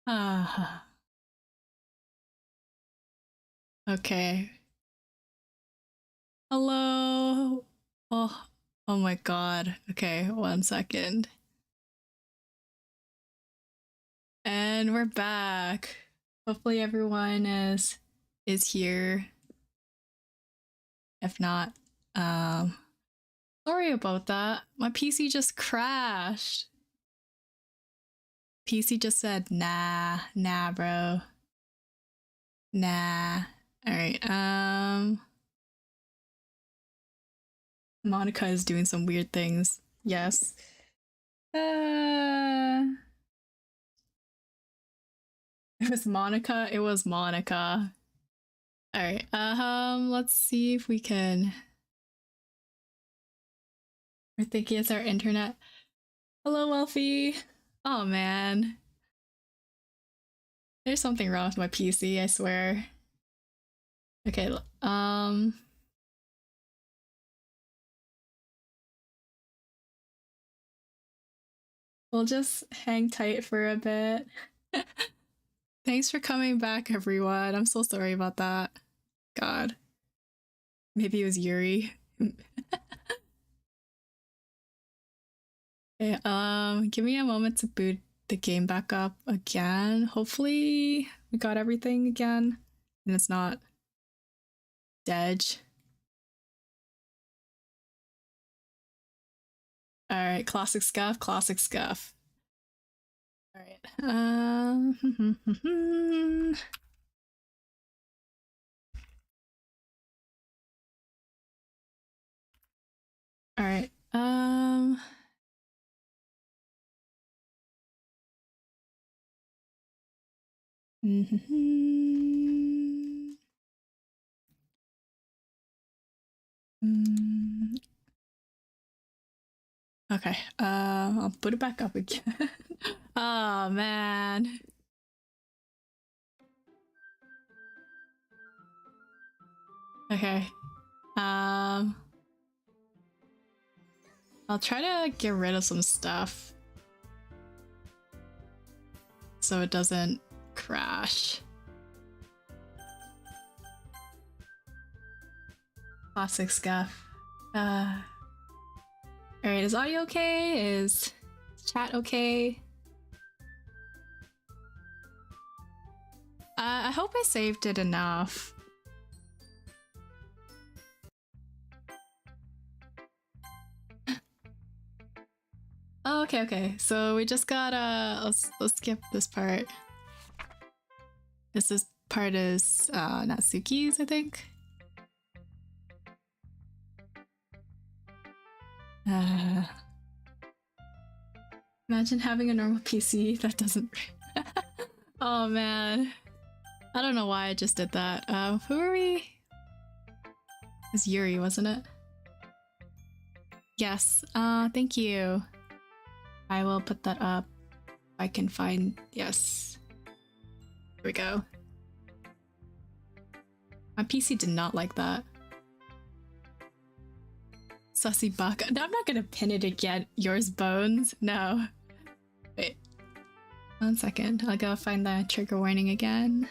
Ah. Okay. Hello. Oh my god. Okay, 1 second. And we're back. Hopefully everyone is here. If not, sorry about that. My PC just crashed. PC just said, nah, bro. Nah. Alright, Monica is doing some weird things. Yes. It was Monica. It was Monica. Alright, let's see if we can... We're thinking it's our internet. Hello, Wealthy. Oh, man. There's something wrong with my PC, I swear. Okay, we'll just hang tight for a bit. Thanks for coming back, everyone. I'm so sorry about that. God. Maybe it was Yuri. Okay, give me a moment to boot the game back up again. Hopefully we got everything again and it's not dead. Alright, classic scuff, classic scuff. Alright. Alright. Okay, I'll put it back up again. Oh man. Okay. I'll try to get rid of some stuff so it doesn't crash. Classic scuff. Alright, is audio okay? Is chat okay? I hope I saved it enough. Oh, okay. So we just gotta let's skip this part. This part is Natsuki's, I think. Imagine having a normal PC that doesn't. Oh man, I don't know why I just did that. Who are we? It was Yuri, wasn't it? Yes. Thank you. I will put that up. I can find. Yes. Here we go. My PC did not like that. Sussy buck. No, I'm not gonna pin it again. Yours bones? No. Wait. 1 second. I'll go find the trigger warning again.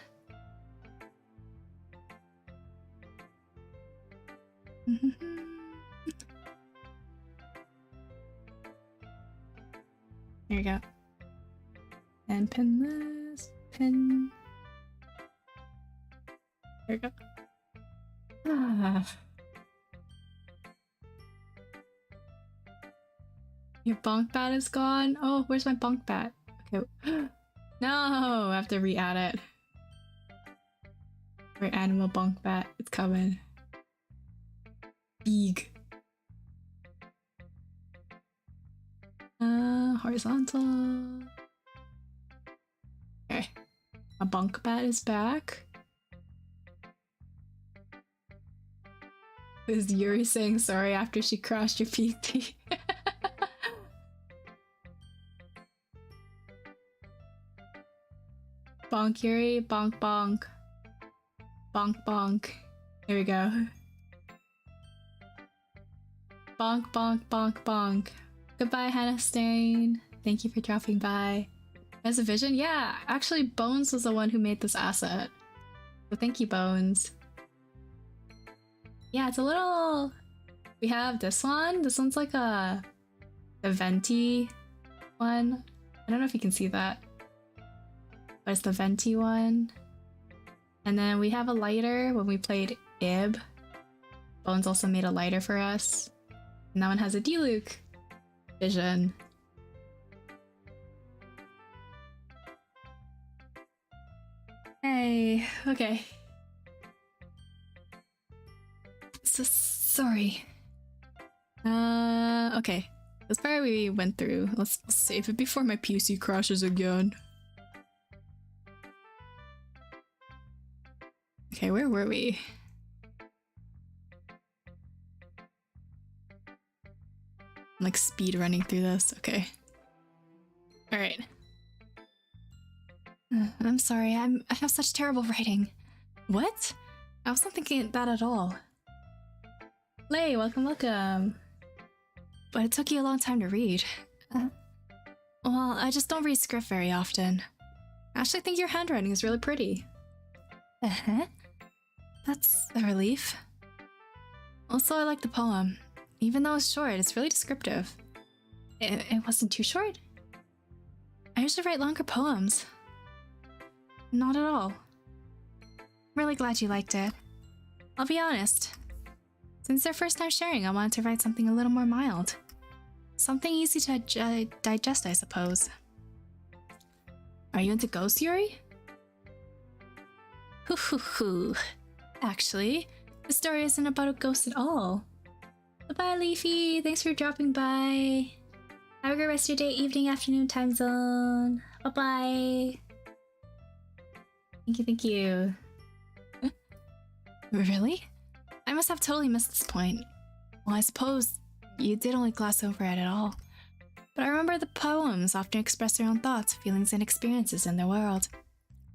Here we go. And pin this. Pin. There we go. Your bunk bat is gone? Oh, where's my bunk bat? Okay. No, I have to re-add it. Where animal bunk bat, it's coming. Big. Horizontal. Okay. My bunk bat is back. Is Yuri saying sorry after she crashed your PT? Bonk Yuri, bonk bonk. Bonk bonk. Here we go. Bonk bonk bonk bonk. Goodbye, Hannah Stain. Thank you for dropping by. As a vision? Yeah, actually Bones was the one who made this asset. So thank you, Bones. Yeah, it's a little... We have this one. This one's like a venti one. I don't know if you can see that. But it's the venti one. And then we have a lighter when we played Ib. Bones also made a lighter for us. And that one has a D-Luke vision. Hey, okay. So sorry. Okay. This part we went through. Let's save it before my PC crashes again. Okay, where were we? I'm like speed running through this. Okay. Alright. I'm sorry, I have such terrible writing. What? I wasn't thinking that at all. Lay, welcome, welcome. But it took you a long time to read. Well, I just don't read script very often. I actually think your handwriting is really pretty. That's a relief. Also, I like the poem. Even though it's short, it's really descriptive. It wasn't too short? I usually write longer poems. Not at all. I'm really glad you liked it. I'll be honest. Since their first time sharing, I wanted to write something a little more mild. Something easy to digest, I suppose. Are you into ghosts, Yuri? Hoo hoo hoo. Actually, the story isn't about a ghost at all. Bye-bye, Leafy. Thanks for dropping by. Have a good rest of your day, evening, afternoon time zone. Bye-bye. Thank you, thank you. Really? I must have totally missed this point. Well, I suppose you did only gloss over it at all. But I remember the poems often express their own thoughts, feelings, and experiences in their world.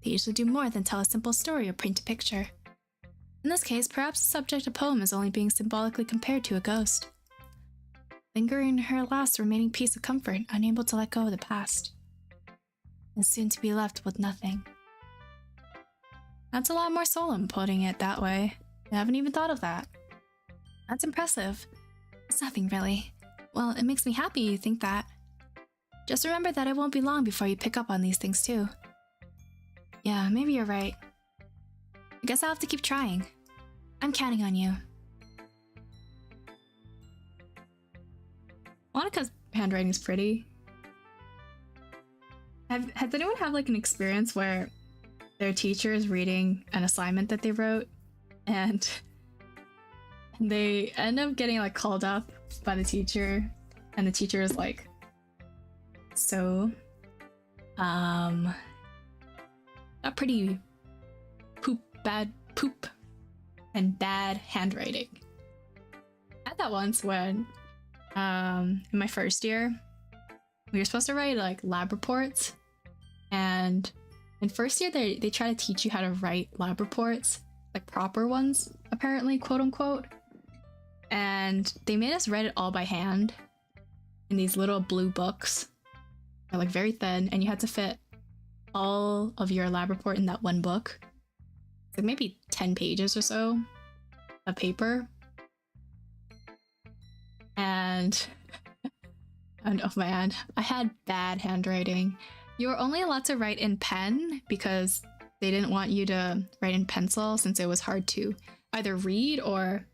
They usually do more than tell a simple story or paint a picture. In this case, perhaps the subject of poem is only being symbolically compared to a ghost. Lingering in her last remaining piece of comfort, unable to let go of the past. And soon to be left with nothing. That's a lot more solemn, putting it that way. I haven't even thought of that. That's impressive. It's nothing really. Well, it makes me happy you think that. Just remember that it won't be long before you pick up on these things too. Yeah, maybe you're right. I guess I'll have to keep trying. I'm counting on you. Monica's handwriting is pretty. Has anyone had like an experience where their teacher is reading an assignment that they wrote and they end up getting like called up by the teacher and the teacher is like, so, a pretty bad poop and bad handwriting. I had that once when, in my first year, we were supposed to write like lab reports, and in first year they try to teach you how to write lab reports, like proper ones, apparently, quote unquote. And they made us write it all by hand in these little blue books. They're like very thin, and you had to fit all of your lab report in that one book. It's like maybe 10 pages or so of paper. And oh man, I had bad handwriting. You were only allowed to write in pen because they didn't want you to write in pencil since it was hard to either read or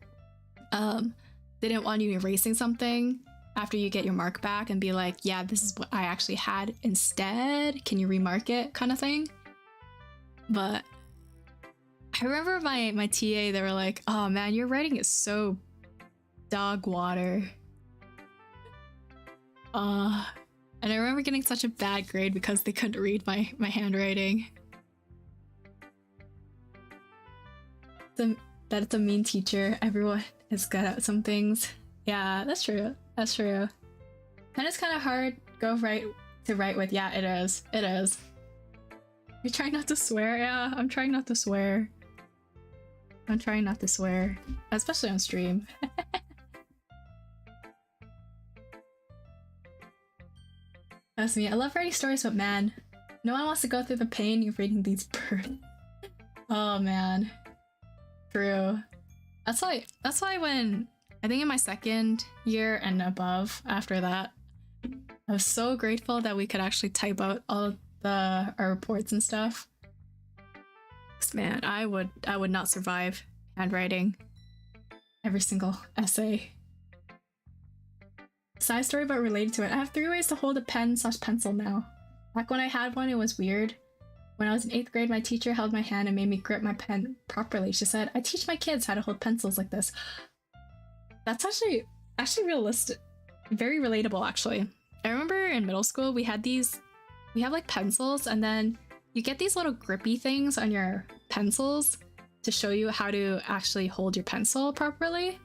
they didn't want you erasing something after you get your mark back and be like, yeah, this is what I actually had instead. Can you remark it, kind of thing? But I remember my TA, they were like, oh man, your writing is so dog water. And I remember getting such a bad grade because they couldn't read my handwriting. That it's a mean teacher. Everyone is good at some things. Yeah, that's true. That's true. And it's kind of hard to write with. Yeah, it is. It is. You're trying not to swear? Yeah, I'm trying not to swear. I'm trying not to swear. Especially on stream. That's me. I love writing stories, but man, No one wants to go through the pain of reading these birds. Oh man. True. That's why when I think in my second year and above after that, I was so grateful that we could actually type out all of our reports and stuff. 'Cause man, I would not survive handwriting every single essay. Side story but related to it. I have 3 ways to hold a pen/pencil now. Back when I had one, it was weird. When I was in 8th grade, my teacher held my hand and made me grip my pen properly. She said, "I teach my kids how to hold pencils like this." That's actually realistic. Very relatable, actually. I remember in middle school, we have like pencils, and then you get these little grippy things on your pencils to show you how to actually hold your pencil properly.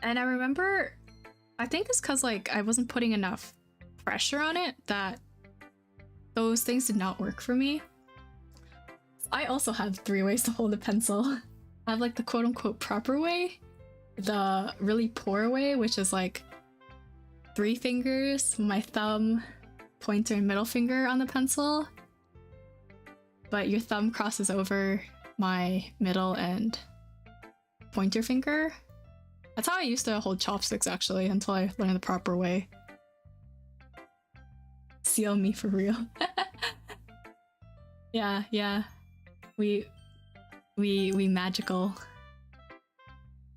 And I remember, I think it's because like I wasn't putting enough pressure on it that those things did not work for me. I also have 3 ways to hold a pencil. I have like the quote-unquote proper way, the really poor way, which is like 3 fingers, my thumb, pointer, and middle finger on the pencil, but your thumb crosses over my middle and pointer finger. That's how I used to hold chopsticks, actually, until I learned the proper way. Seal me for real. Yeah. We magical.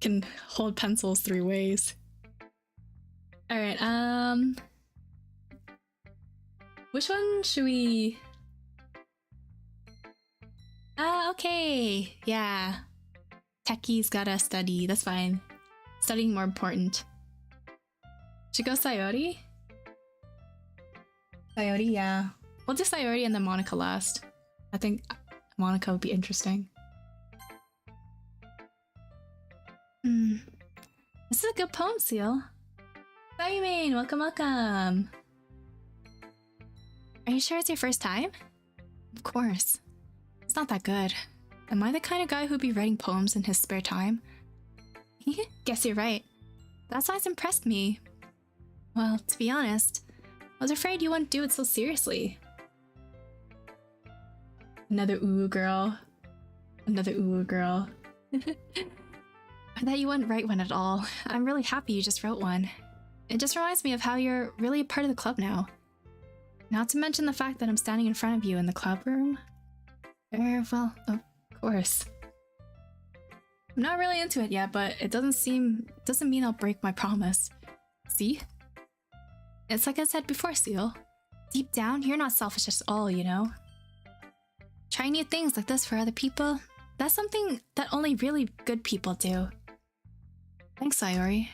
Can hold pencils 3 ways. Alright, which one should we... Okay, yeah. Techie's gotta study, that's fine. Studying more important. Should go Sayori? Sayori, yeah. We'll do Sayori and then Monica last. I think Monica would be interesting. This is a good poem, Seal. Simon, welcome. Are you sure it's your first time? Of course. It's not that good. Am I the kind of guy who'd be writing poems in his spare time? Guess you're right. That size impressed me. Well, to be honest, I was afraid you wouldn't do it so seriously. Another ooh girl. I thought you wouldn't write one at all. I'm really happy you just wrote one. It just reminds me of how you're really a part of the club now. Not to mention the fact that I'm standing in front of you in the club room. Well, of course. I'm not really into it yet, but it doesn't mean I'll break my promise. See? It's like I said before, Seal. Deep down, you're not selfish at all, you know? Trying new things like this for other people, that's something that only really good people do. Thanks, Sayori.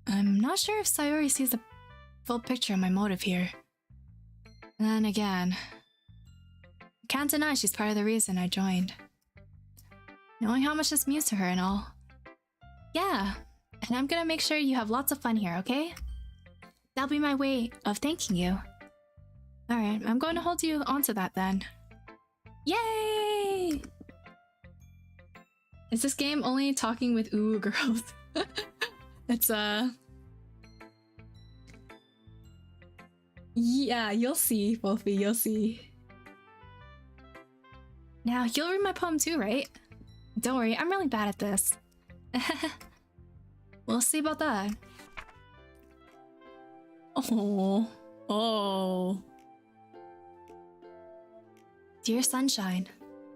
I'm not sure if Sayori sees the full picture of my motive here. And then again, I can't deny she's part of the reason I joined. Knowing how much this means to her and all. Yeah, and I'm gonna make sure you have lots of fun here, okay? That'll be my way of thanking you. Alright, I'm going to hold you onto that then. Yay! Is this game only talking with ooh girls? It's yeah, you'll see, Wolfie, you'll see. Now, you'll read my poem too, right? Don't worry, I'm really bad at this. We'll see about that. Oh. Dear sunshine,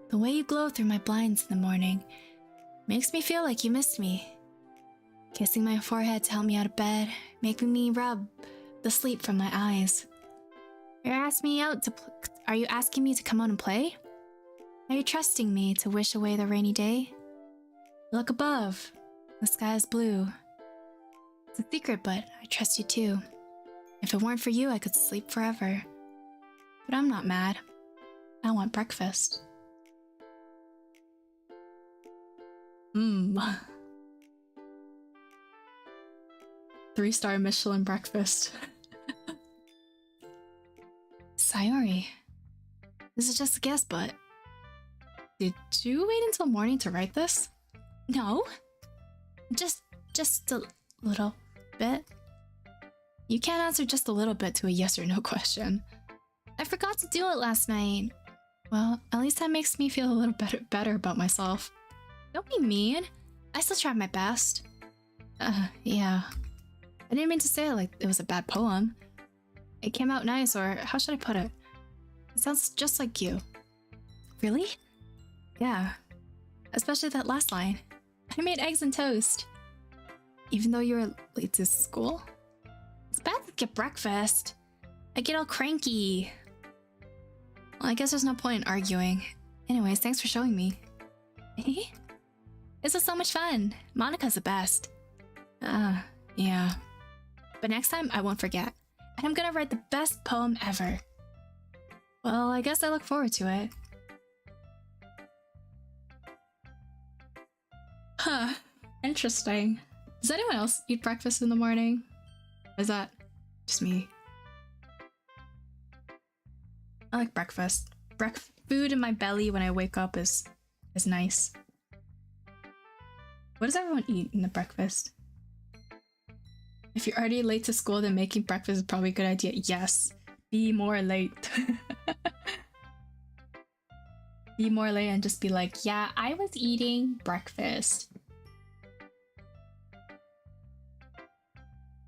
the way you glow through my blinds in the morning makes me feel like you missed me. Kissing my forehead to help me out of bed, making me rub the sleep from my eyes. Are you asking me to come out and play? Are you trusting me to wish away the rainy day? Look above. The sky is blue. It's a secret, but I trust you too. If it weren't for you, I could sleep forever. But I'm not mad. I want breakfast. 3-star Michelin breakfast. Sayori. This is just a guess, but... Did you wait until morning to write this? No. Just a little bit. You can't answer just a little bit to a yes or no question. I forgot to do it last night. Well, at least that makes me feel a little better about myself. Don't be mean. I still tried my best. Yeah. I didn't mean to say it like it was a bad poem. It came out nice, or how should I put it? It sounds just like you. Really? Yeah. Especially that last line. I made eggs and toast. Even though you were late to school? It's bad to get breakfast. I get all cranky. Well, I guess there's no point in arguing. Anyways, thanks for showing me. This was so much fun. Monica's the best. Yeah. But next time, I won't forget. And I'm gonna write the best poem ever. Well, I guess I look forward to it. Huh. Interesting. Does anyone else eat breakfast in the morning? Or is that just me? I like breakfast. Food in my belly when I wake up is nice. What does everyone eat in the breakfast? If you're already late to school, then making breakfast is probably a good idea. Yes. Be more late. Be more late and just be like, yeah, I was eating breakfast.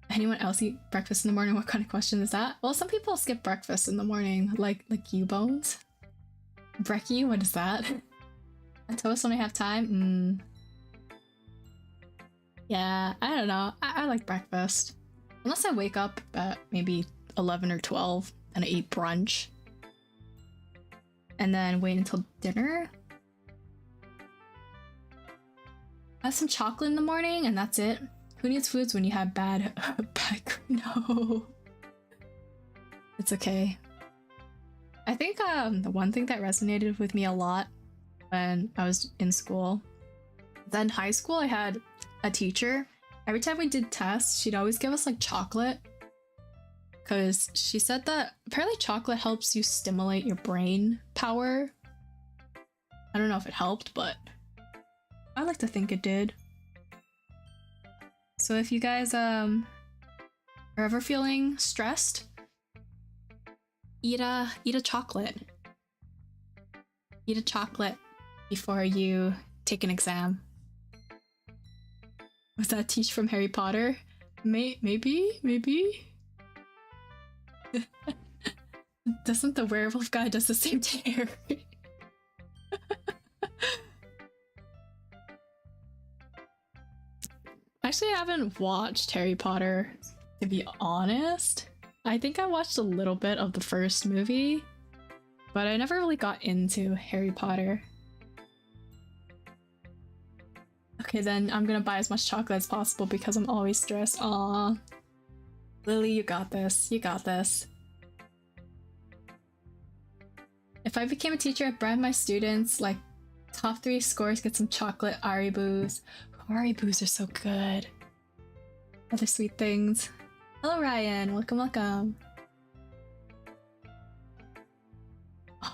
Anyone else eat breakfast in the morning? What kind of question is that? Well, some people skip breakfast in the morning, like you bones. Brekkie, what is that? A toast when I have time? Yeah, I don't know. I like breakfast. Unless I wake up at maybe 11 or 12 and I eat brunch. And then wait until dinner. Have some chocolate in the morning and that's it. Who needs foods when you have bad no. It's okay. I think the one thing that resonated with me a lot when I was in school, then high school, I had a teacher. Every time we did tests, she'd always give us like chocolate. Because she said that apparently chocolate helps you stimulate your brain power. I don't know if it helped, but I like to think it did. So if you guys are ever feeling stressed, eat a chocolate. Eat a chocolate before you take an exam. Was that Teach from Harry Potter? Maybe? Doesn't the werewolf guy does the same to Harry? Actually, I haven't watched Harry Potter, to be honest. I think I watched a little bit of the first movie, but I never really got into Harry Potter. Okay, then I'm gonna buy as much chocolate as possible because I'm always stressed. Aww. Lily, you got this. You got this. If I became a teacher, I'd brand my students like top 3 scores, get some chocolate Haribos. Haribos are so good. Other sweet things. Hello, Ryan. Welcome.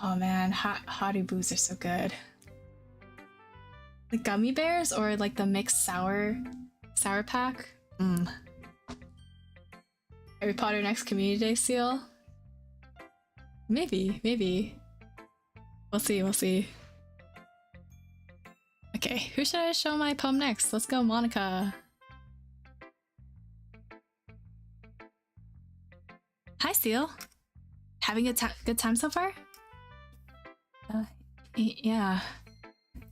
Oh man, Haribos are so good. The gummy bears or like the mixed sour pack? Harry Potter next Community Day seal? Maybe. We'll see. Okay, who should I show my poem next? Let's go, Monica. Hi, Seal. Having a good time so far? Yeah.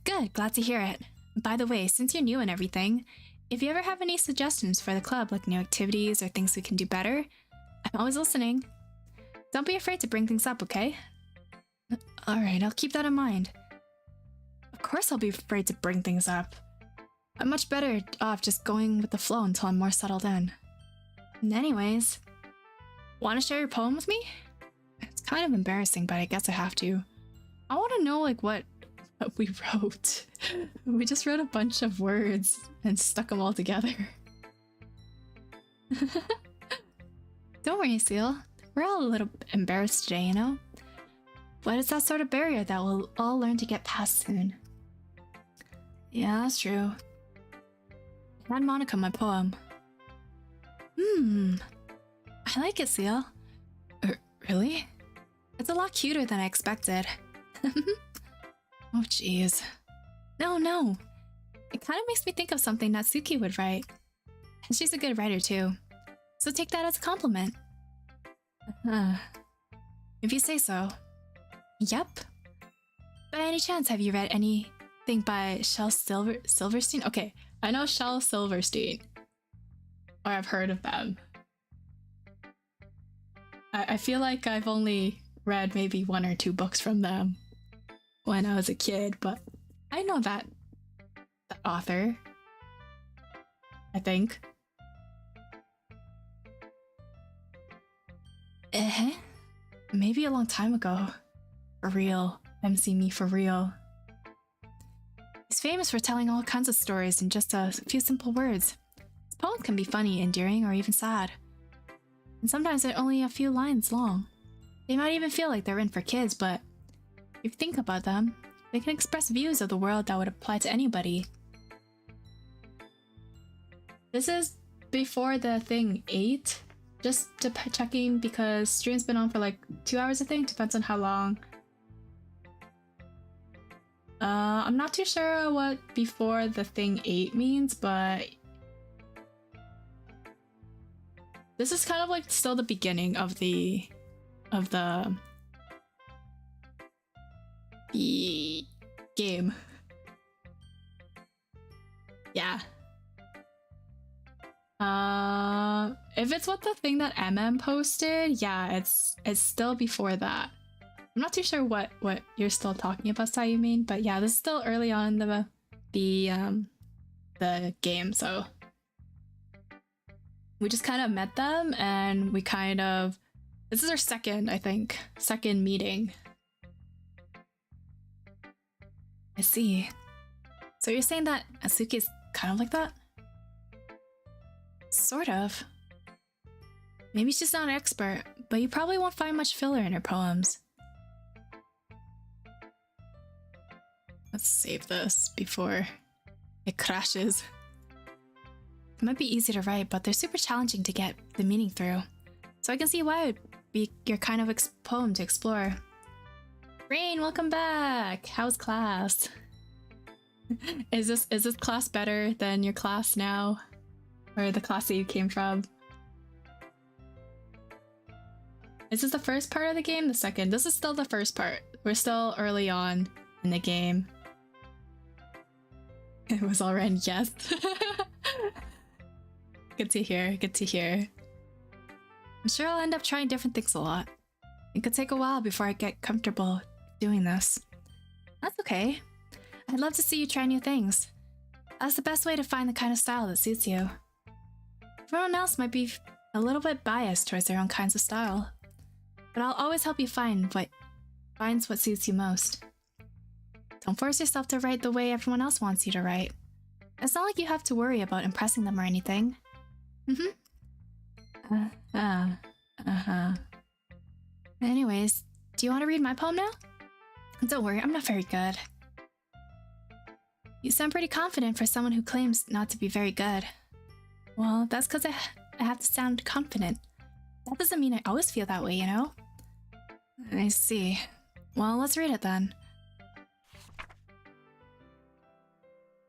Good, glad to hear it. By the way, since you're new and everything, if you ever have any suggestions for the club, like new activities or things we can do better, I'm always listening. Don't be afraid to bring things up, okay? Alright, I'll keep that in mind. Of course I'll be afraid to bring things up. I'm much better off just going with the flow until I'm more settled in. And anyways, want to share your poem with me? It's kind of embarrassing, but I guess I have to. I want to know like what we wrote. We just wrote a bunch of words and stuck them all together. Don't worry, Seal. We're all a little embarrassed today, you know? But it's that sort of barrier that we'll all learn to get past soon. Yeah, that's true. Hand Monica my poem. I like it, Seal. Really? It's a lot cuter than I expected. Oh, jeez. No. It kind of makes me think of something Natsuki would write. And she's a good writer, too. So take that as a compliment. If you say so. Yep. By any chance, have you read anything by Shel Silverstein? Okay, I know Shel Silverstein. Or I've heard of them. I feel like I've only read maybe 1 or 2 books from them when I was a kid, but I know that author, I think. Maybe a long time ago. For real. MC me for real. He's famous for telling all kinds of stories in just a few simple words. His poems can be funny, endearing, or even sad. And sometimes they're only a few lines long. They might even feel like they're written for kids, but if you think about them, they can express views of the world that would apply to anybody. This is before the thing 8. Just checking because stream's been on for like 2 hours, I think. Depends on how long. I'm not too sure what before the thing 8 means, but this is kind of like still the beginning of the game. Yeah. If it's what the thing that MM posted, yeah, it's still before that. I'm not too sure what you're still talking about, Sayumin, but yeah, this is still early on the game, so we just kind of met them and we kind of, this is our second meeting. I see. So you're saying that Asuki is kind of like that? Sort of. Maybe she's not an expert, but you probably won't find much filler in her poems. Let's save this before it crashes. It might be easy to write, but they're super challenging to get the meaning through. So I can see why it would be your kind of poem to explore. Rain, welcome back! How's class? Is this class better than your class now? Or the class that you came from? Is this the first part of the game? The second? This is still the first part. We're still early on in the game. It was all right, yes. Good to hear, good to hear. I'm sure I'll end up trying different things a lot. It could take a while before I get comfortable doing this. That's okay. I'd love to see you try new things. That's the best way to find the kind of style that suits you. Everyone else might be a little bit biased towards their own kinds of style, but I'll always help you find what suits you most. Don't force yourself to write the way everyone else wants you to write. It's not like you have to worry about impressing them or anything. Anyways, do you want to read my poem now? Don't worry, I'm not very good. You sound pretty confident for someone who claims not to be very good. Well, that's because I have to sound confident. That doesn't mean I always feel that way, you know? I see. Well, let's read it then.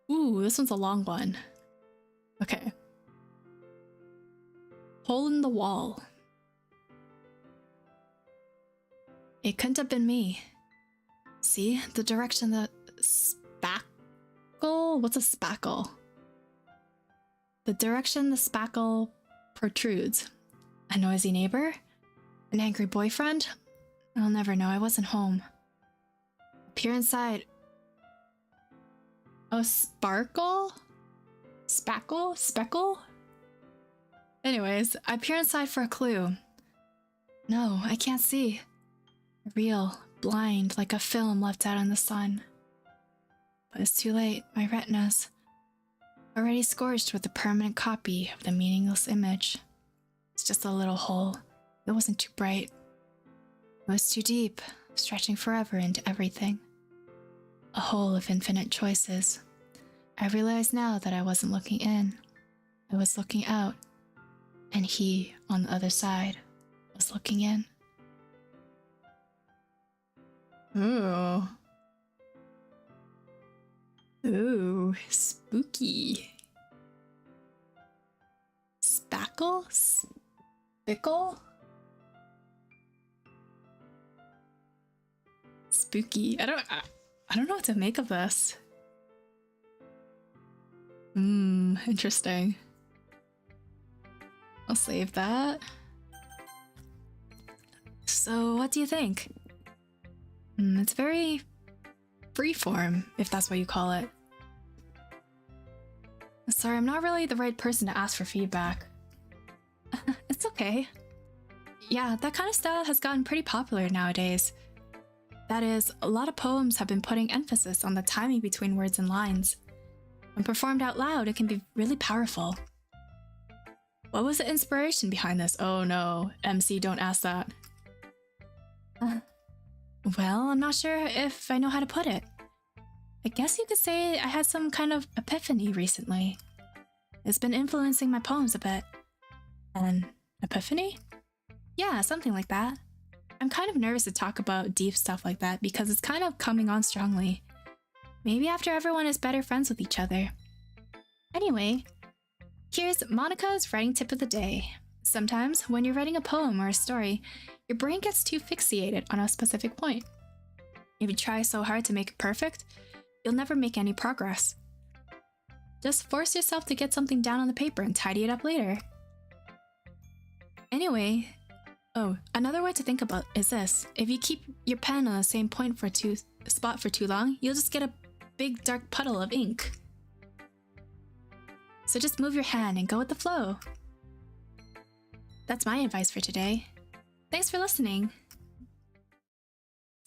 Ooh, this one's a long one. Okay. Hole in the wall. It couldn't have been me. See, the direction the spackle? What's a spackle? The direction the spackle protrudes. A noisy neighbor? An angry boyfriend? I'll never know, I wasn't home. Peer inside. A sparkle? Spackle? Speckle? Anyways, I peer inside for a clue. No, I can't see. Real, blind, like a film left out in the sun. But it's too late, my retina's already scorched with a permanent copy of the meaningless image. It's just a little hole. It wasn't too bright. It was too deep, stretching forever into everything. A hole of infinite choices. I realize now that I wasn't looking in. I was looking out. And he, on the other side, was looking in. Ooh. Ooh, spooky. Spackle? Spickle? Spooky. I don't know what to make of this. Interesting. I'll save that. So, what do you think? It's very freeform, if that's what you call it. Sorry, I'm not really the right person to ask for feedback. It's okay. Yeah, that kind of style has gotten pretty popular nowadays. That is, a lot of poems have been putting emphasis on the timing between words and lines. When performed out loud, it can be really powerful. What was the inspiration behind this? Oh no, MC, don't ask that. Well, I'm not sure if I know how to put it. I guess you could say I had some kind of epiphany recently. It's been influencing my poems a bit. An epiphany? Yeah, something like that. I'm kind of nervous to talk about deep stuff like that because it's kind of coming on strongly. Maybe after everyone is better friends with each other. Anyway, here's Monica's writing tip of the day. Sometimes, when you're writing a poem or a story, your brain gets too fixated on a specific point. If you try so hard to make it perfect, you'll never make any progress. Just force yourself to get something down on the paper and tidy it up later. Anyway, another way to think about is this. If you keep your pen on the same spot for too long, you'll just get a big dark puddle of ink. So just move your hand and go with the flow. That's my advice for today. Thanks for listening.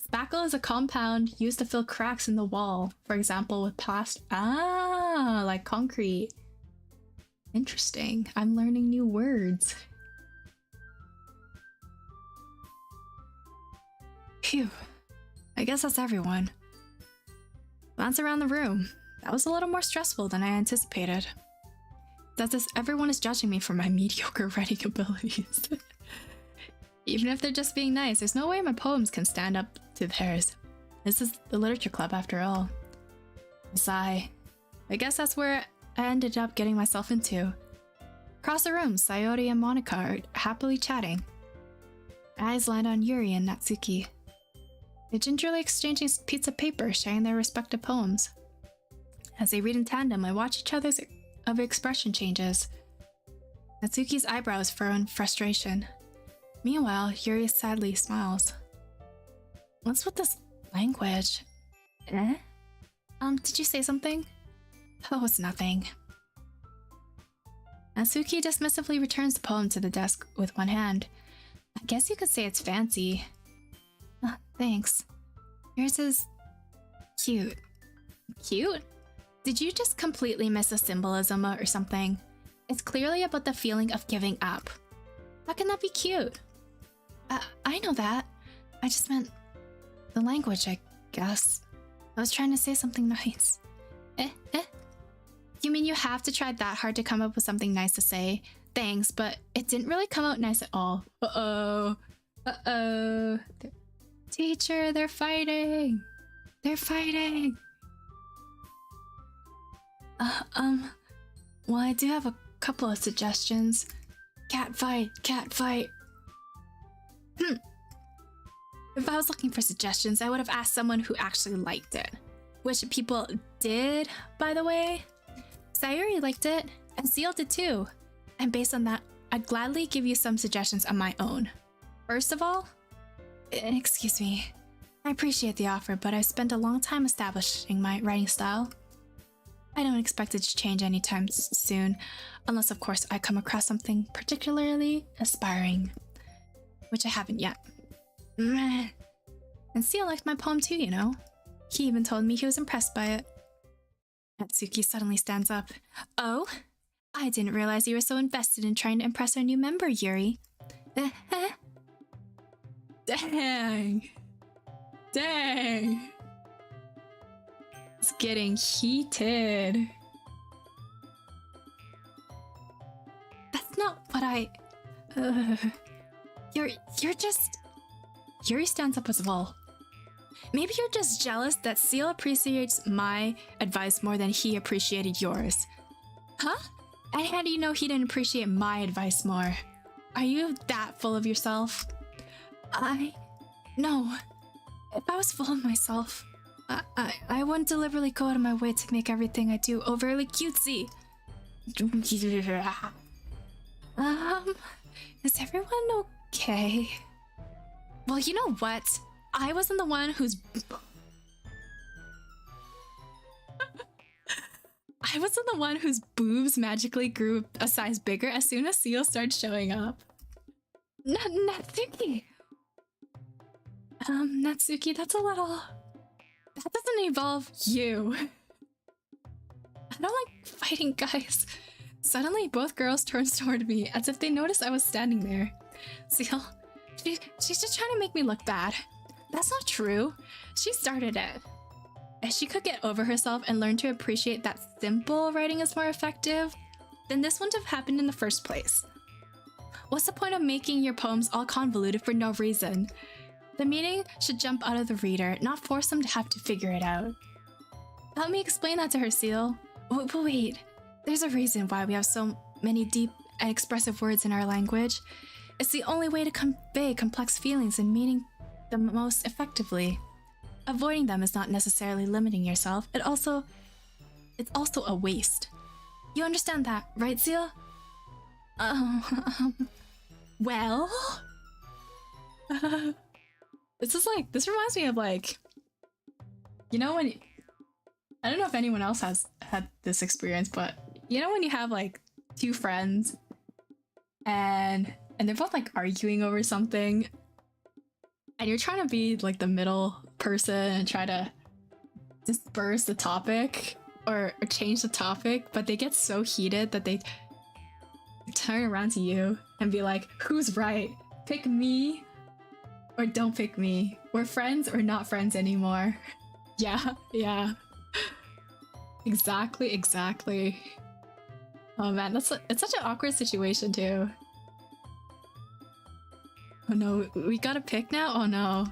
Spackle is a compound used to fill cracks in the wall, for example with plaster. Ah, like concrete. Interesting. I'm learning new words. Phew. I guess that's everyone. Glance around the room. That was a little more stressful than I anticipated. That's as everyone is judging me for my mediocre writing abilities. Even if they're just being nice, there's no way my poems can stand up to theirs. This is the literature club after all. Sigh. I guess that's where I ended up getting myself into. Across the room, Sayori and Monica are happily chatting. Eyes land on Yuri and Natsuki. They're gingerly exchanging bits of paper, sharing their respective poems. As they read in tandem, I watch each other's expression changes. Natsuki's eyebrows furrow in frustration. Meanwhile, Yuri sadly smiles. What's with this language? Eh? Did you say something? Oh, it's nothing. Natsuki dismissively returns the poem to the desk with one hand. I guess you could say it's fancy. Thanks. Yours is cute. Cute? Did you just completely miss a symbolism or something? It's clearly about the feeling of giving up. How can that be cute? I know that. I just meant the language, I guess. I was trying to say something nice. You mean you have to try that hard to come up with something nice to say? Thanks, but it didn't really come out nice at all. Uh-oh. Teacher, they're fighting. They're fighting. Well, I do have a couple of suggestions. Cat fight, cat fight. If I was looking for suggestions, I would have asked someone who actually liked it. Which people did, by the way. Sayuri liked it, and Seal did too. And based on that, I'd gladly give you some suggestions on my own. First of all, excuse me. I appreciate the offer, but I've spent a long time establishing my writing style. I don't expect it to change anytime soon, unless of course I come across something particularly aspiring, which I haven't yet. And Seal liked my poem too, you know. He even told me he was impressed by it. Natsuki suddenly stands up. Oh? I didn't realize you were so invested in trying to impress our new member, Yuri. Dang. Dang. It's getting heated. That's not what I... You're just... Yuri stands up as well. Maybe you're just jealous that Seal appreciates my advice more than he appreciated yours. Huh? And how do you know he didn't appreciate my advice more? Are you that full of yourself? No. If I was full of myself, I wouldn't deliberately go out of my way to make everything I do overly cutesy. Is everyone okay? Well, you know what? I wasn't the one who's... I wasn't the one whose boobs magically grew a size bigger as soon as Seal started showing up. Natsuki! Natsuki, that's a little... That doesn't involve you. I don't like fighting guys. Suddenly, both girls turned toward me as if they noticed I was standing there. Seal, she's just trying to make me look bad. That's not true. She started it. If she could get over herself and learn to appreciate that simple writing is more effective, then this wouldn't have happened in the first place. What's the point of making your poems all convoluted for no reason? The meaning should jump out of the reader, not force them to have to figure it out. Help me explain that to her, Seal. But wait, there's a reason why we have so many deep and expressive words in our language. It's the only way to convey complex feelings and meaning the most effectively. Avoiding them is not necessarily limiting yourself. It's also a waste. You understand that, right, Seal? Well? This reminds me of you know when, I don't know if anyone else has had this experience, but you know when you have two friends and they're both arguing over something and you're trying to be the middle person and try to disperse the topic or change the topic, but they get so heated that they turn around to you and be like, who's right? Pick me or don't pick me. We're friends or not friends anymore. Yeah. Exactly. Oh man, it's such an awkward situation too. Oh no, we gotta pick now? Oh no.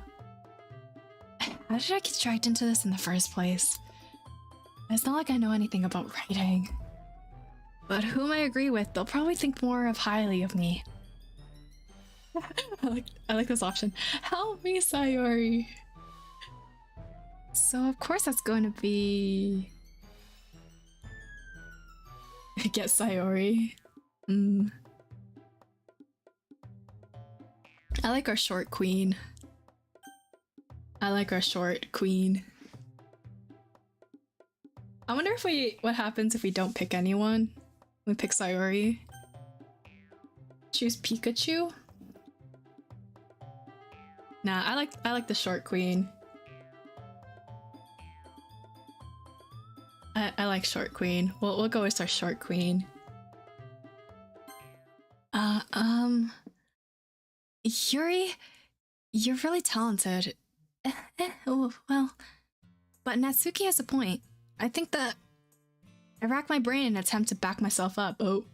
How did I get dragged into this in the first place? It's not like I know anything about writing. But whom I agree with, they'll probably think more highly of me. I like this option. Help me, Sayori. So of course that's going to be... Get Sayori. I like our short queen. I wonder what happens if we don't pick anyone. We pick Sayori. Choose Pikachu? Nah, I like the short queen. I like short queen. We'll go with our short queen. Yuri, you're really talented. Well, but Natsuki has a point. I think that I rack my brain in an attempt to back myself up. Oh.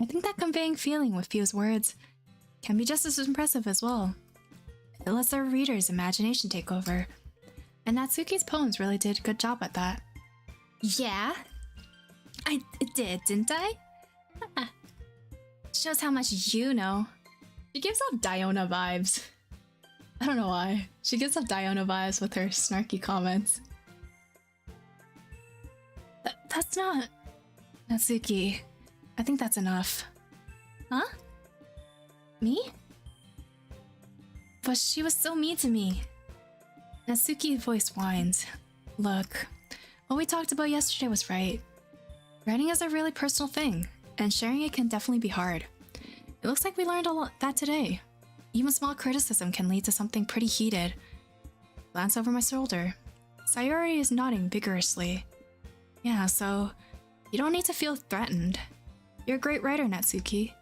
I think that conveying feeling with few's words can be just as impressive as well. It lets our reader's imagination take over. And Natsuki's poems really did a good job at that. Yeah? I did, didn't I? Shows how much you know. She gives off Diona vibes. I don't know why. She gives off Diona vibes with her snarky comments. That's not... Natsuki, I think that's enough. Huh? Me? But she was so mean to me. Natsuki's voice whines. Look, what we talked about yesterday was right. Writing is a really personal thing, and sharing it can definitely be hard. It looks like we learned a lot that today. Even small criticism can lead to something pretty heated. Glance over my shoulder. Sayori is nodding vigorously. Yeah, so you don't need to feel threatened. You're a great writer, Natsuki.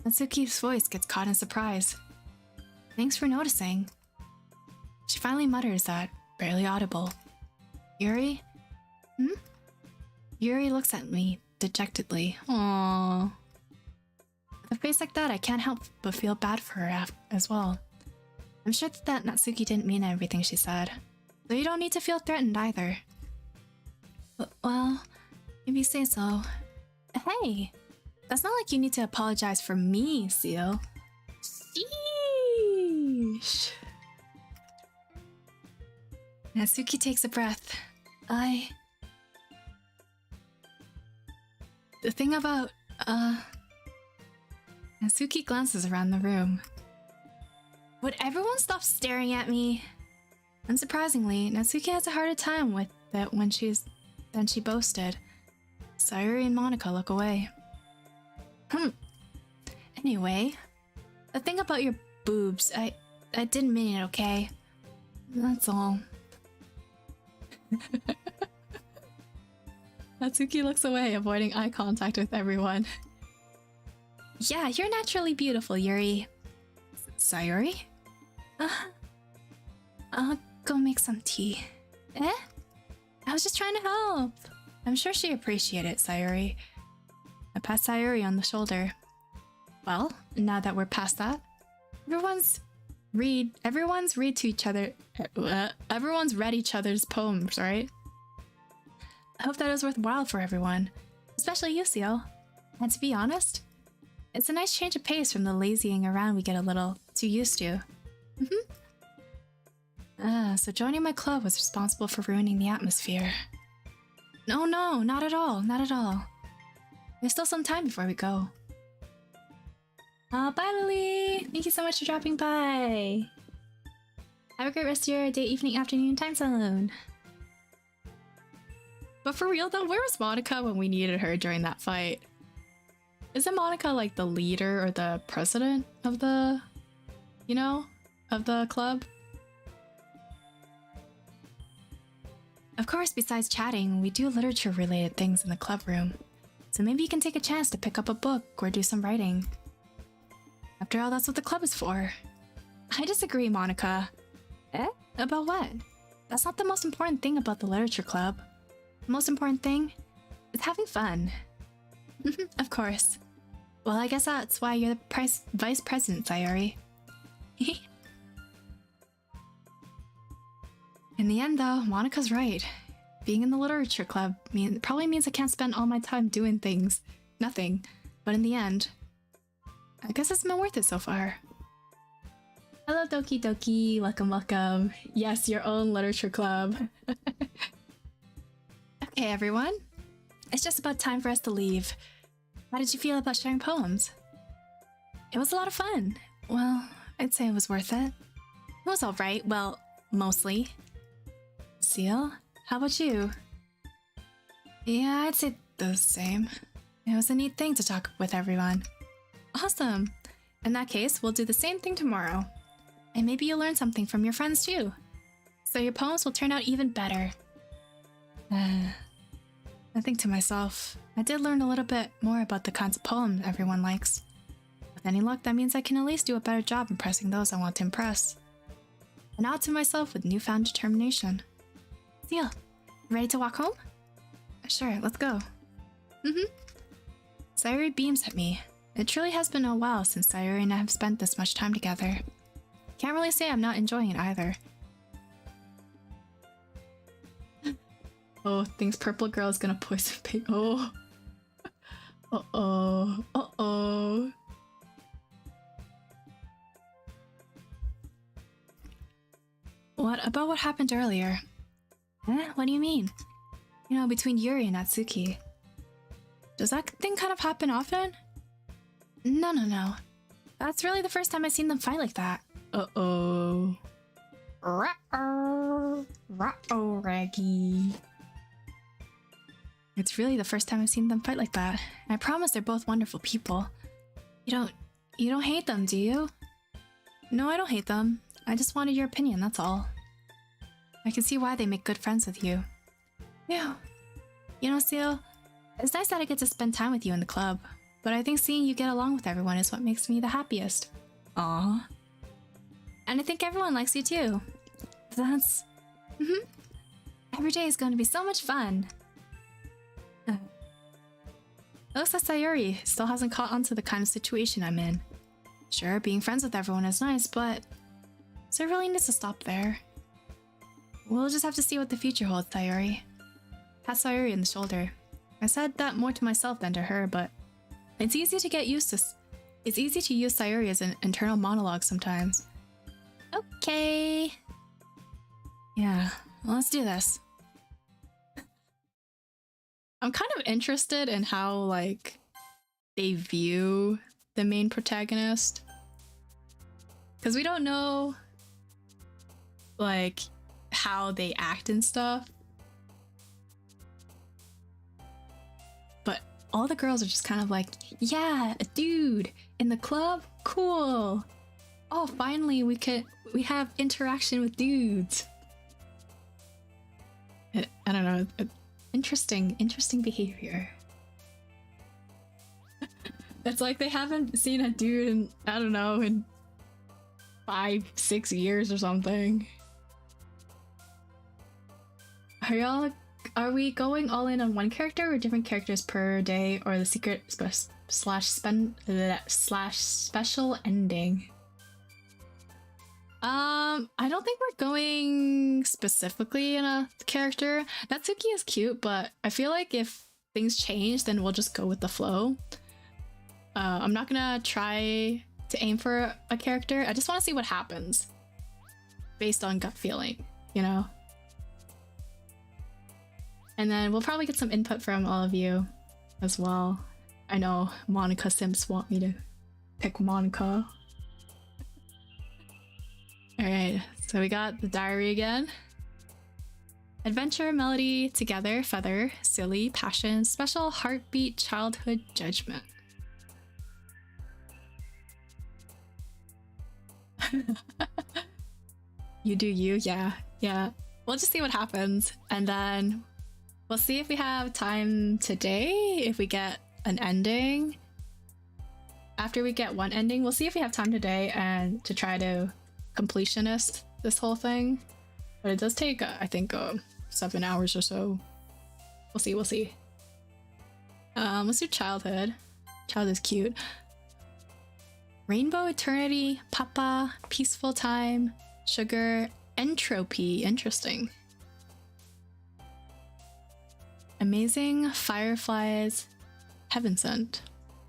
Natsuki's voice gets caught in surprise. Thanks for noticing. She finally mutters that, barely audible. Yuri? Yuri looks at me dejectedly. Aww. With a face like that, I can't help but feel bad for her as well. I'm sure that Natsuki didn't mean everything she said, so you don't need to feel threatened either. Well, if you say so. Hey, that's not like you need to apologize for me, Seal. Sheesh. Natsuki takes a breath. The thing about, Natsuki glances around the room. Would everyone stop staring at me? Unsurprisingly, Natsuki has a harder time with it than she boasted. Sayuri and Monica look away. Anyway, the thing about your boobs, I didn't mean it, okay? That's all. Natsuki looks away, avoiding eye contact with everyone. Yeah, you're naturally beautiful, Yuri. Sayuri? I'll go make some tea. Eh? I was just trying to help. I'm sure she appreciated it, Sayuri. I pat Sayuri on the shoulder. Well, now that we're past that, everyone's read each other's poems, right? I hope that is worthwhile for everyone, especially you, Seal. And to be honest, it's a nice change of pace from the lazying around we get a little too used to. So joining my club was responsible for ruining the atmosphere. No, not at all, not at all. There's still some time before we go. Bye, Lily! Thank you so much for dropping by! Have a great rest of your day, evening, afternoon time zone! But for real though, where was Monica when we needed her during that fight? Isn't Monica like the leader or the president of the, of the club? Of course, besides chatting, we do literature-related things in the club room. So maybe you can take a chance to pick up a book or do some writing. After all, that's what the club is for. I disagree, Monica. Eh? About what? That's not the most important thing about the literature club. The most important thing is having fun. Of course. Well, I guess that's why you're the vice president, Sayuri. In the end, though, Monica's right. Being in the literature club probably means I can't spend all my time doing things. Nothing. But in the end, I guess it's been worth it so far. Hello, Doki Doki. Welcome, welcome. Yes, your own literature club. Okay, everyone. It's just about time for us to leave. How did you feel about sharing poems? It was a lot of fun. Well, I'd say it was worth it. It was alright. Well, mostly. Seal, how about you? Yeah, I'd say the same. It was a neat thing to talk with everyone. Awesome! In that case, we'll do the same thing tomorrow. And maybe you'll learn something from your friends too. So your poems will turn out even better. I think to myself, I did learn a little bit more about the kinds of poems everyone likes. With any luck, that means I can at least do a better job impressing those I want to impress. I nod to myself with newfound determination. Seal, ready to walk home? Sure, let's go. Sayuri beams at me. It truly has been a while since Sayuri and I have spent this much time together. Can't really say I'm not enjoying it either. Oh, thinks purple girl is gonna poison pig. Oh. Uh-oh. Uh-oh. What about what happened earlier? Eh? What do you mean? You know, between Yuri and Natsuki. Does that thing kind of happen often? No. That's really the first time I've seen them fight like that. Uh-oh. Ruh-oh. Ruh-oh, Raggy. It's really the first time I've seen them fight like that. I promise they're both wonderful people. You don't hate them, do you? No, I don't hate them. I just wanted your opinion, that's all. I can see why they make good friends with you. Yeah. You know, Seal, it's nice that I get to spend time with you in the club, but I think seeing you get along with everyone is what makes me the happiest. Aww. And I think everyone likes you too. That's... Every day is going to be so much fun. It looks like Sayuri still hasn't caught on to the kind of situation I'm in. Sure, being friends with everyone is nice, but... So it really needs to stop there. We'll just have to see what the future holds, Sayori. Pat Sayori in the shoulder. I said that more to myself than to her, but it's easy to get used to. It's easy to use Sayori as an internal monologue sometimes. Okay. Yeah, well, let's do this. I'm kind of interested in how, like, they view the main protagonist. Because we don't know, like, how they act and stuff. But all the girls are just kind of like, yeah, a dude in the club? Cool. Oh, finally we have interaction with dudes. I don't know. Interesting behavior. It's like they haven't seen a dude in, I don't know, in 5-6 years or something. Are we going all in on one character or different characters per day, or the secret slash special ending? I don't think we're going specifically in a character. Natsuki is cute, but I feel like if things change, then we'll just go with the flow. I'm not gonna try to aim for a character. I just want to see what happens based on gut feeling, you know? And then we'll probably get some input from all of you as well. I know Monica Simps want me to pick Monica. Alright, so we got the diary again. Adventure, melody, together, feather, silly, passion, special, heartbeat, childhood, judgment. You do you, yeah. We'll just see what happens, and then we'll see if we have time today, if we get an ending. After we get one ending, we'll see if we have time today and to try to completionist this whole thing. But it does take, I think, 7 hours or so. We'll see. Let's do childhood. Child is cute. Rainbow, eternity, papa, peaceful time, sugar, entropy. Interesting. Amazing, fireflies, heaven sent.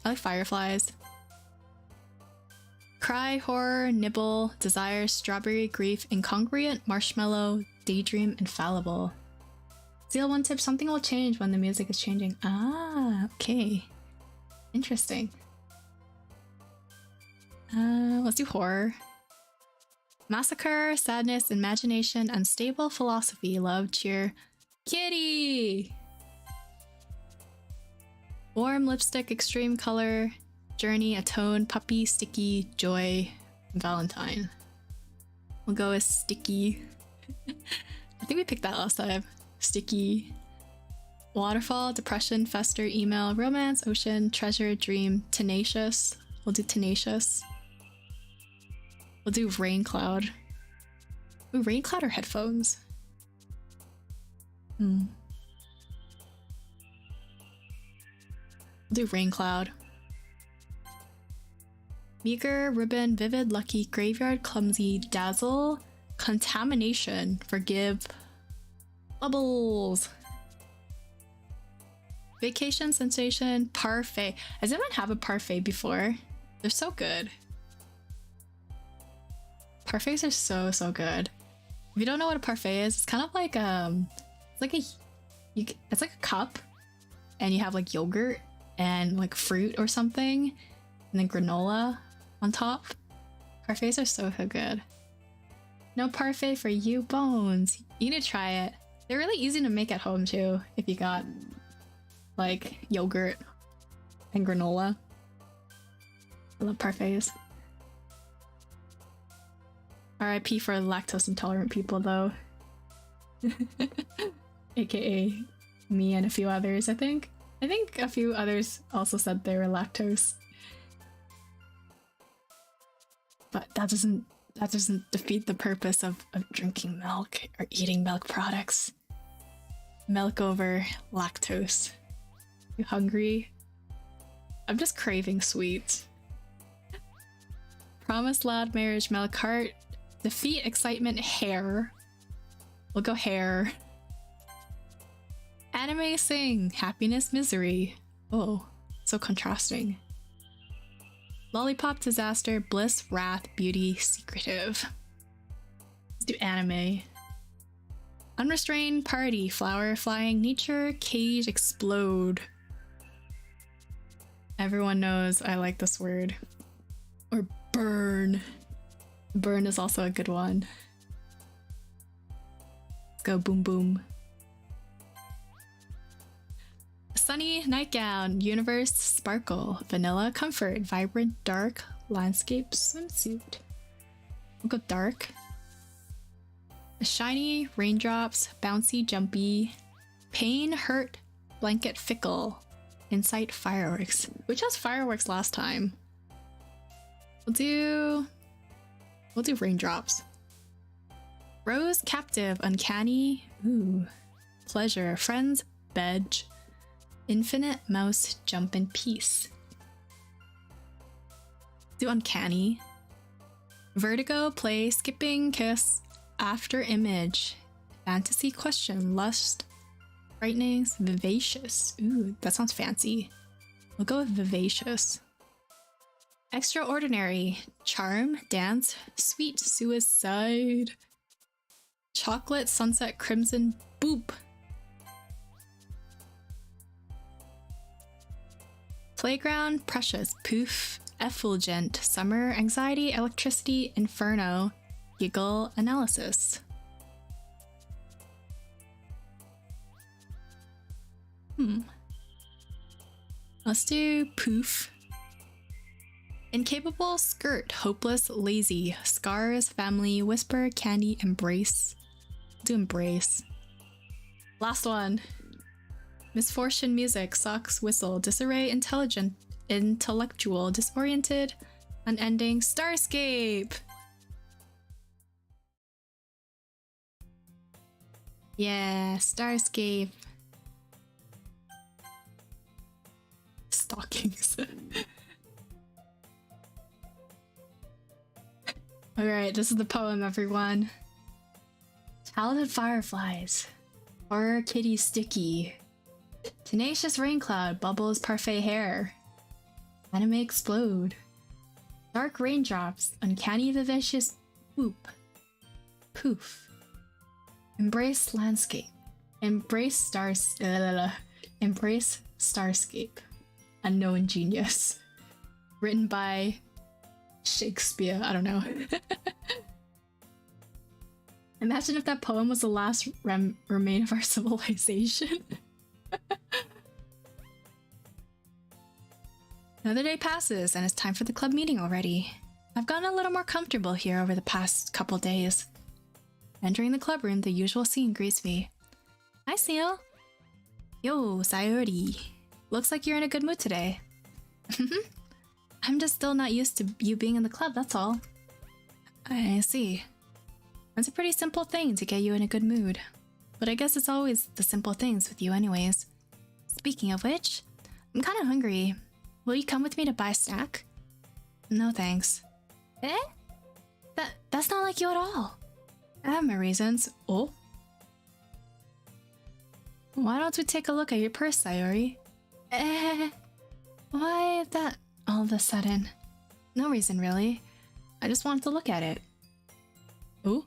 I like fireflies. Cry, horror, nibble, desire, strawberry, grief, incongruent, marshmallow, daydream, infallible. Seal one tip, something will change when the music is changing. Ah, okay. Interesting. Let's do horror. Massacre, sadness, imagination, unstable, philosophy, love, cheer, kitty! Warm, lipstick, extreme color, journey, atone, puppy, sticky, joy, valentine. We'll go with sticky. I think we picked that last time. Sticky. Waterfall, depression, fester, email, romance, ocean, treasure, dream, tenacious. We'll do tenacious. We'll do rain cloud. Ooh, rain cloud or headphones? We'll do rain cloud. Meager, ribbon, vivid, lucky, graveyard, clumsy, dazzle, contamination, forgive, bubbles. Vacation, sensation, parfait. Has anyone have a parfait before? They're so good. Parfaits are so good. If you don't know what a parfait is, it's kind of like it's like a cup, and you have like yogurt and like fruit or something, and then granola on top. Parfaits are so good. No parfait for you, Bones. You need to try it. They're really easy to make at home too, if you got like yogurt and granola. I love parfaits. RIP for lactose intolerant people though. AKA me and a few others, I think. I think a few others also said they were lactose. But that doesn't defeat the purpose of drinking milk or eating milk products. Milk over lactose. You hungry? I'm just craving sweets. Promise, loud, marriage, milk, heart, Defeat, excitement, hair. We'll go hair. Anime sing, happiness, misery. Oh, so contrasting. Lollipop, disaster, bliss, wrath, beauty, secretive. Let's do anime. Unrestrained, party, flower, flying, nature, cage, explode. Everyone knows I like this word. Or burn. Burn is also a good one. Let's go boom boom. Sunny, nightgown, universe, sparkle, vanilla, comfort, vibrant, dark, landscape, swimsuit. We'll go dark. Shiny, raindrops, bouncy, jumpy, pain, hurt, blanket, fickle, insight, fireworks. We chose fireworks last time. We'll do raindrops. Rose, captive, uncanny, ooh, pleasure, friends, bed, infinite, mouse, jump, and peace. Do uncanny. Vertigo, play, skipping, kiss, after image, fantasy, question, lust, frightenings, vivacious. Ooh, that sounds fancy. We'll go with vivacious. Extraordinary, charm, dance, sweet, suicide, chocolate, sunset, crimson, boop. Playground, precious, poof, effulgent, summer, anxiety, electricity, inferno, giggle, analysis. Let's do poof. Incapable, skirt, hopeless, lazy, scars, family, whisper, candy, embrace. Do embrace. Last one. Misfortune, music, socks, whistle, disarray, intelligent, intellectual, disoriented, unending, starscape. Yeah, starscape. Stockings. Alright, this is the poem, everyone. Childhood fireflies. Horror kitty sticky. Tenacious rain cloud, bubbles parfait hair. Anime explode. Dark raindrops, uncanny vivacious boop. Poof. Embrace landscape. Embrace Embrace starscape. Unknown genius. Written by Shakespeare, I don't know. Imagine if that poem was the last remain of our civilization. Another day passes and it's time for the club meeting already. I've gotten a little more comfortable here over the past couple days. Entering the club room, the usual scene greets me. Hi, Seal. Yo, Sayori. Looks like you're in a good mood today. I'm just still not used to you being in the club, that's all. I see. It's a pretty simple thing to get you in a good mood. But I guess it's always the simple things with you anyways. Speaking of which, I'm kind of hungry. Will you come with me to buy a snack? No thanks. Eh? That's not like you at all. I have my reasons. Oh? Why don't we take a look at your purse, Sayori? Why that all of a sudden? No reason really. I just wanted to look at it. Oh?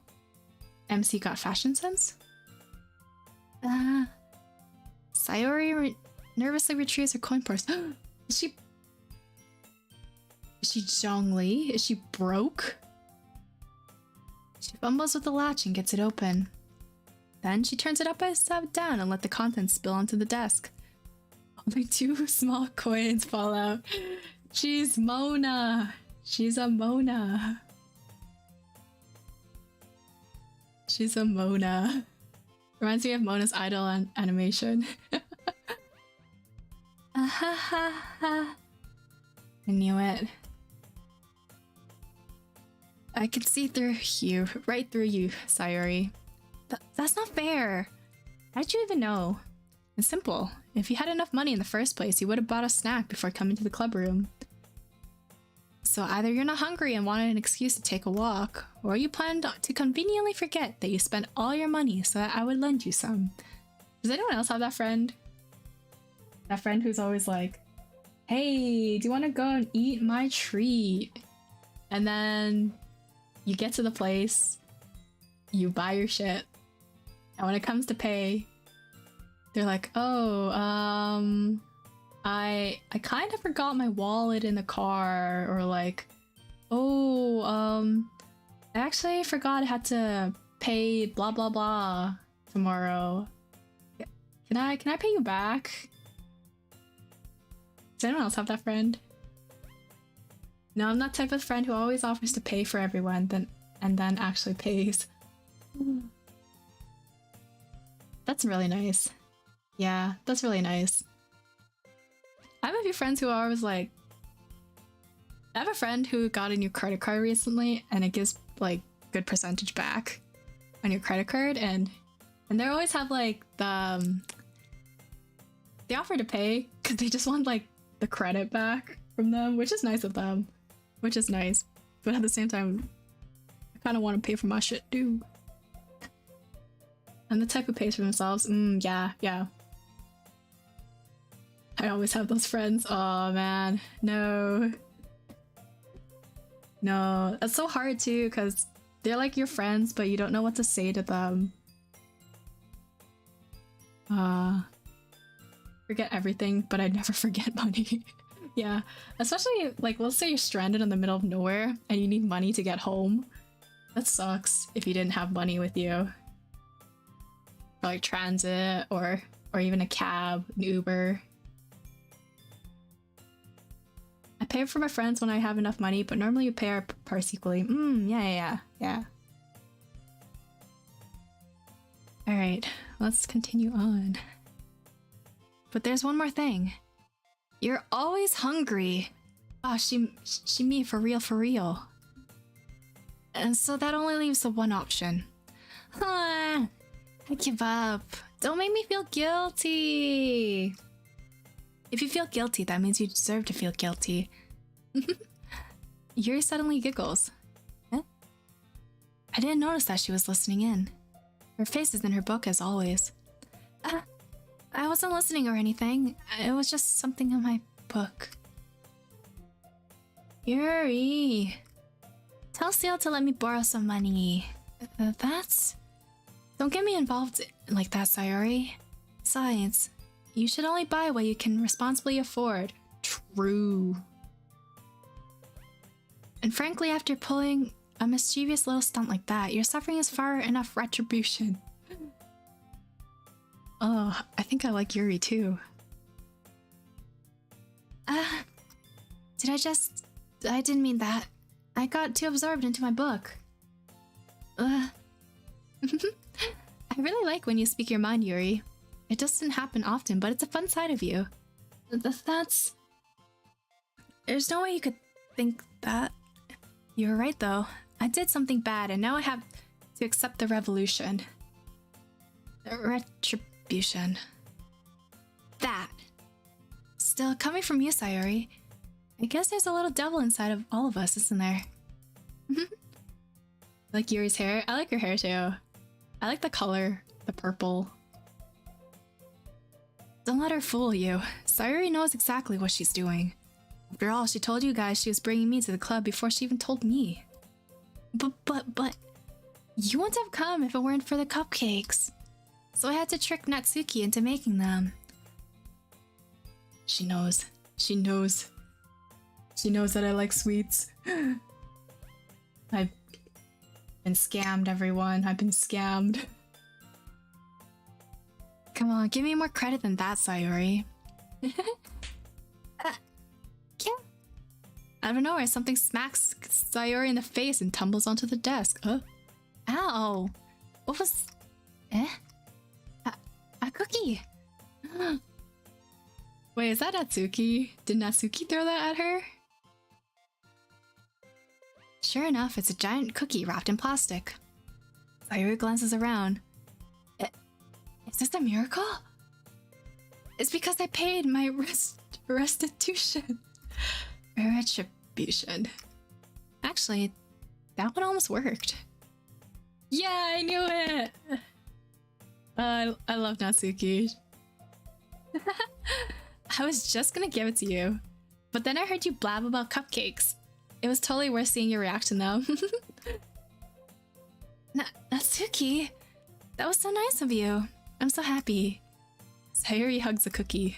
MC got fashion sense? Sayori nervously retrieves her coin purse. Is she Zhongli? Is she broke? She fumbles with the latch and gets it open. Then she turns it upside down and let the contents spill onto the desk. Only 2 small coins fall out. She's Mona. She's a Mona. She's a Mona. Reminds me of Mona's Idol animation. I knew it. I can see through you, right through you, Sayori. That's not fair. How'd you even know? It's simple. If you had enough money in the first place, you would have bought a snack before coming to the club room. So either you're not hungry and wanted an excuse to take a walk, or you planned to conveniently forget that you spent all your money so that I would lend you some. Does anyone else have that friend? That friend who's always like, hey, do you want to go and eat my treat? And then you get to the place, you buy your shit, and when it comes to pay, they're like, oh, I kind of forgot my wallet in the car, or like, oh, I actually forgot I had to pay blah blah blah tomorrow. Can I pay you back? Does anyone else have that friend? No, I'm that type of friend who always offers to pay for everyone and then actually pays. That's really nice. Yeah, that's really nice. I have a few friends who are always like... I have a friend who got a new credit card recently, and it gives like good percentage back on your credit card, and they always have like the... they offer to pay because they just want like the credit back from them, which is nice of them. Which is nice. But at the same time, I kind of want to pay for my shit too. And the type who pays for themselves, yeah. I always have those friends. Oh man, no. No, that's so hard too, because they're like your friends, but you don't know what to say to them. Forget everything, but I never forget money. Yeah, especially like, let's say you're stranded in the middle of nowhere and you need money to get home. That sucks if you didn't have money with you. Or like transit or even a cab, an Uber. I pay for my friends when I have enough money, but normally you pay our parts equally. Yeah. Alright, let's continue on. But there's one more thing. You're always hungry. Ah, she me for real. And so that only leaves the one option. I give up. Don't make me feel guilty. If you feel guilty, that means you deserve to feel guilty. Yuri suddenly giggles. Huh? I didn't notice that she was listening in. Her face is in her book as always. I wasn't listening or anything. It was just something in my book. Yuri. Tell Seal to let me borrow some money. That's... Don't get me involved like that, Sayori. Besides, you should only buy what you can responsibly afford. True. And frankly, after pulling a mischievous little stunt like that, your suffering is far enough retribution. Oh, I think I like Yuri too. I didn't mean that. I got too absorbed into my book. I really like when you speak your mind, Yuri. It doesn't happen often, but it's a fun side of you. That's... There's no way you could think that. You're right though. I did something bad and now I have to accept the revolution. Retribution. That. Still, coming from you, Sayori, I guess there's a little devil inside of all of us, isn't there? Like Yuri's hair? I like her hair too. I like the color, the purple. Don't let her fool you. Sayori knows exactly what she's doing. After all, she told you guys she was bringing me to the club before she even told me. But... You wouldn't have come if it weren't for the cupcakes. So I had to trick Natsuki into making them. She knows. She knows. She knows that I like sweets. I've been scammed, everyone. I've been scammed. Come on, give me more credit than that, Sayori. Out of nowhere, something smacks Sayori in the face and tumbles onto the desk. Ow! What was... A cookie! Wait, is that Natsuki? Did Natsuki throw that at her? Sure enough, it's a giant cookie wrapped in plastic. Sayori glances around. Is this a miracle? It's because I paid my restitution. Retribution. contribution. Actually, that one almost worked. Yeah, I knew it! I love Natsuki. I was just gonna give it to you, but then I heard you blab about cupcakes. It was totally worth seeing your reaction though. Natsuki, that was so nice of you. I'm so happy. Sayuri hugs a cookie.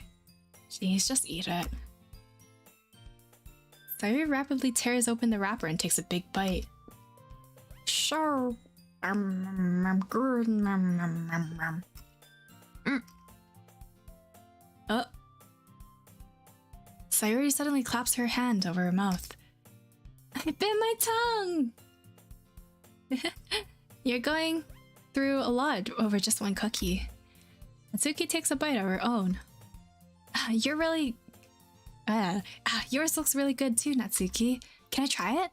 Jeez, just eat it. Sayuri rapidly tears open the wrapper and takes a big bite. Sure. Oh. Sayuri suddenly claps her hand over her mouth. I bit my tongue! You're going through a lot over just one cookie. Natsuki takes a bite of her own. You're really... yours looks really good too, Natsuki. Can I try it?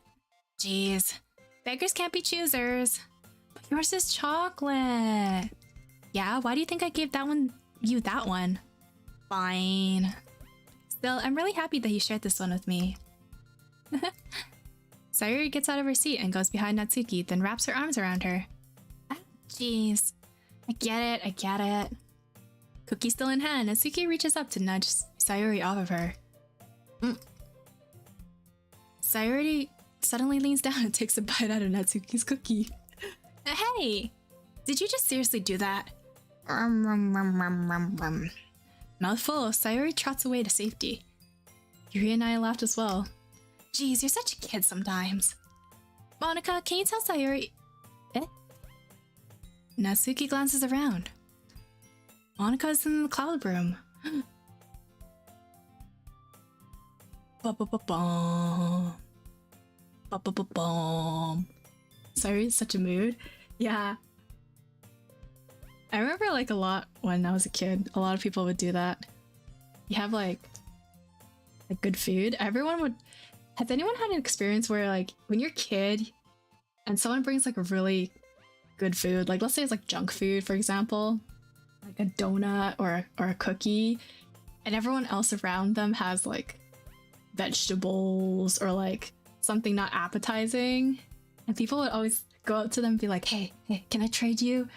Jeez. Beggars can't be choosers. But yours is chocolate. Yeah, why do you think I gave you that one? Fine. Still, I'm really happy that you shared this one with me. Sayuri gets out of her seat and goes behind Natsuki, then wraps her arms around her. Jeez. I get it. Cookie still in hand, Natsuki reaches up to nudge Sayuri off of her. Sayuri suddenly leans down and takes a bite out of Natsuki's cookie. Hey! Did you just seriously do that? Mouthful, Sayuri trots away to safety. Yuri and I laughed as well. Jeez, you're such a kid sometimes. Monica, can you tell Sayuri... Natsuki glances around. Monika's in the cloud room. Sayuri's such a mood. Yeah. I remember like a lot when I was a kid, a lot of people would do that. You have like good food. Everyone would... Has anyone had an experience where like when you're a kid and someone brings like a really good food, like let's say it's like junk food, for example, like a donut or a cookie, and everyone else around them has like vegetables or like something not appetizing, and people would always go up to them and be like, hey, can I trade you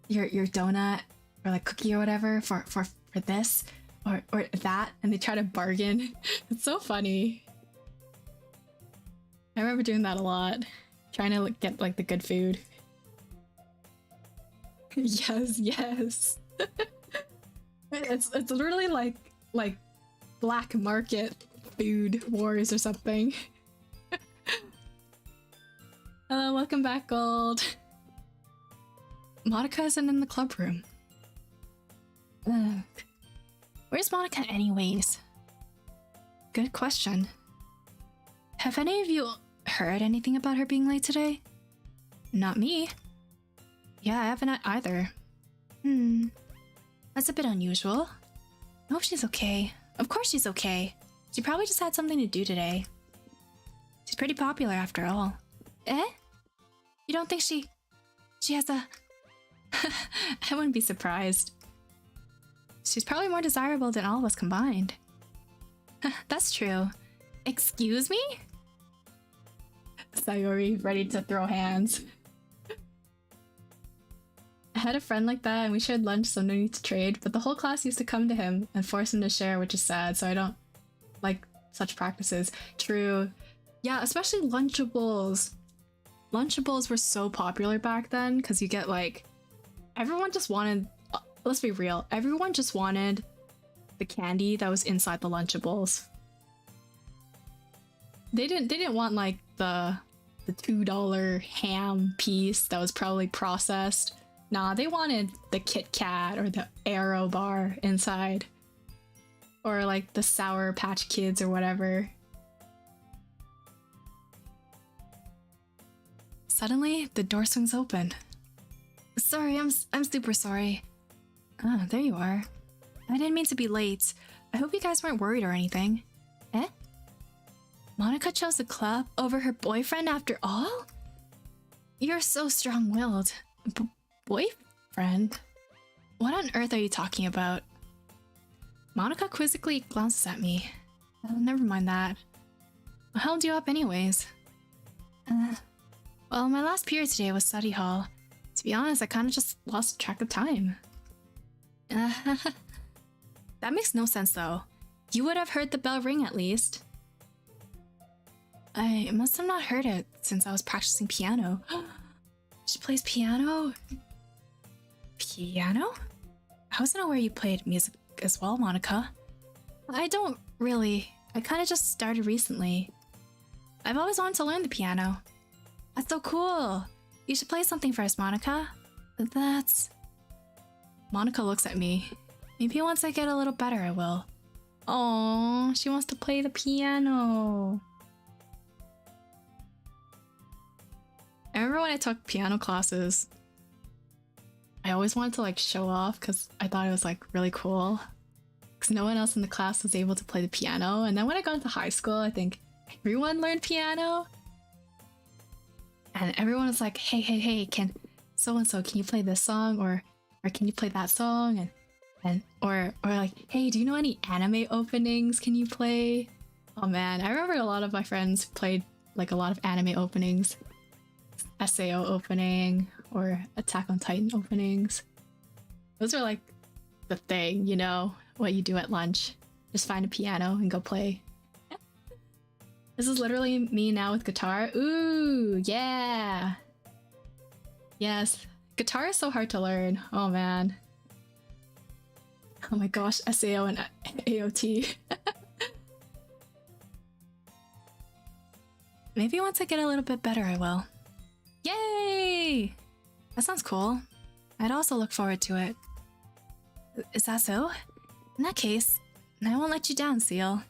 your donut or like cookie or whatever for this or that, and they try to bargain. It's so funny. I remember doing that a lot, trying to like, get like the good food. yes. It's literally like black market food wars or something. Welcome back, Gold. Monica isn't in the club room. Where's Monica anyways? Good question. Have any of you heard anything about her being late today? Not me. Yeah, I haven't either. That's a bit unusual. I hope she's okay. Of course she's okay. She probably just had something to do today. She's pretty popular after all. You don't think she has a... I wouldn't be surprised. She's probably more desirable than all of us combined. That's true. Excuse me? Sayuri, ready to throw hands. I had a friend like that and we shared lunch, so no need to trade, but the whole class used to come to him and force him to share, which is sad, so I don't like such practices. True. Yeah, especially Lunchables. Lunchables were so popular back then because you get like... Everyone just wanted... let's be real. Everyone just wanted the candy that was inside the Lunchables. They didn't want like the $2 ham piece that was probably processed. Nah, they wanted the Kit Kat or the Aero bar inside. Or like the Sour Patch Kids or whatever. Suddenly, the door swings open. Sorry, I'm super sorry. Ah, there you are. I didn't mean to be late. I hope you guys weren't worried or anything. Monica chose the club over her boyfriend after all? You're so strong-willed. Boyfriend? What on earth are you talking about? Monica quizzically glances at me. Oh, never mind that. What held you up anyways? Well, my last period today was study hall. To be honest, I kind of just lost track of time. That makes no sense though. You would have heard the bell ring at least. I must have not heard it since I was practicing piano. She plays piano? Piano? I wasn't aware you played music as well, Monica. I don't really. I kind of just started recently. I've always wanted to learn the piano. That's so cool. You should play something for us, Monica. That's... Monica looks at me. Maybe once I get a little better, I will. Oh, she wants to play the piano. I remember when I took piano classes, I always wanted to like show off because I thought it was like really cool. Because no one else in the class was able to play the piano. And then when I got into high school, I think everyone learned piano. And everyone was like, hey, can so-and-so, can you play this song? Or can you play that song? Or like, hey, do you know any anime openings? Can you play? Oh man, I remember a lot of my friends played like a lot of anime openings. SAO opening or Attack on Titan openings. Those are like the thing, you know, what you do at lunch. Just find a piano and go play. This is literally me now with guitar. Ooh, yeah. Yes, guitar is so hard to learn. Oh man. Oh my gosh, SAO and AOT. Maybe once I get a little bit better, I will. Yay! That sounds cool. I'd also look forward to it. Is that so? In that case, I won't let you down, Seal.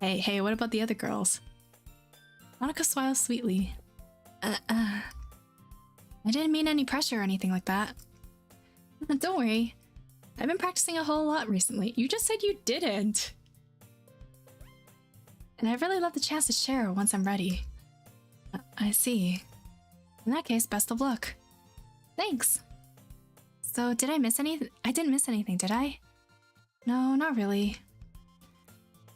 Hey, what about the other girls? Monica smiles sweetly. I didn't mean any pressure or anything like that. Don't worry. I've been practicing a whole lot recently. You just said you didn't! And I'd really love the chance to share once I'm ready. I see. In that case, best of luck. Thanks. So, did I miss anything? I didn't miss anything, did I? No, not really.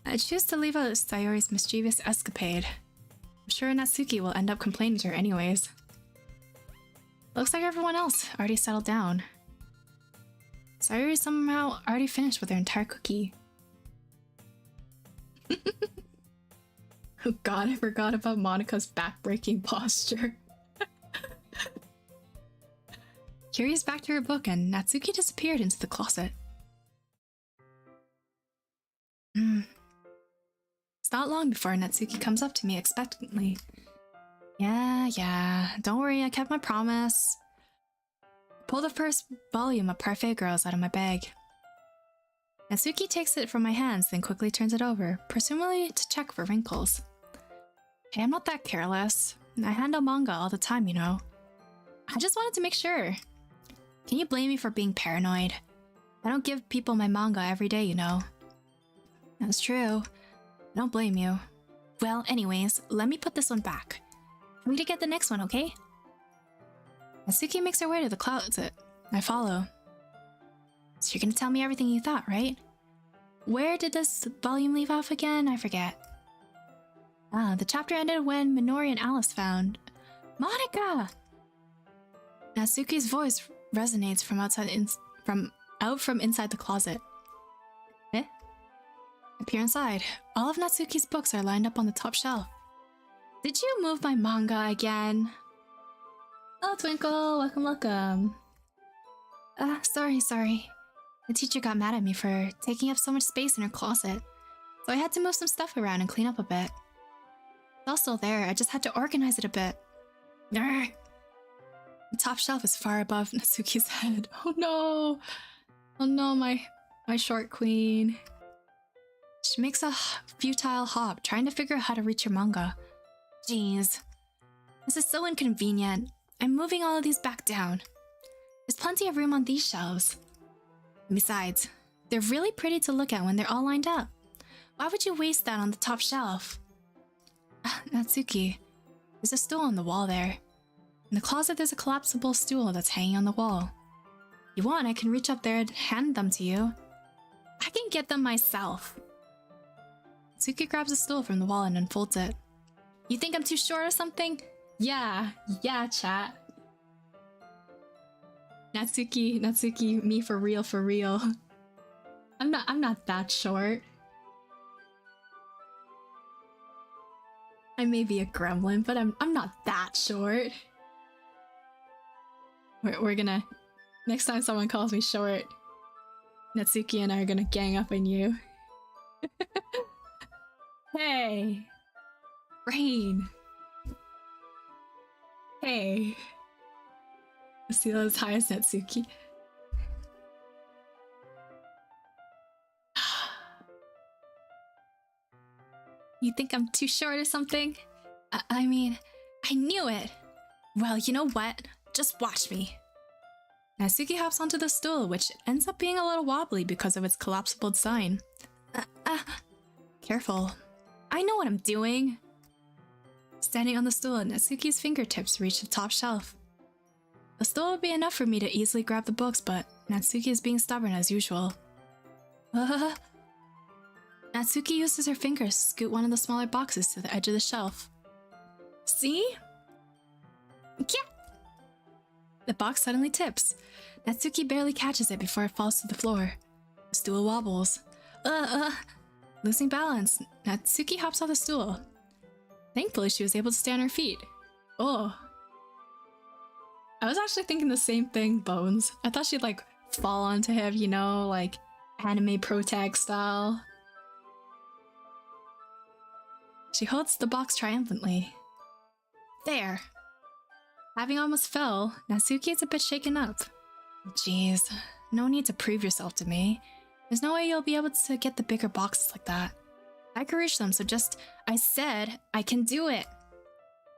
I choose to leave out Sayori's mischievous escapade. I'm sure Natsuki will end up complaining to her anyways. Looks like everyone else already settled down. Sayori somehow already finished with her entire cookie. Oh god, I forgot about Monica's back-breaking posture. Kiri's back to her book and Natsuki disappeared into the closet. It's not long before Natsuki comes up to me expectantly. Yeah, don't worry, I kept my promise. Pull the first volume of Parfait Girls out of my bag. Natsuki takes it from my hands, then quickly turns it over, presumably to check for wrinkles. Hey, I'm not that careless. I handle manga all the time, you know. I just wanted to make sure. Can you blame me for being paranoid? I don't give people my manga every day, you know. That's true. I don't blame you. Well, anyways, let me put this one back. For me to get the next one, okay? Natsuki makes her way to the closet. I follow. So you're gonna tell me everything you thought, right? Where did this volume leave off again? I forget. The chapter ended when Minori and Alice found... Monica! Natsuki's voice resonates from inside the closet. Eh? I peer inside. All of Natsuki's books are lined up on the top shelf. Did you move my manga again? Oh, Twinkle, welcome. Sorry. The teacher got mad at me for taking up so much space in her closet, so I had to move some stuff around and clean up a bit. It's all still there, I just had to organize it a bit. Urgh. The top shelf is far above Natsuki's head. Oh no, my short queen. She makes a futile hop, trying to figure out how to reach her manga. Jeez. This is so inconvenient. I'm moving all of these back down. There's plenty of room on these shelves. Besides, they're really pretty to look at when they're all lined up. Why would you waste that on the top shelf? Natsuki, there's a stool on the wall there. In the closet there's a collapsible stool that's hanging on the wall. If you want, I can reach up there and hand them to you. I can get them myself. Natsuki grabs a stool from the wall and unfolds it. You think I'm too short or something? Yeah, chat. Natsuki, me for real, for real. I'm not that short. I may be a gremlin, but I'm not that short. We're gonna... Next time someone calls me short, Natsuki and I are gonna gang up on you. Hey! Rain! Hey! Asila as high as Natsuki. You think I'm too short or something? I mean, I knew it! Well, you know what? Just watch me. Natsuki hops onto the stool, which ends up being a little wobbly because of its collapsible design. Careful. I know what I'm doing! Standing on the stool, Natsuki's fingertips reach the top shelf. The stool would be enough for me to easily grab the books, but Natsuki is being stubborn as usual. Natsuki uses her fingers to scoot one of the smaller boxes to the edge of the shelf. See? Yeah. The box suddenly tips. Natsuki barely catches it before it falls to the floor. The stool wobbles. Losing balance, Natsuki hops off the stool. Thankfully, she was able to stay on her feet. Oh. I was actually thinking the same thing, Bones. I thought she'd, like, fall onto him, you know, like, anime protag style. She holds the box triumphantly. There. Having almost fell, Natsuki is a bit shaken up. Jeez, no need to prove yourself to me. There's no way you'll be able to get the bigger boxes like that. I can reach them, so just... I said I can do it!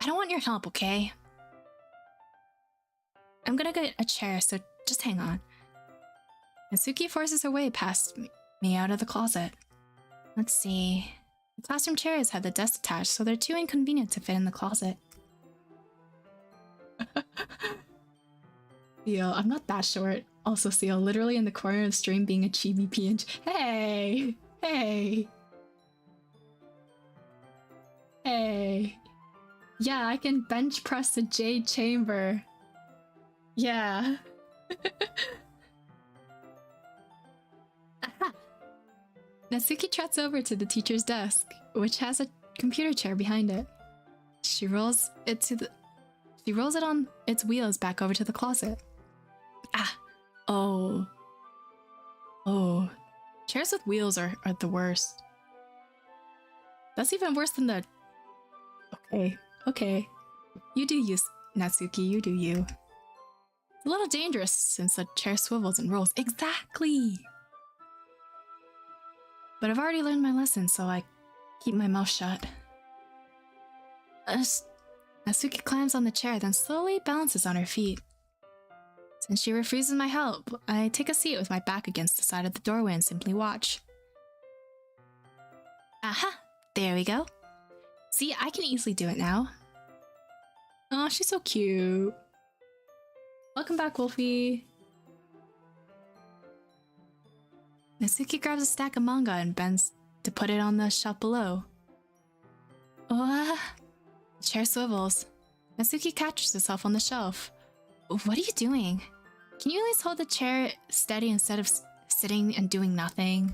I don't want your help, okay? I'm gonna get a chair, so just hang on. Natsuki forces her way past me out of the closet. Let's see... The classroom chairs have the desk attached, so they're too inconvenient to fit in the closet. Theo, I'm not that short. Also, Theo, literally in the corner of the stream being a chibi PNG. Hey! Hey! Hey! Yeah, I can bench press the Jade Chamber. Yeah. Aha! Natsuki trots over to the teacher's desk, which has a computer chair behind it. She rolls it on its wheels back over to the closet. Oh. Chairs with wheels are the worst. That's even worse than the... Okay. You do you, Natsuki, you do you. It's a little dangerous since the chair swivels and rolls. Exactly! But I've already learned my lesson, so I keep my mouth shut. Natsuki climbs on the chair, then slowly balances on her feet. Since she refuses my help, I take a seat with my back against the side of the doorway and simply watch. Aha! There we go. See, I can easily do it now. Oh, she's so cute. Welcome back, Wolfie. Natsuki grabs a stack of manga and bends to put it on the shelf below. The chair swivels. Natsuki catches herself on the shelf. What are you doing? Can you at least hold the chair steady instead of sitting and doing nothing?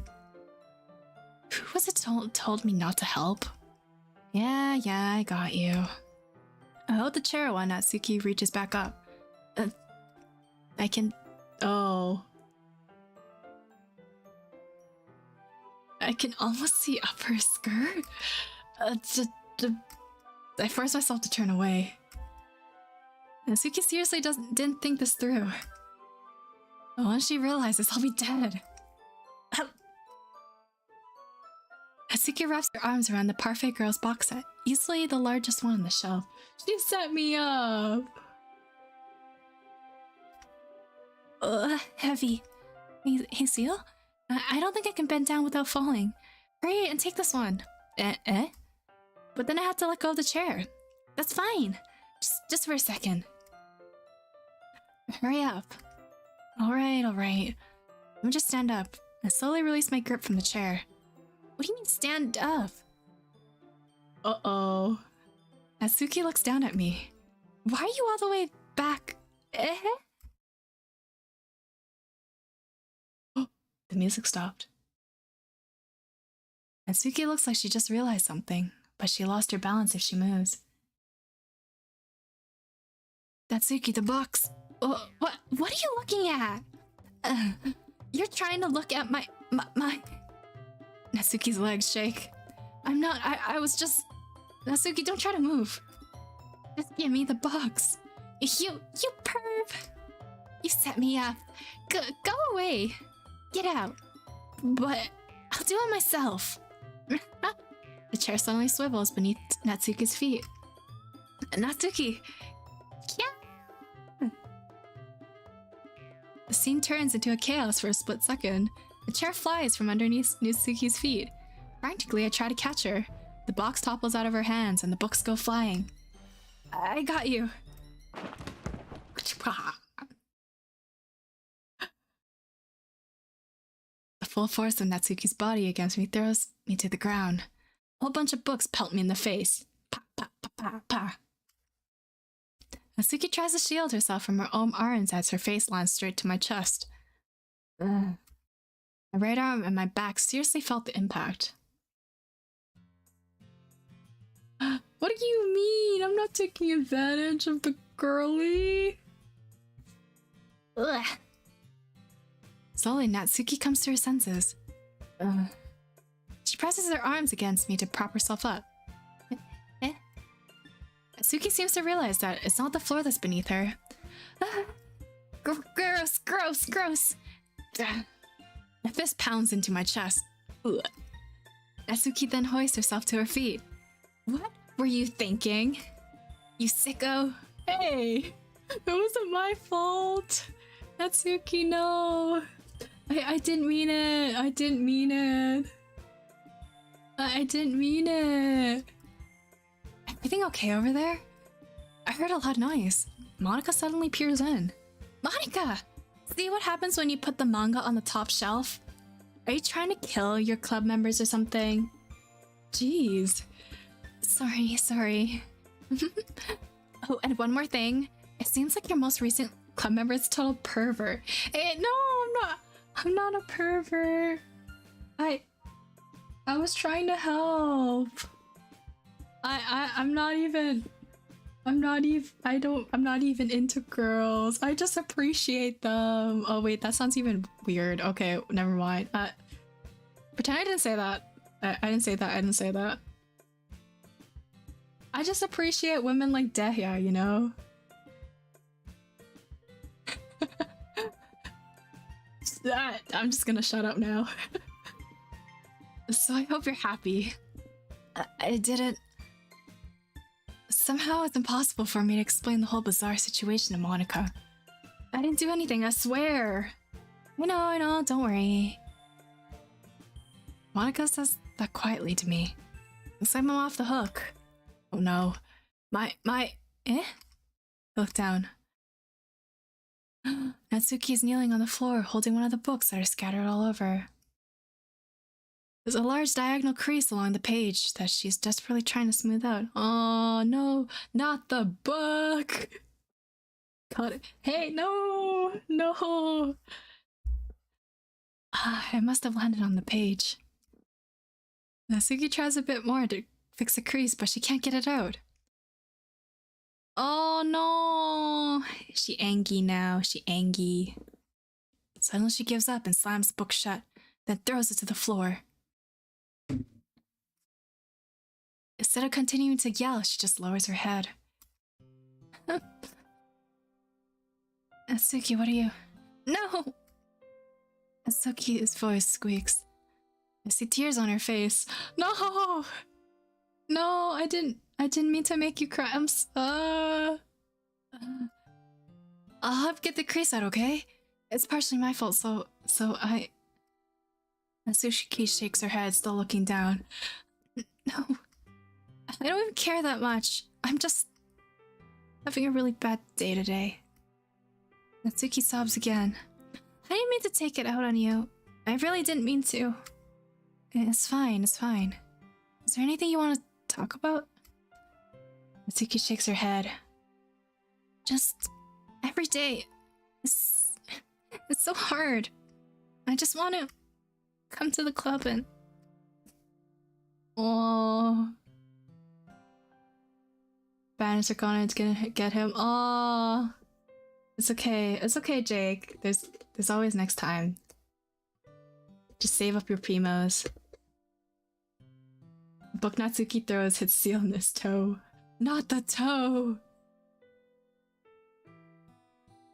Who was it told me not to help? Yeah, I got you. I hold the chair while Natsuki reaches back up. I can... Oh. I can almost see up her skirt. I force myself to turn away. Natsuki seriously didn't think this through. But once she realizes, I'll be dead. Natsuki wraps her arms around the Parfait Girls box set, easily the largest one on the shelf. She set me up! Heavy. Hey, Seal? I don't think I can bend down without falling. Hurry and take this one. But then I have to let go of the chair. That's fine. Just for a second. Hurry up. Alright. Let me just stand up. I slowly release my grip from the chair. What do you mean stand up? Uh-oh. Natsuki looks down at me. Why are you all the way back? The music stopped. Natsuki looks like she just realized something, but she lost her balance if she moves. Natsuki, the box. What are you looking at? You're trying to look at my... Natsuki's legs shake. I'm not... I was just... Natsuki, don't try to move. Just give me the box. You perv. You set me up. Go away. Get out. But I'll do it myself. The chair suddenly swivels beneath Natsuki's feet. Natsuki. Yeah. The scene turns into a chaos for a split second. The chair flies from underneath Natsuki's feet. Frantically, I try to catch her. The box topples out of her hands and the books go flying. I got you. The full force of Natsuki's body against me throws me to the ground. A whole bunch of books pelt me in the face. Pa, pa, pa, pa, pa. Natsuki tries to shield herself from her own arms as her face lands straight to my chest. My right arm and my back seriously felt the impact. What do you mean? I'm not taking advantage of the girly. Ugh. Slowly, Natsuki comes to her senses. She presses her arms against me to prop herself up. Natsuki seems to realize that it's not the floor that's beneath her. Gross, gross, gross. My fist pounds into my chest. Ugh. Natsuki then hoists herself to her feet. What were you thinking? You sicko. Hey, it wasn't my fault. Natsuki, no. I didn't mean it. I didn't mean it. I didn't mean it. Everything okay over there? I heard a loud noise. Monica suddenly peers in. Monica! See what happens when you put the manga on the top shelf? Are you trying to kill your club members or something? Jeez. Sorry. Oh, and one more thing. It seems like your most recent club member is a total pervert. Hey, no, I'm not a pervert. I was trying to help. I'm not even into girls. I just appreciate them. Oh wait, that sounds even weird. Okay, never mind. Pretend I didn't say that. I didn't say that. I just appreciate women like Dehya, you know? I'm just gonna shut up now. So I hope you're happy. I didn't... Somehow it's impossible for me to explain the whole bizarre situation to Monica. I didn't do anything, I swear. I know, don't worry. Monica says that quietly to me. Looks like I'm off the hook. Oh no. I look down. Natsuki is kneeling on the floor, holding one of the books that are scattered all over. There's a large diagonal crease along the page that she's desperately trying to smooth out. Oh no, not the book! Got it. Hey, no! It must have landed on the page. Natsuki tries a bit more to fix the crease, but she can't get it out. Oh no! She angry now, Suddenly she gives up and slams the book shut, then throws it to the floor. Instead of continuing to yell, she just lowers her head. Natsuki, what are you... No! Natsuki's voice squeaks. I see tears on her face. No! No, I didn't mean to make you cry. I'll help get the crease out, okay? It's partially my fault, so Natsuki shakes her head, still looking down. No. I don't even care that much. I'm just having a really bad day today. Natsuki sobs again. I didn't mean to take it out on you. I really didn't mean to. It's fine. Is there anything you want to talk about? Natsuki shakes her head. Just every day. It's so hard. I just want to come to the club and... Oh. Banish Arcana is gonna get him. Oh. It's okay. It's okay, Jake. There's always next time. Just save up your primos. Book Natsuki throws hits seal in his toe. Not the toe!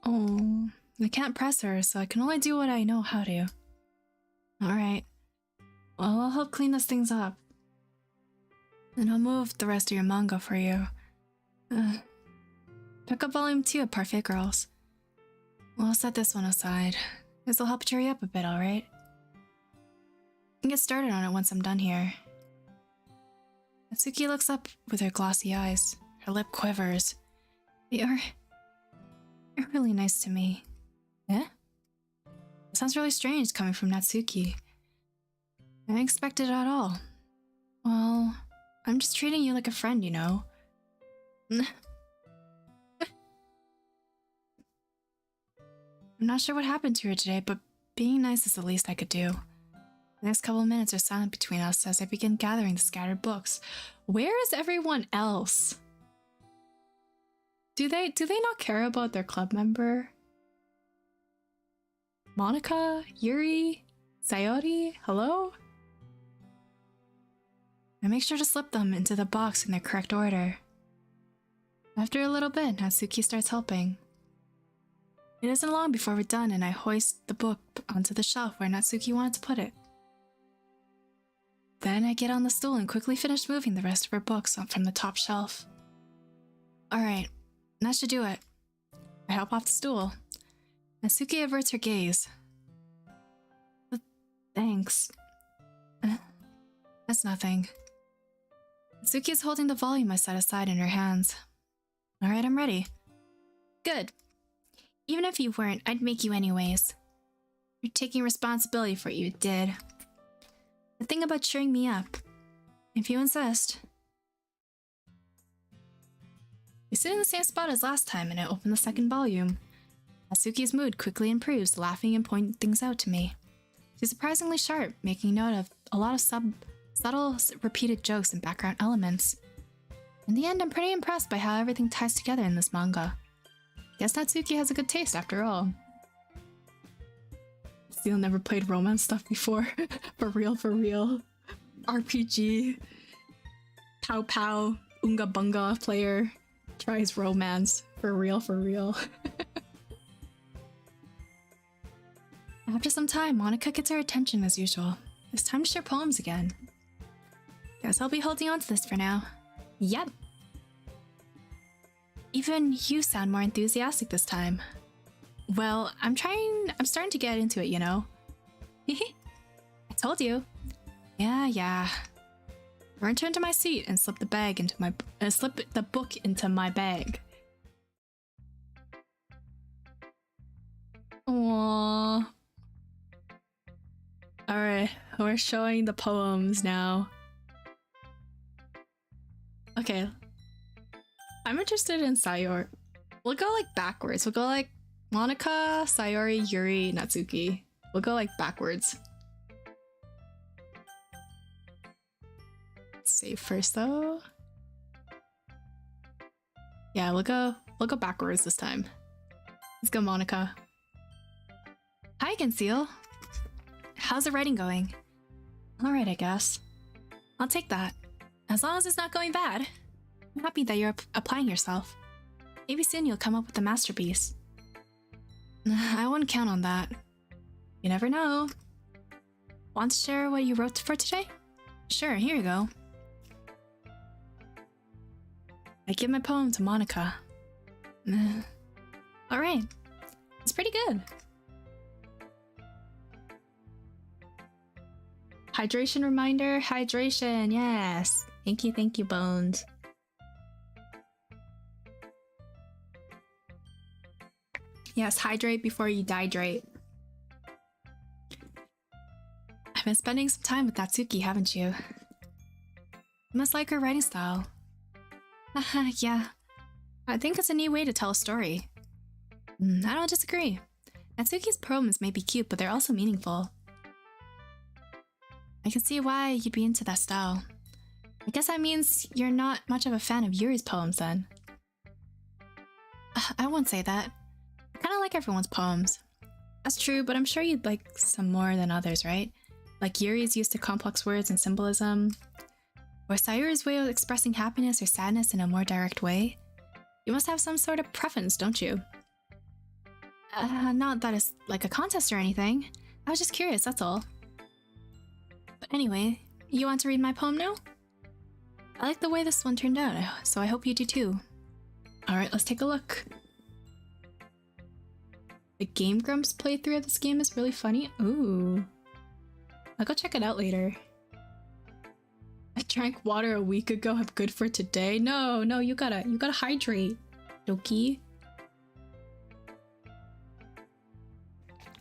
Oh, I can't press her, so I can only do what I know how to. Alright. Well, I'll help clean those things up. And I'll move the rest of your manga for you. Pick up volume 2 of Parfait Girls. I'll set this one aside. This'll help cheer you up a bit, alright? I can get started on it once I'm done here. Natsuki looks up with her glossy eyes. Her lip quivers. You're really nice to me. Eh? It sounds really strange coming from Natsuki. I didn't expect it at all. Well, I'm just treating you like a friend, you know. I'm not sure what happened to her today, but being nice is the least I could do. The next couple of minutes are silent between us as I begin gathering the scattered books. Where is everyone else? Do they not care about their club member? Monica? Yuri? Sayori? Hello? I make sure to slip them into the box in their correct order. After a little bit, Natsuki starts helping. It isn't long before we're done and I hoist the book onto the shelf where Natsuki wanted to put it. Then I get on the stool and quickly finish moving the rest of her books up from the top shelf. Alright, that should do it. I hop off the stool. Natsuki averts her gaze. Thanks. That's nothing. Natsuki is holding the volume I set aside in her hands. Alright, I'm ready. Good. Even if you weren't, I'd make you anyways. You're taking responsibility for what you did. The thing about cheering me up, if you insist. We sit in the same spot as last time and I open the second volume. Natsuki's mood quickly improves, laughing and pointing things out to me. She's surprisingly sharp, making note of a lot of subtle repeated jokes and background elements. In the end, I'm pretty impressed by how everything ties together in this manga. Guess Natsuki has a good taste after all. Still never played romance stuff before. For real. RPG. Pow pow. Unga bunga player. Tries romance. For real. After some time, Monica gets her attention as usual. It's time to share poems again. Guess I'll be holding on to this for now. Yep. Even you sound more enthusiastic this time. Well, I'm starting to get into it, you know. I told you. Yeah. I return to my seat and slip the book into my bag. Aww. Alright, we're showing the poems now. Okay. I'm interested in Sayori. We'll go like backwards. We'll go like Monica, Sayori, Yuri, Natsuki. We'll go like backwards. Save first though. Yeah, we'll go backwards this time. Let's go, Monica. Hi, Conceal. How's the writing going? Alright, I guess. I'll take that. As long as it's not going bad. I'm happy that you're applying yourself. Maybe soon you'll come up with a masterpiece. I wouldn't count on that. You never know. Want to share what you wrote for today? Sure, here you go. I give my poem to Monica. Alright. It's pretty good. Hydration reminder. Hydration, yes. Thank you, Bones. Yes, hydrate before you dihydrate. I've been spending some time with Natsuki, haven't you? You must like her writing style. Yeah. I think it's a neat way to tell a story. I don't disagree. Natsuki's poems may be cute, but they're also meaningful. I can see why you'd be into that style. I guess that means you're not much of a fan of Yuri's poems then. I won't say that. I kind of like everyone's poems. That's true, but I'm sure you'd like some more than others, right? Like Yuri's use of complex words and symbolism, or Sayuri's way of expressing happiness or sadness in a more direct way. You must have some sort of preference, don't you? Not that it's like a contest or anything. I was just curious, that's all. But anyway, you want to read my poem now? I like the way this one turned out, so I hope you do too. Alright, let's take a look. The Game Grumps playthrough of this game is really funny. Ooh. I'll go check it out later. I drank water a week ago, I'm good for today. No, you gotta hydrate, Doki.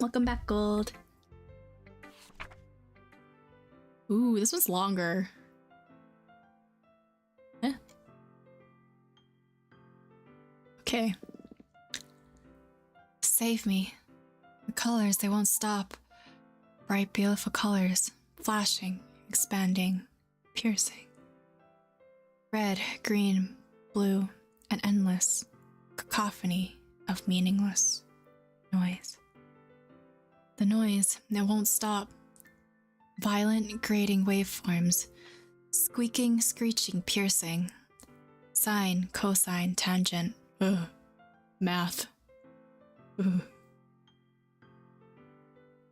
Welcome back, Gold. Ooh, this one's longer. Eh. Okay. Save me. The colors, they won't stop. Bright, beautiful colors. Flashing, expanding, piercing. Red, green, blue, an endless cacophony of meaningless noise. The noise, it won't stop. Violent, grating waveforms. Squeaking, screeching, piercing. Sine, cosine, tangent. Ugh. Math. Ugh.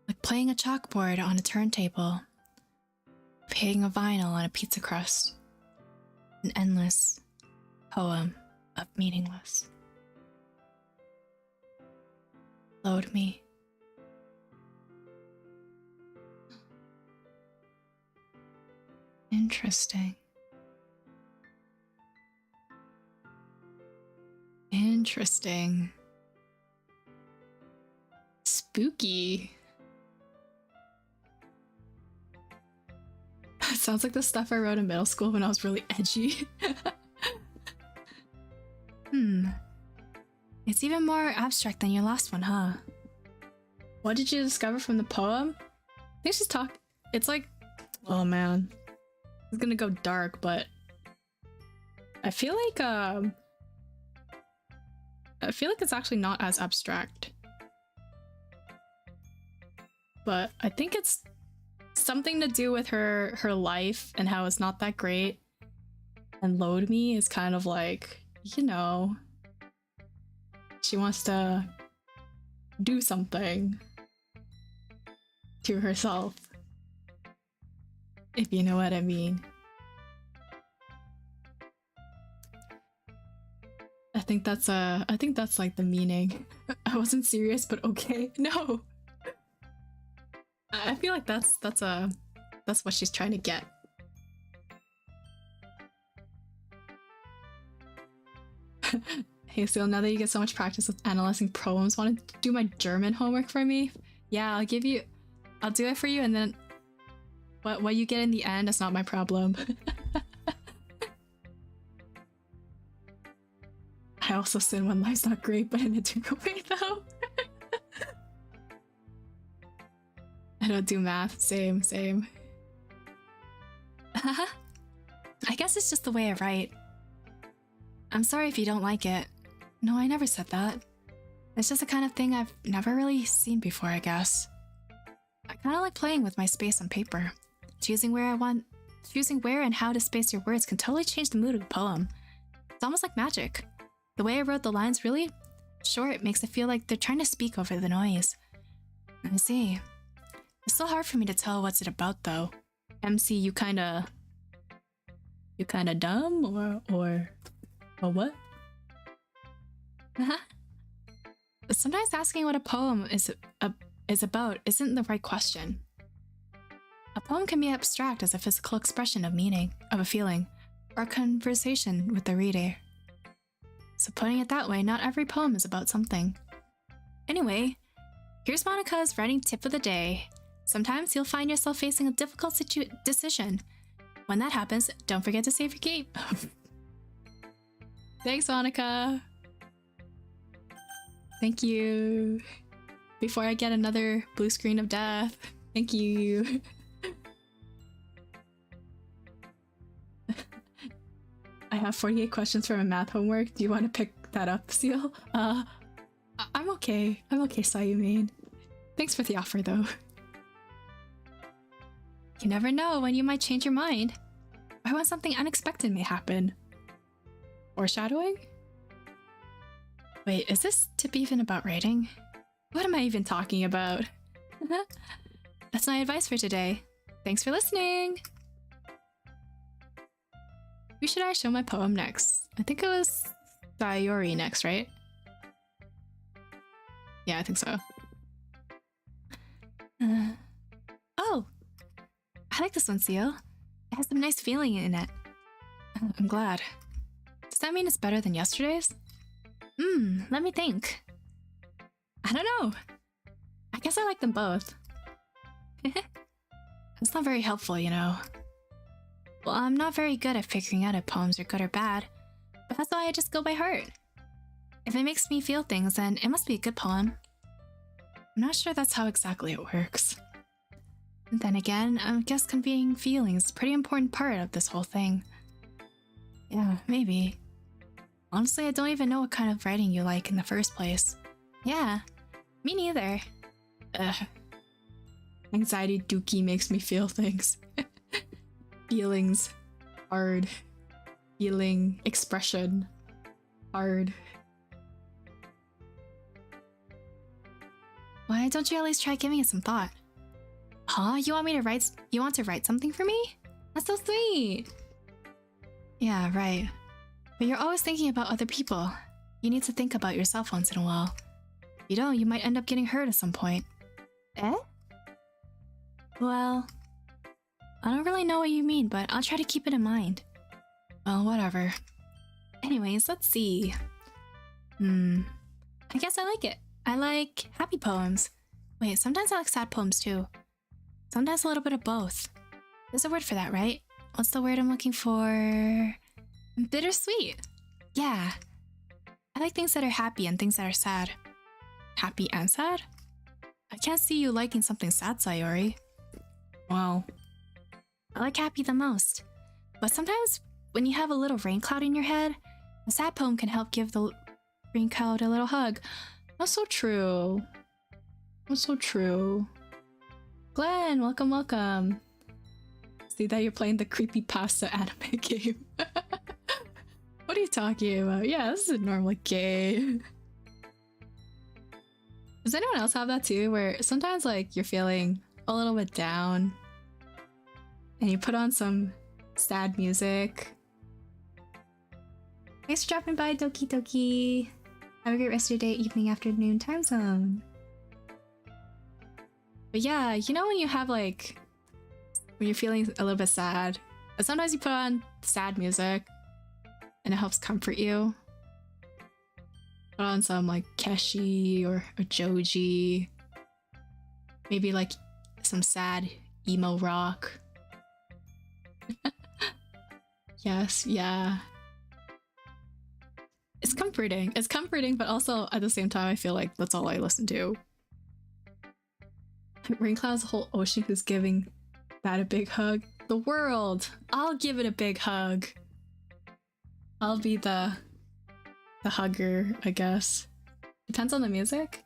Like playing a chalkboard on a turntable. Hitting a vinyl on a pizza crust. An endless poem of meaningless. Load me. Interesting. Interesting. Spooky. Sounds like the stuff I wrote in middle school when I was really edgy. It's even more abstract than your last one, huh? What did you discover from the poem? I think she's it's like, oh man. It's gonna go dark, but I feel like it's actually not as abstract. But I think it's something to do with her life and how it's not that great. And Load Me is kind of like, you know, she wants to do something to herself. If you know what I mean. I think that's like the meaning. I wasn't serious, but okay. No. I feel like that's what she's trying to get. Hey, so now that you get so much practice with analyzing poems, want to do my German homework for me? Yeah, I'll do it for you, and then what you get in the end, that's not my problem. I also sin when life's not great, but in a different way though. I don't do math, same. I guess it's just the way I write. I'm sorry if you don't like it. No, I never said that. It's just the kind of thing I've never really seen before, I guess. I kind of like playing with my space on paper. Choosing where and how to space your words can totally change the mood of a poem. It's almost like magic. The way I wrote the lines really short makes it feel like they're trying to speak over the noise. I see. It's still hard for me to tell what's it about though. MC, you kinda dumb or what? Sometimes asking what a poem is about isn't the right question. A poem can be abstract as a physical expression of meaning, of a feeling, or a conversation with the reader. So putting it that way, not every poem is about something. Anyway, here's Monica's writing tip of the day. Sometimes you'll find yourself facing a difficult decision. When that happens, don't forget to save your game. Thanks, Monica. Thank you. Before I get another blue screen of death. Thank you. I have 48 questions for my math homework. Do you want to pick that up, Seal? I'm okay. I'm okay, Sayumine. Thanks for the offer, though. You never know when you might change your mind. Or when something unexpected may happen. Foreshadowing? Wait, is this tip even about writing? What am I even talking about? That's my advice for today. Thanks for listening! Who should I show my poem next? I think it was Sayori next, right? Yeah, I think so. Oh! I like this one, Seal. It has some nice feeling in it. I'm glad. Does that mean it's better than yesterday's? Let me think. I don't know. I guess I like them both. It's not very helpful, you know. Well, I'm not very good at figuring out if poems are good or bad, but that's why I just go by heart. If it makes me feel things, then it must be a good poem. I'm not sure that's how exactly it works. And then again, I guess conveying feelings is a pretty important part of this whole thing. Yeah, maybe. Honestly, I don't even know what kind of writing you like in the first place. Yeah, me neither. Ugh. Anxiety Doki makes me feel things. Feelings. Hard. Feeling. Expression. Hard. Why don't you at least try giving it some thought? Huh? You want to write something for me? That's so sweet! Yeah, right. But you're always thinking about other people. You need to think about yourself once in a while. If you don't, you might end up getting hurt at some point. Eh? Well, I don't really know what you mean, but I'll try to keep it in mind. Well, whatever. Anyways, let's see. I guess I like it. I like happy poems. Wait, sometimes I like sad poems too. Sometimes a little bit of both. There's a word for that, right? What's the word I'm looking for? Bittersweet. Yeah. I like things that are happy and things that are sad. Happy and sad? I can't see you liking something sad, Sayori. Well, I like happy the most. But sometimes, when you have a little rain cloud in your head, a sad poem can help give the rain cloud a little hug. That's so true. That's so true. Glenn, welcome, welcome. See that you're playing the creepypasta anime game. What are you talking about? Yeah, this is a normal game. Does anyone else have that too? Where sometimes like you're feeling a little bit down and you put on some sad music. Thanks for dropping by, Doki Doki. Have a great rest of your day, evening, afternoon, time zone. But yeah, you know when you have like, when you're feeling a little bit sad, but sometimes you put on sad music and it helps comfort you. Put on some like Keshi or Joji. Maybe like some sad emo rock. Yes, yeah. It's comforting. It's comforting, but also at the same time, I feel like that's all I listen to. Raincloud's a whole ocean who's giving that a big hug. The world! I'll give it a big hug. I'll be the hugger, I guess. Depends on the music.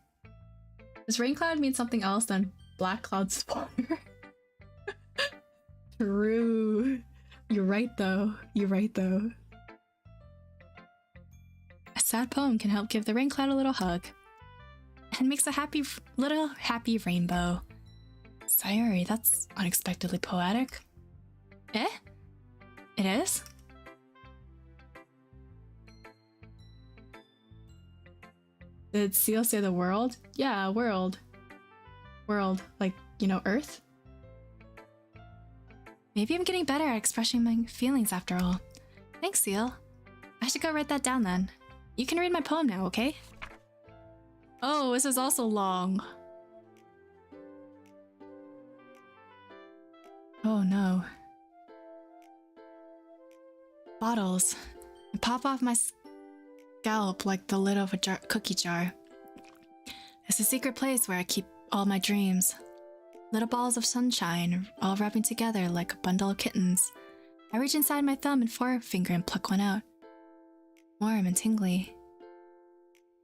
Does Raincloud mean something else than Black Cloud Spawner? True. You're right though. You're right though. A sad poem can help give the rain cloud a little hug. And makes a little happy rainbow. Sayori, that's unexpectedly poetic. Eh? It is? Did Seal say the world? Yeah, world. World, like, you know, Earth? Maybe I'm getting better at expressing my feelings after all. Thanks, Seal. I should go write that down then. You can read my poem now, okay? Oh, this is also long. Oh no. Bottles. Pop off my scallop like the lid of a cookie jar. It's a secret place where I keep all my dreams. Little balls of sunshine, all rubbing together like a bundle of kittens. I reach inside my thumb and forefinger and pluck one out. Warm and tingly.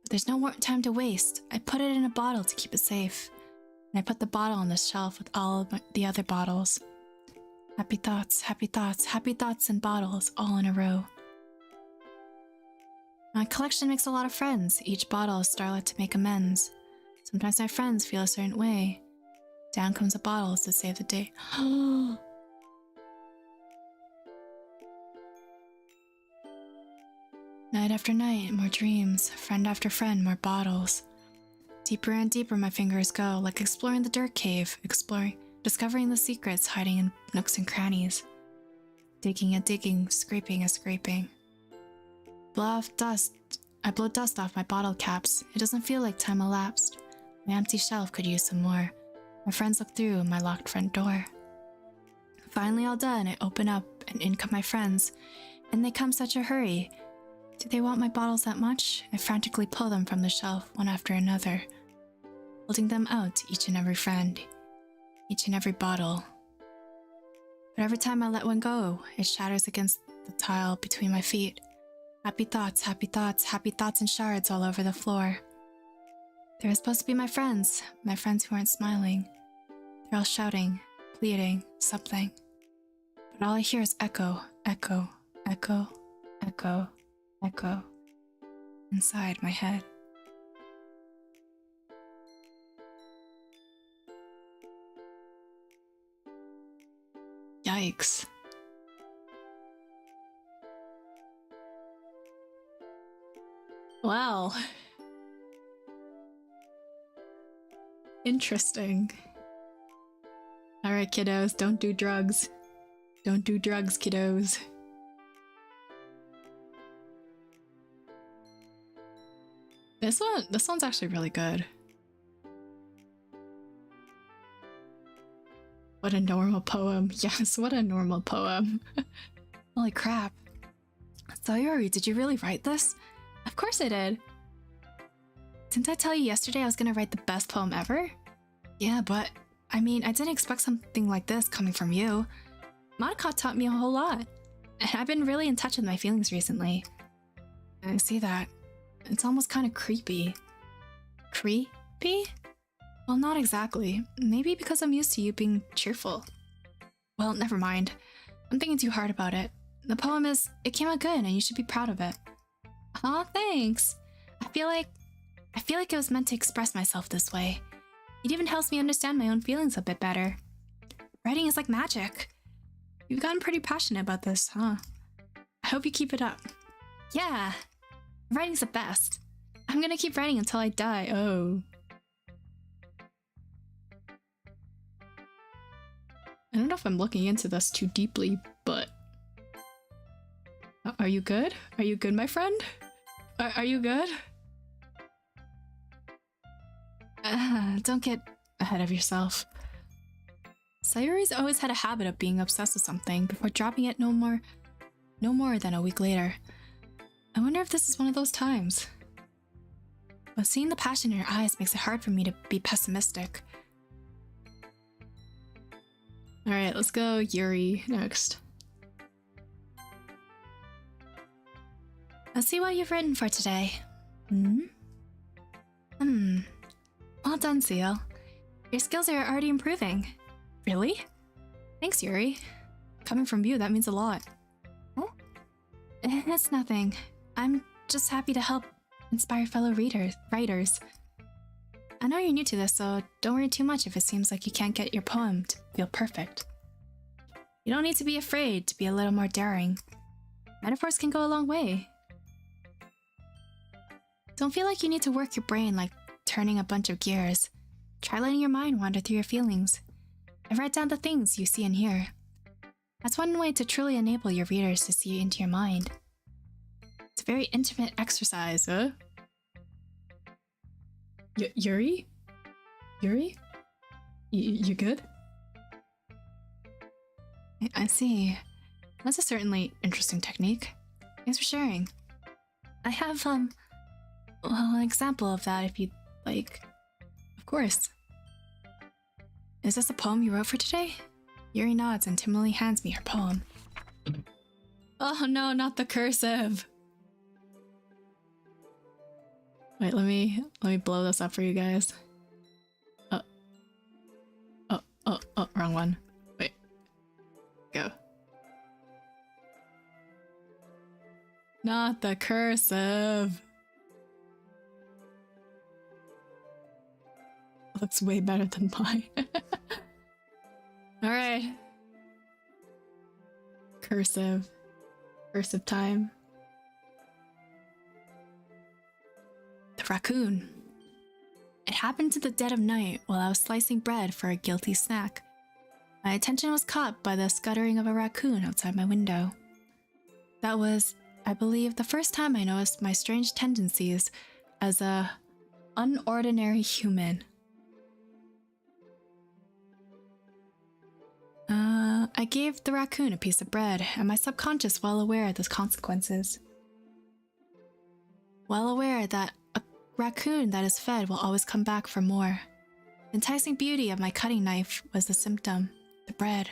But there's no more time to waste. I put it in a bottle to keep it safe. And I put the bottle on the shelf with all of the other bottles. Happy thoughts, happy thoughts, happy thoughts and bottles all in a row. My collection makes a lot of friends. Each bottle is starlit to make amends. Sometimes my friends feel a certain way. Down comes a bottle to save the day. Night after night, more dreams. Friend after friend, more bottles. Deeper and deeper my fingers go, like exploring the dirt cave, discovering the secrets hiding in nooks and crannies. Digging and digging, scraping and scraping. I blow dust off my bottle caps. It doesn't feel like time elapsed. My empty shelf could use some more. My friends look through my locked front door. Finally all done, I open up and in come my friends. And they come such a hurry. Do they want my bottles that much? I frantically pull them from the shelf, one after another, holding them out to each and every friend, each and every bottle. But every time I let one go, it shatters against the tile between my feet. Happy thoughts, happy thoughts, happy thoughts and shards all over the floor. They were supposed to be my friends who aren't smiling. They're all shouting, pleading, something. But all I hear is echo, echo, echo, echo, echo, inside my head. Yikes. Wow. Interesting. Alright, kiddos, don't do drugs. Don't do drugs, kiddos. This one's actually really good. What a normal poem. Yes, what a normal poem. Holy crap. Sayori, did you really write this? Of course I did. Didn't I tell you yesterday I was gonna write the best poem ever? Yeah, but I mean, I didn't expect something like this coming from you. Monica taught me a whole lot, and I've been really in touch with my feelings recently. I see that. It's almost kind of creepy. Creepy? Well, not exactly. Maybe because I'm used to you being cheerful. Well, never mind. I'm thinking too hard about it. The poem it came out good and you should be proud of it. Aw, thanks. I feel like it was meant to express myself this way. It even helps me understand my own feelings a bit better. Writing is like magic. You've gotten pretty passionate about this, huh? I hope you keep it up. Yeah. Writing's the best. I'm gonna keep writing until I die. Oh. I don't know if I'm looking into this too deeply, but... Are you good? Are you good, my friend? Are you good? Don't get ahead of yourself. Sayori's always had a habit of being obsessed with something before dropping it no more than a week later. I wonder if this is one of those times. But seeing the passion in her eyes makes it hard for me to be pessimistic. Alright, let's go Yuri next. Let's see what you've written for today. Well done, Seal. Your skills are already improving. Really? Thanks, Yuri. Coming from you, that means a lot. Huh? It's nothing. I'm just happy to help inspire fellow writers. I know you're new to this, so don't worry too much if it seems like you can't get your poem to feel perfect. You don't need to be afraid to be a little more daring. Metaphors can go a long way. Don't feel like you need to work your brain like turning a bunch of gears. Try letting your mind wander through your feelings. And write down the things you see and hear. That's one way to truly enable your readers to see into your mind. It's a very intimate exercise, huh? Yuri? Yuri? You good? I see. That's a certainly interesting technique. Thanks for sharing. I have, well, an example of that if you'd like. Of course. Is this a poem you wrote for today? Yuri nods and timidly hands me her poem. Oh no, not the cursive! Wait, let me blow this up for you guys. Oh, wrong one. Wait. Go. Not the cursive! Looks way better than mine. Alright. Cursive. Cursive time. The raccoon. It happened in the dead of night while I was slicing bread for a guilty snack. My attention was caught by the scuttering of a raccoon outside my window. That was, I believe, the first time I noticed my strange tendencies as a unordinary human. I gave the raccoon a piece of bread, and my subconscious well aware of the consequences. Well aware that a raccoon that is fed will always come back for more. The enticing beauty of my cutting knife was the symptom, the bread,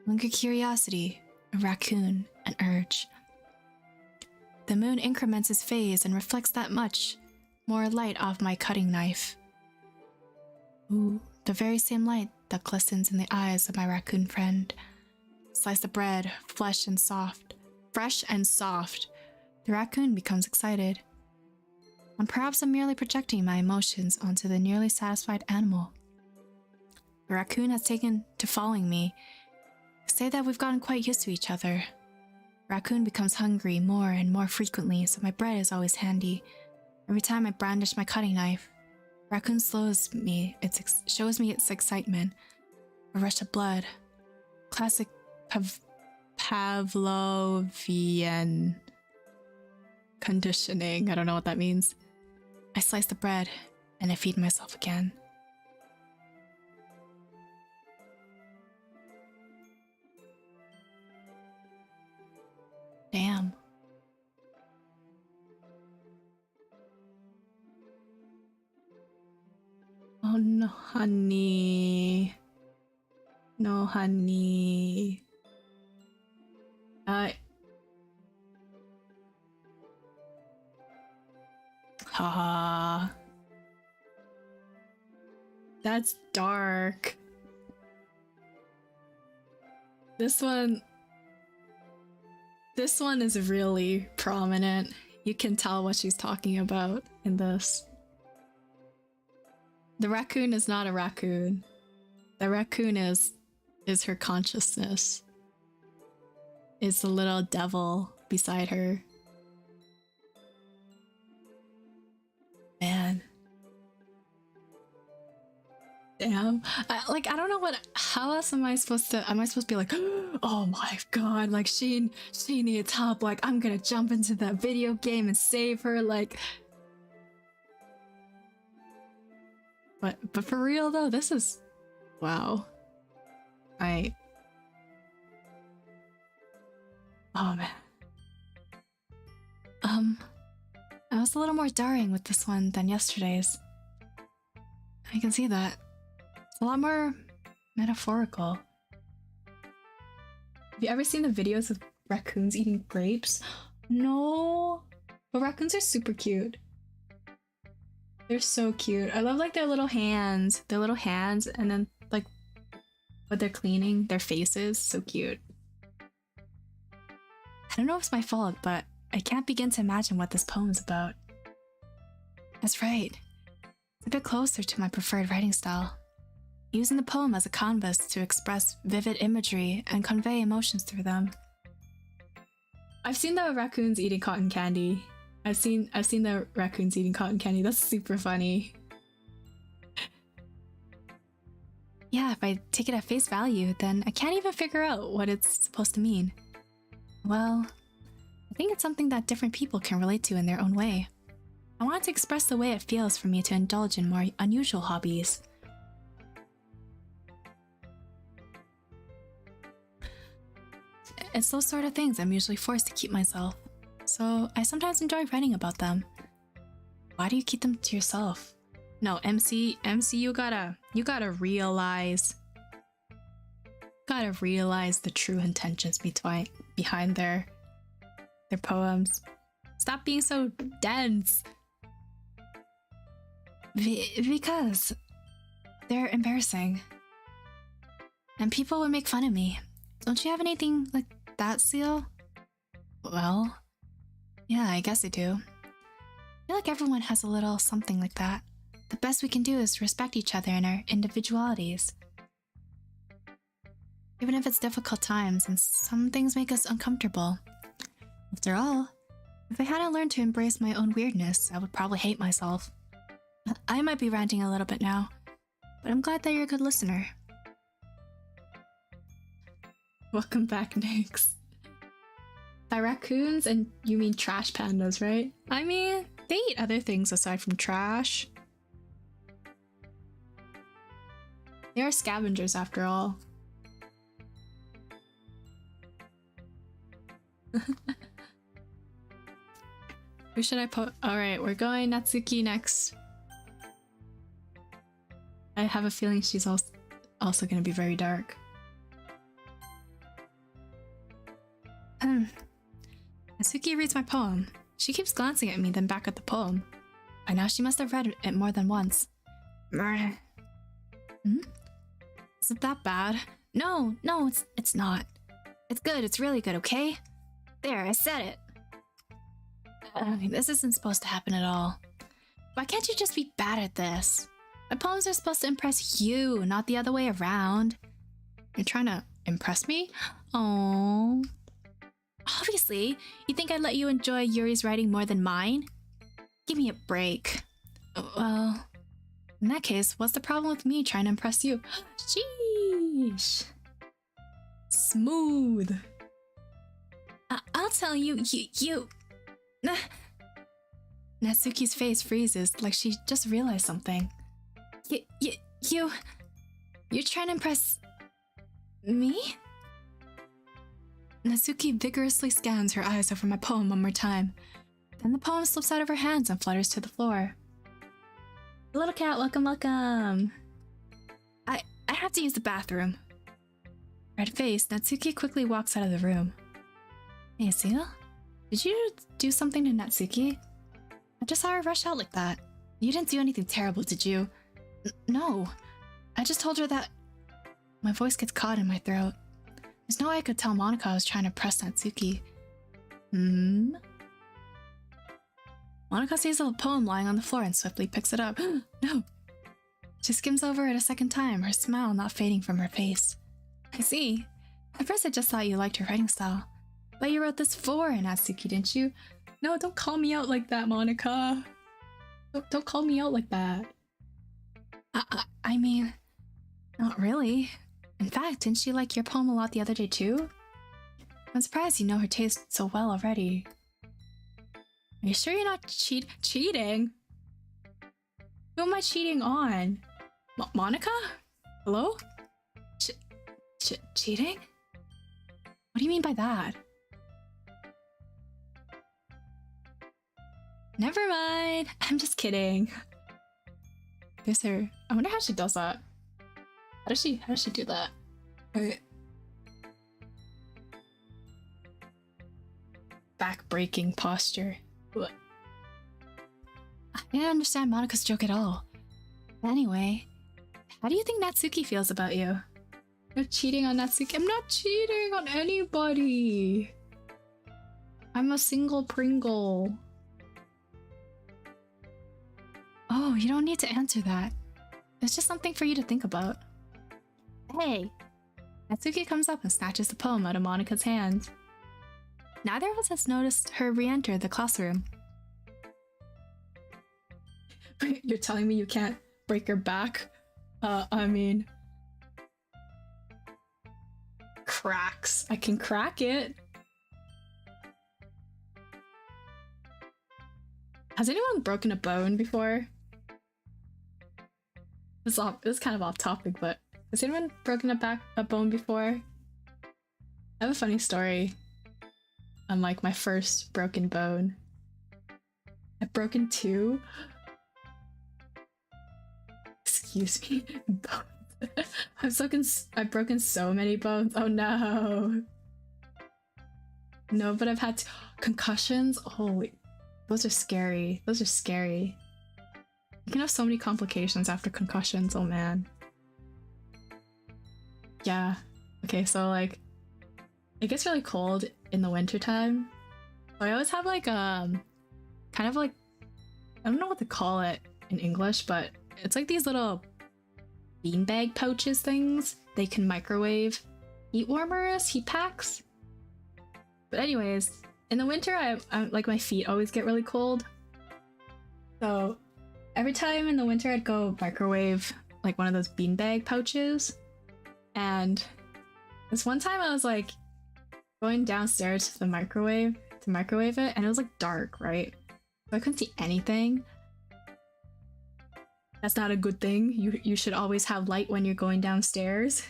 hunger, curiosity, a raccoon, an urge. The moon increments its phase and reflects that much more light off my cutting knife. Ooh, the very same light that glistens in the eyes of my raccoon friend. Slice of bread, fresh and soft. The raccoon becomes excited. And perhaps I'm merely projecting my emotions onto the nearly satisfied animal. The raccoon has taken to following me. Say that we've gotten quite used to each other. Raccoon becomes hungry more and more frequently, so my bread is always handy. Every time I brandish my cutting knife, raccoon shows me its excitement. A rush of blood. Classic Pavlovian conditioning. I don't know what that means. I slice the bread and I feed myself again. Damn. Oh no, honey. No, honey. Haha. That's dark. This one is really prominent. You can tell what she's talking about in this. The raccoon is not a raccoon. The raccoon is her consciousness. It's the little devil beside her. Man. Damn. I don't know how else am I supposed to be like, oh my god, like she needs help, like I'm gonna jump into that video game and save her, like. But for real though, this is, wow. Oh man. I was a little more daring with this one than yesterday's. I can see that. It's a lot more metaphorical. Have you ever seen the videos of raccoons eating grapes? No. But raccoons are super cute. They're so cute. I love like their little hands. And then like what they're cleaning, their faces. So cute. I don't know if it's my fault, but I can't begin to imagine what this poem's about. That's right. It's a bit closer to my preferred writing style. Using the poem as a canvas to express vivid imagery and convey emotions through them. I've seen the raccoons eating cotton candy. I've seen the raccoons eating cotton candy. That's super funny. Yeah, if I take it at face value, then I can't even figure out what it's supposed to mean. Well, I think it's something that different people can relate to in their own way. I want to express the way it feels for me to indulge in more unusual hobbies. It's those sort of things I'm usually forced to keep myself so I sometimes enjoy writing about them. Why do you keep them to yourself? No, MC, you gotta realize. Gotta realize the true intentions behind their poems. Stop being so dense. Because they're embarrassing. And people would make fun of me. Don't you have anything like that, Seal? Well, yeah, I guess I do. I feel like everyone has a little something like that. The best we can do is respect each other and our individualities. Even if it's difficult times and some things make us uncomfortable. After all, if I hadn't learned to embrace my own weirdness, I would probably hate myself. I might be ranting a little bit now, but I'm glad that you're a good listener. Welcome back, Nyx. By raccoons, and you mean trash pandas, right? I mean, they eat other things aside from trash. They are scavengers after all. Who should I put? Alright, we're going Natsuki next. I have a feeling she's also gonna be very dark. Natsuki reads my poem. She keeps glancing at me, then back at the poem. I know she must have read it more than once. Is it that bad? No, it's not. It's good, it's really good, okay? There, I said it. This isn't supposed to happen at all. Why can't you just be bad at this? My poems are supposed to impress you, not the other way around. You're trying to impress me? Oh. Obviously, you think I'd let you enjoy Yuri's writing more than mine? Give me a break. Well, in that case, what's the problem with me trying to impress you? Sheesh. Smooth. I'll tell you, you... Natsuki's face freezes like she just realized something. You're trying to impress... me? Natsuki vigorously scans her eyes over my poem one more time. Then the poem slips out of her hands and flutters to the floor. Little cat, welcome, welcome. I have to use the bathroom. Red-faced, Natsuki quickly walks out of the room. Hey, Seal? Did you do something to Natsuki? I just saw her rush out like that. You didn't do anything terrible, did you? No. I just told her that... My voice gets caught in my throat. There's no way I could tell Monika I was trying to press Natsuki. Monika sees a poem lying on the floor and swiftly picks it up. No! She skims over it a second time, her smile not fading from her face. I see. At first I just thought you liked her writing style. But you wrote this for Natsuki, didn't you? No, don't call me out like that, Monika. Don't call me out like that. I mean, not really. In fact, didn't she like your poem a lot the other day too? I'm surprised you know her taste so well already. Are you sure you're not cheating? Who am I cheating on? Monika? Hello? Cheating? What do you mean by that? Never mind. I'm just kidding. There's her. I wonder how she does that. How does she do that? Wait. Back-breaking posture. What? I didn't understand Monika's joke at all. Anyway, how do you think Natsuki feels about you? You're cheating on Natsuki? I'm not cheating on anybody. I'm a single Pringle. Oh, you don't need to answer that. It's just something for you to think about. Hey! Natsuki comes up and snatches the poem out of Monika's hand. Neither of us has noticed her re-enter the classroom. You're telling me you can't break your back? I mean... Cracks. I can crack it. Has anyone broken a bone before? This is kind of off topic, but has anyone broken a bone before? I have a funny story. unlike my first broken bone. I've broken 2. Excuse me. I've broken so many bones. Oh no. No, but I've had concussions. Holy, those are scary. Those are scary. You can have so many complications after concussions. Oh man. Yeah. Okay, so like, it gets really cold in the winter time. So I always have like kind of like, I don't know what to call it in English, but it's like these little beanbag pouches things. They can microwave heat warmers, heat packs. But anyways, in the winter, I like my feet always get really cold. So every time in the winter, I'd go microwave like one of those beanbag pouches. And this one time I was like going downstairs to the microwave to microwave it, and it was like dark, right? So I couldn't see anything. That's not a good thing. You should always have light when you're going downstairs.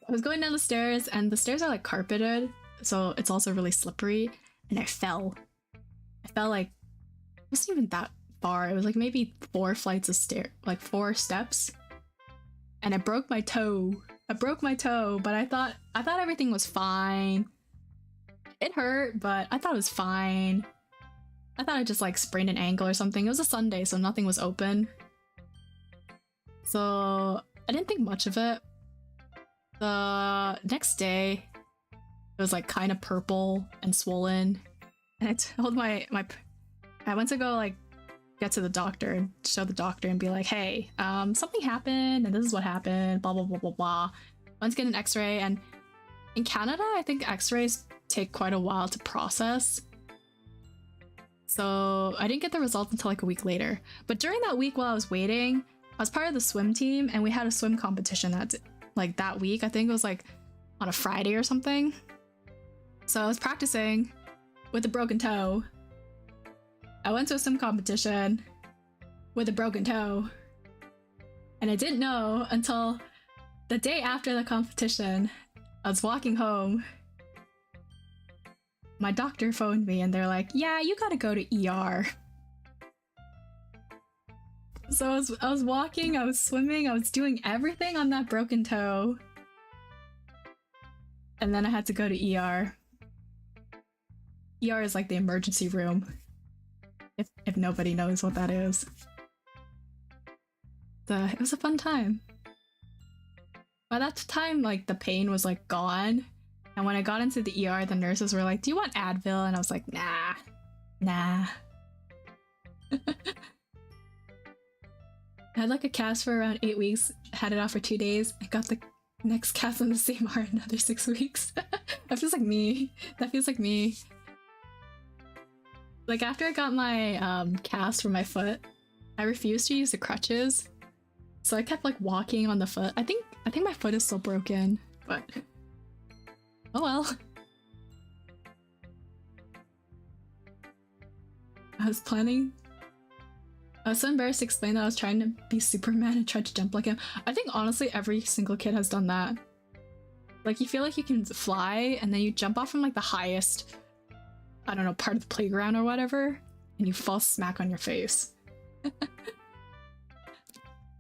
I was going down the stairs, and the stairs are like carpeted, so it's also really slippery, and I fell. I fell like, it wasn't even that far. It was like maybe 4 flights of stairs, like 4 steps. And I broke my toe. I broke my toe, but I thought everything was fine. It hurt, but I thought it was fine. I thought I just like sprained an ankle or something. It was a Sunday, so nothing was open. So I didn't think much of it. The next day, it was like kind of purple and swollen. And I told I went to go like get to the doctor and show the doctor and be like, hey, something happened and this is what happened, blah, blah, blah, blah, blah. Went to get an x-ray, and in Canada, I think x-rays take quite a while to process. So I didn't get the results until like a week later. But during that week while I was waiting, I was part of the swim team, and we had a swim competition that week. I think it was like on a Friday or something. So I was practicing with a broken toe. I went to a swim competition with a broken toe, and I didn't know until the day after the competition. I was walking home. My doctor phoned me and they're like, yeah, you gotta go to ER. So I was walking, I was swimming, I was doing everything on that broken toe. And then I had to go to ER. ER is like the emergency room. If nobody knows what that is. It was a fun time. By that time, like, the pain was like gone. And when I got into the ER, the nurses were like, do you want Advil? And I was like, nah. I had like a cast for around 8 weeks, had it off for 2 days. I got the next cast on the same arm another 6 weeks. That feels like me. That feels like me. Like, after I got my cast for my foot, I refused to use the crutches. So I kept like walking on the foot. I think my foot is still broken, but oh well. I was so embarrassed to explain that I was trying to be Superman and tried to jump like him. I think honestly every single kid has done that. Like, you feel like you can fly and then you jump off from like the highest, I don't know, part of the playground or whatever, and you fall smack on your face.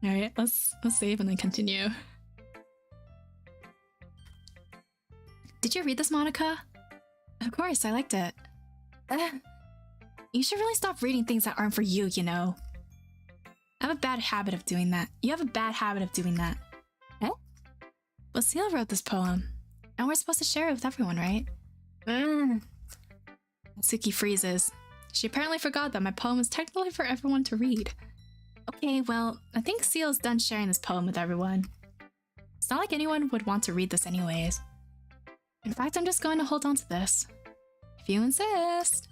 Alright, let's save and then continue. Did you read this, Monica? Of course, I liked it. You should really stop reading things that aren't for you, you know. I have a bad habit of doing that. You have a bad habit of doing that. Eh? Lucille wrote this poem, and we're supposed to share it with everyone, right? Suki freezes. She apparently forgot that my poem is technically for everyone to read. Okay, well, I think Seal's done sharing this poem with everyone. It's not like anyone would want to read this anyways. In fact, I'm just going to hold on to this. If you insist.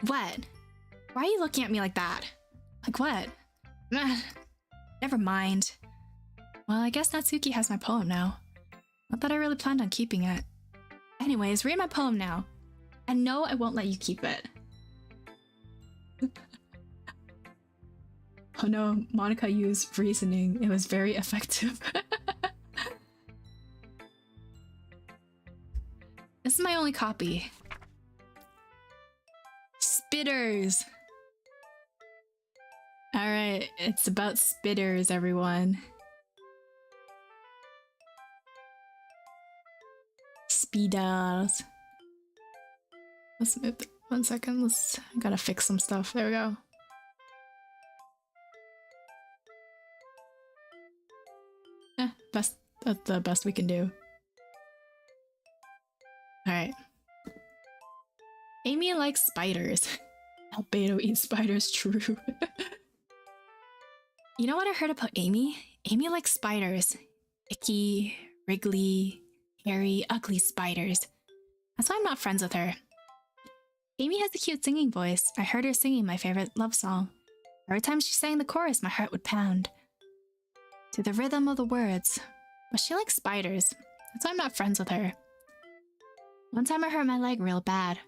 What? Why are you looking at me like that? Like what? Never mind. Well, I guess Natsuki has my poem now. Not that I really planned on keeping it. Anyways, read my poem now. And no, I won't let you keep it. Oh no, Monica used reasoning. It was very effective. This is my only copy. spitters! Alright, it's about spitters, everyone. Speeders. Let's move 1 second. I gotta fix some stuff. There we go. That's the best we can do. Alright. Amy likes spiders. Albedo eats spiders, true. You know what I heard about Amy? Amy likes spiders. Icky, wriggly, hairy, ugly spiders. That's why I'm not friends with her. Amy has a cute singing voice. I heard her singing my favorite love song. Every time she sang the chorus, my heart would pound to the rhythm of the words. But she likes spiders. That's why I'm not friends with her. One time I hurt my leg real bad.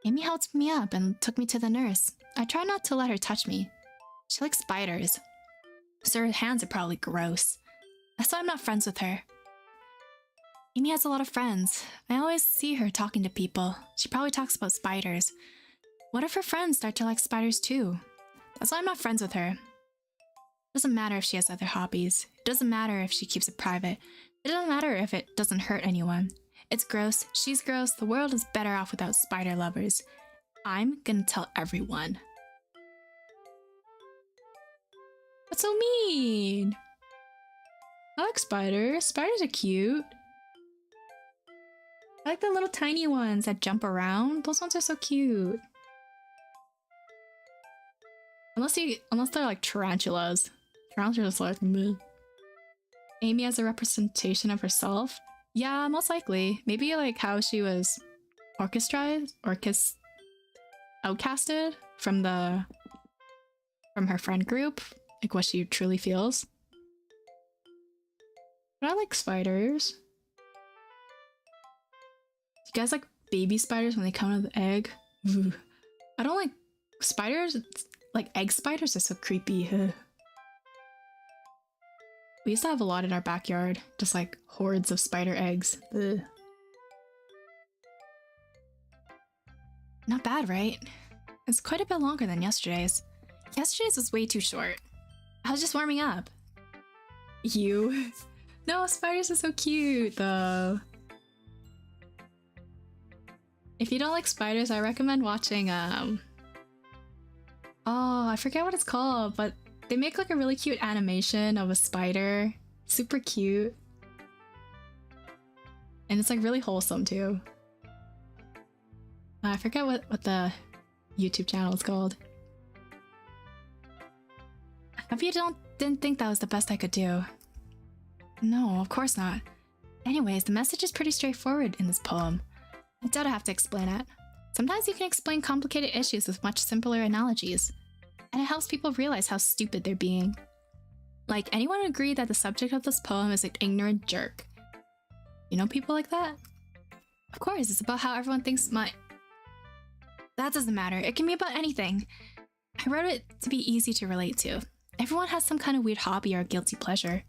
Amy helped me up and took me to the nurse. I try not to let her touch me. She likes spiders, so her hands are probably gross. That's why I'm not friends with her. Amy has a lot of friends. I always see her talking to people. She probably talks about spiders. What if her friends start to like spiders too? That's why I'm not friends with her. It doesn't matter if she has other hobbies. It doesn't matter if she keeps it private. It doesn't matter if it doesn't hurt anyone. It's gross. She's gross. The world is better off without spider lovers. I'm gonna tell everyone. What's so mean? I like spiders. Spiders are cute. I like the little tiny ones that jump around. Those ones are so cute. Unless they're like tarantulas. Tarantulas are like meh. Amy as a representation of herself? Yeah, most likely. Maybe like how she was outcasted from her friend group. Like what she truly feels. But I like spiders. You guys like baby spiders when they come out of the egg? Ooh. I don't like spiders. Like egg spiders are so creepy. Ugh. We used to have a lot in our backyard. Just like hordes of spider eggs. Ugh. Not bad, right? It's quite a bit longer than yesterday's. Yesterday's was way too short. I was just warming up. You? No, spiders are so cute though. If you don't like spiders, I recommend watching oh, I forget what it's called, but they make like a really cute animation of a spider. Super cute. And it's like really wholesome too. I forget what the YouTube channel is called. I hope you didn't think that was the best I could do. No, of course not. Anyways, the message is pretty straightforward in this poem. I doubt I have to explain it. Sometimes you can explain complicated issues with much simpler analogies, and it helps people realize how stupid they're being. Like, anyone would agree that the subject of this poem is an ignorant jerk. You know people like that? Of course, it's about how everyone thinks That doesn't matter. It can be about anything. I wrote it to be easy to relate to. Everyone has some kind of weird hobby or guilty pleasure.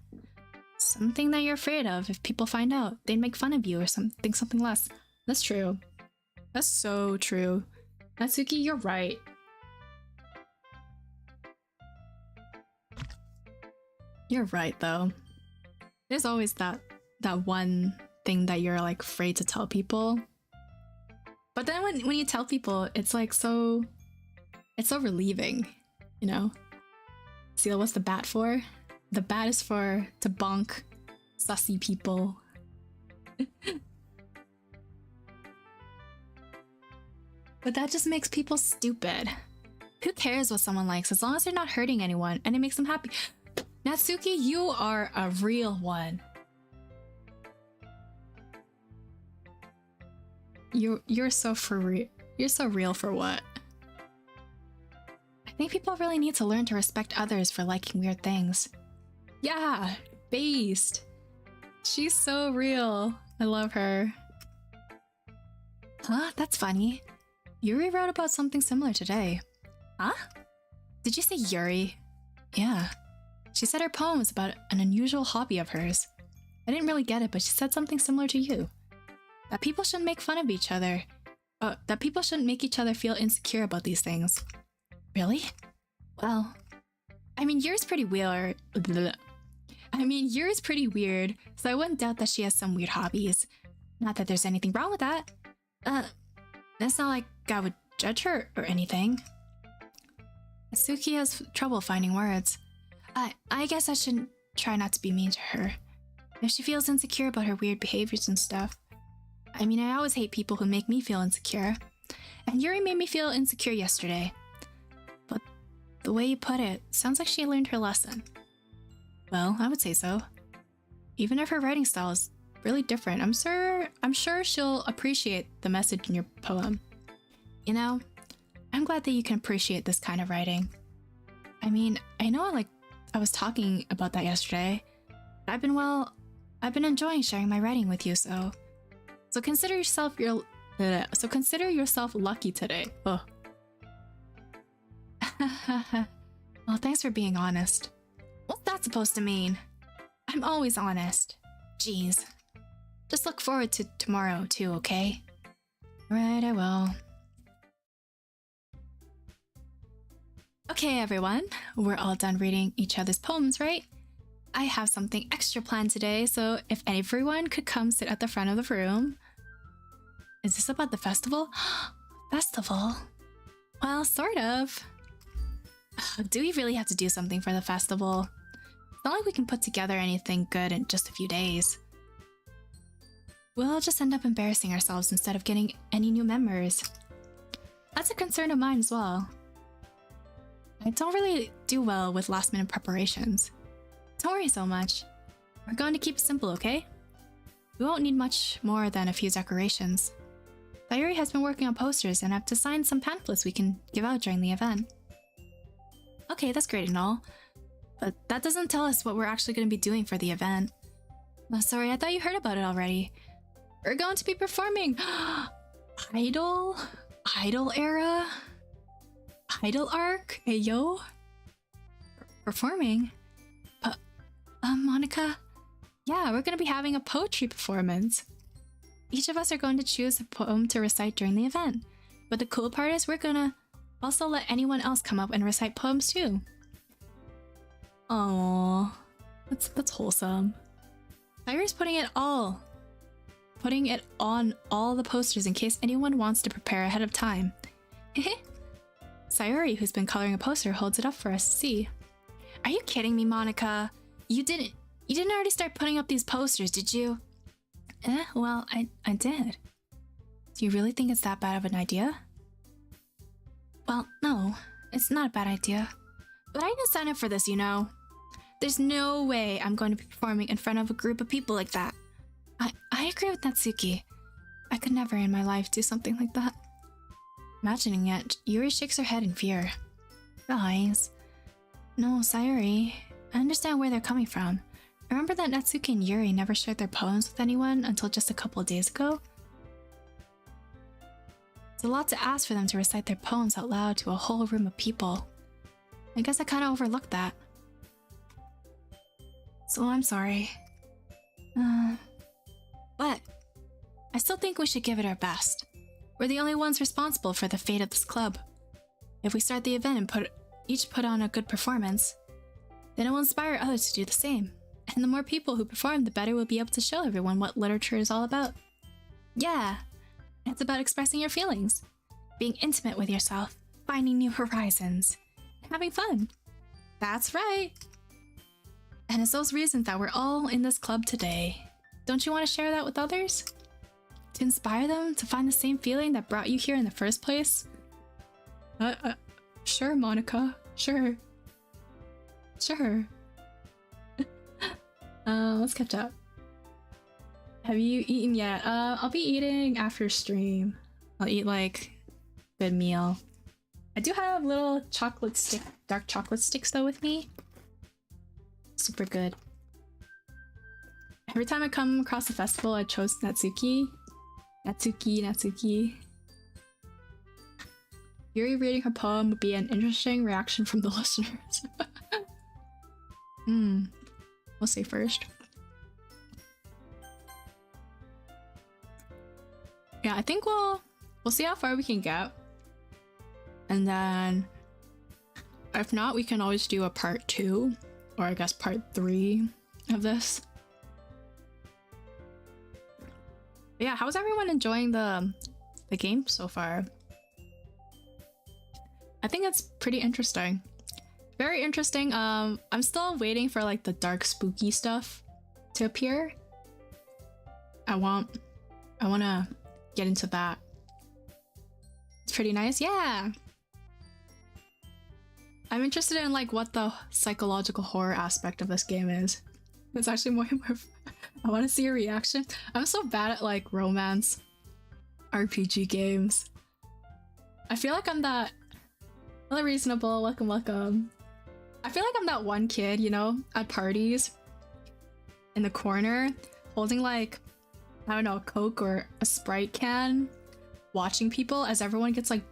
Something that you're afraid of. If people find out, they'd make fun of you or think something less. That's true. That's so true. Natsuki, you're right. You're right, though. There's always that one thing that you're like afraid to tell people. But then when you tell people, it's like so relieving, you know? See, what's the bat for? The bat is to bonk sussy people. But that just makes people stupid. Who cares what someone likes as long as they're not hurting anyone and it makes them happy? Natsuki, you are a real one. You're so for real. You're so real for what? I think people really need to learn to respect others for liking weird things. Yeah, based. She's so real. I love her. Huh? That's funny. Yuri wrote about something similar today. Huh? Did you say Yuri? Yeah. She said her poem was about an unusual hobby of hers. I didn't really get it, but she said something similar to you. That people shouldn't make fun of each other. that people shouldn't make each other feel insecure about these things. Really? Well, I mean, yours pretty weird. Yours pretty weird, so I wouldn't doubt that she has some weird hobbies. Not that there's anything wrong with that. It's not like I would judge her or anything. Suki has trouble finding words. I guess I should try not to be mean to her. If she feels insecure about her weird behaviors and stuff. I mean, I always hate people who make me feel insecure. And Yuri made me feel insecure yesterday. But the way you put it, sounds like she learned her lesson. Well, I would say so. Even if her writing style is really different, I'm sure she'll appreciate the message in your poem. You know, I'm glad that you can appreciate this kind of writing. I mean, I know I was talking about that yesterday. But I've been enjoying sharing my writing with you, so consider yourself lucky today. Oh. Well, thanks for being honest. What's that supposed to mean? I'm always honest. Jeez. Just look forward to tomorrow too, okay? Right, I will. Okay, everyone. We're all done reading each other's poems, right? I have something extra planned today, so if everyone could come sit at the front of the room. Is this about the festival? Festival? Well, sort of. Do we really have to do something for the festival? It's not like we can put together anything good in just a few days. We'll just end up embarrassing ourselves instead of getting any new members. That's a concern of mine as well. I don't really do well with last-minute preparations. Don't worry so much. We're going to keep it simple, okay? We won't need much more than a few decorations. Sayuri has been working on posters and I've designed some pamphlets we can give out during the event. Okay, that's great and all, but that doesn't tell us what we're actually going to be doing for the event. Oh, sorry, I thought you heard about it already. We're going to be performing Idol era? Idol arc? Hey yo? Performing? Monica? Yeah, we're going to be having a poetry performance. Each of us are going to choose a poem to recite during the event. But the cool part is we're going to also let anyone else come up and recite poems too. Aww, that's wholesome. Sayuri's putting it on all the posters in case anyone wants to prepare ahead of time. Sayuri, who's been coloring a poster, holds it up for us to see. Are you kidding me, Monica? You didn't already start putting up these posters, did you? Well, I did. Do you really think it's that bad of an idea? Well, no, it's not a bad idea. But I didn't sign up for this, you know. There's no way I'm going to be performing in front of a group of people like that. I agree with Natsuki. I could never in my life do something like that. Imagining it, Yuri shakes her head in fear. Guys. No, Sayuri. I understand where they're coming from. Remember that Natsuki and Yuri never shared their poems with anyone until just a couple of days ago? It's a lot to ask for them to recite their poems out loud to a whole room of people. I guess I kind of overlooked that. So I'm sorry. But I still think we should give it our best. We're the only ones responsible for the fate of this club. If we start the event and each put on a good performance, then it will inspire others to do the same. And the more people who perform, the better we'll be able to show everyone what literature is all about. Yeah, it's about expressing your feelings, being intimate with yourself, finding new horizons, and having fun. That's right. And it's those reasons that we're all in this club today. Don't you want to share that with others? To inspire them to find the same feeling that brought you here in the first place? Sure, Monica. Sure. Let's catch up. Have you eaten yet? I'll be eating after stream. I'll eat like a good meal. I do have little dark chocolate sticks though with me. Super good. Every time I come across a festival, I chose Natsuki. Natsuki. Yuri reading her poem would be an interesting reaction from the listeners. We'll see first. Yeah, I think we'll We'll see how far we can get. And then if not, we can always do a part 2, or I guess part 3 of this. But yeah, how's everyone enjoying the game so far? I think it's pretty interesting. Very interesting. I'm still waiting for like the dark spooky stuff to appear. I wanna get into that. It's pretty nice. Yeah. I'm interested in like what the psychological horror aspect of this game is. It's actually more I want to see a reaction. I'm so bad at like romance RPG games. I feel like I'm that Hello Reasonable, welcome. I feel like I'm that one kid, you know, at parties in the corner holding like, I don't know, a Coke or a Sprite can, watching people as everyone gets like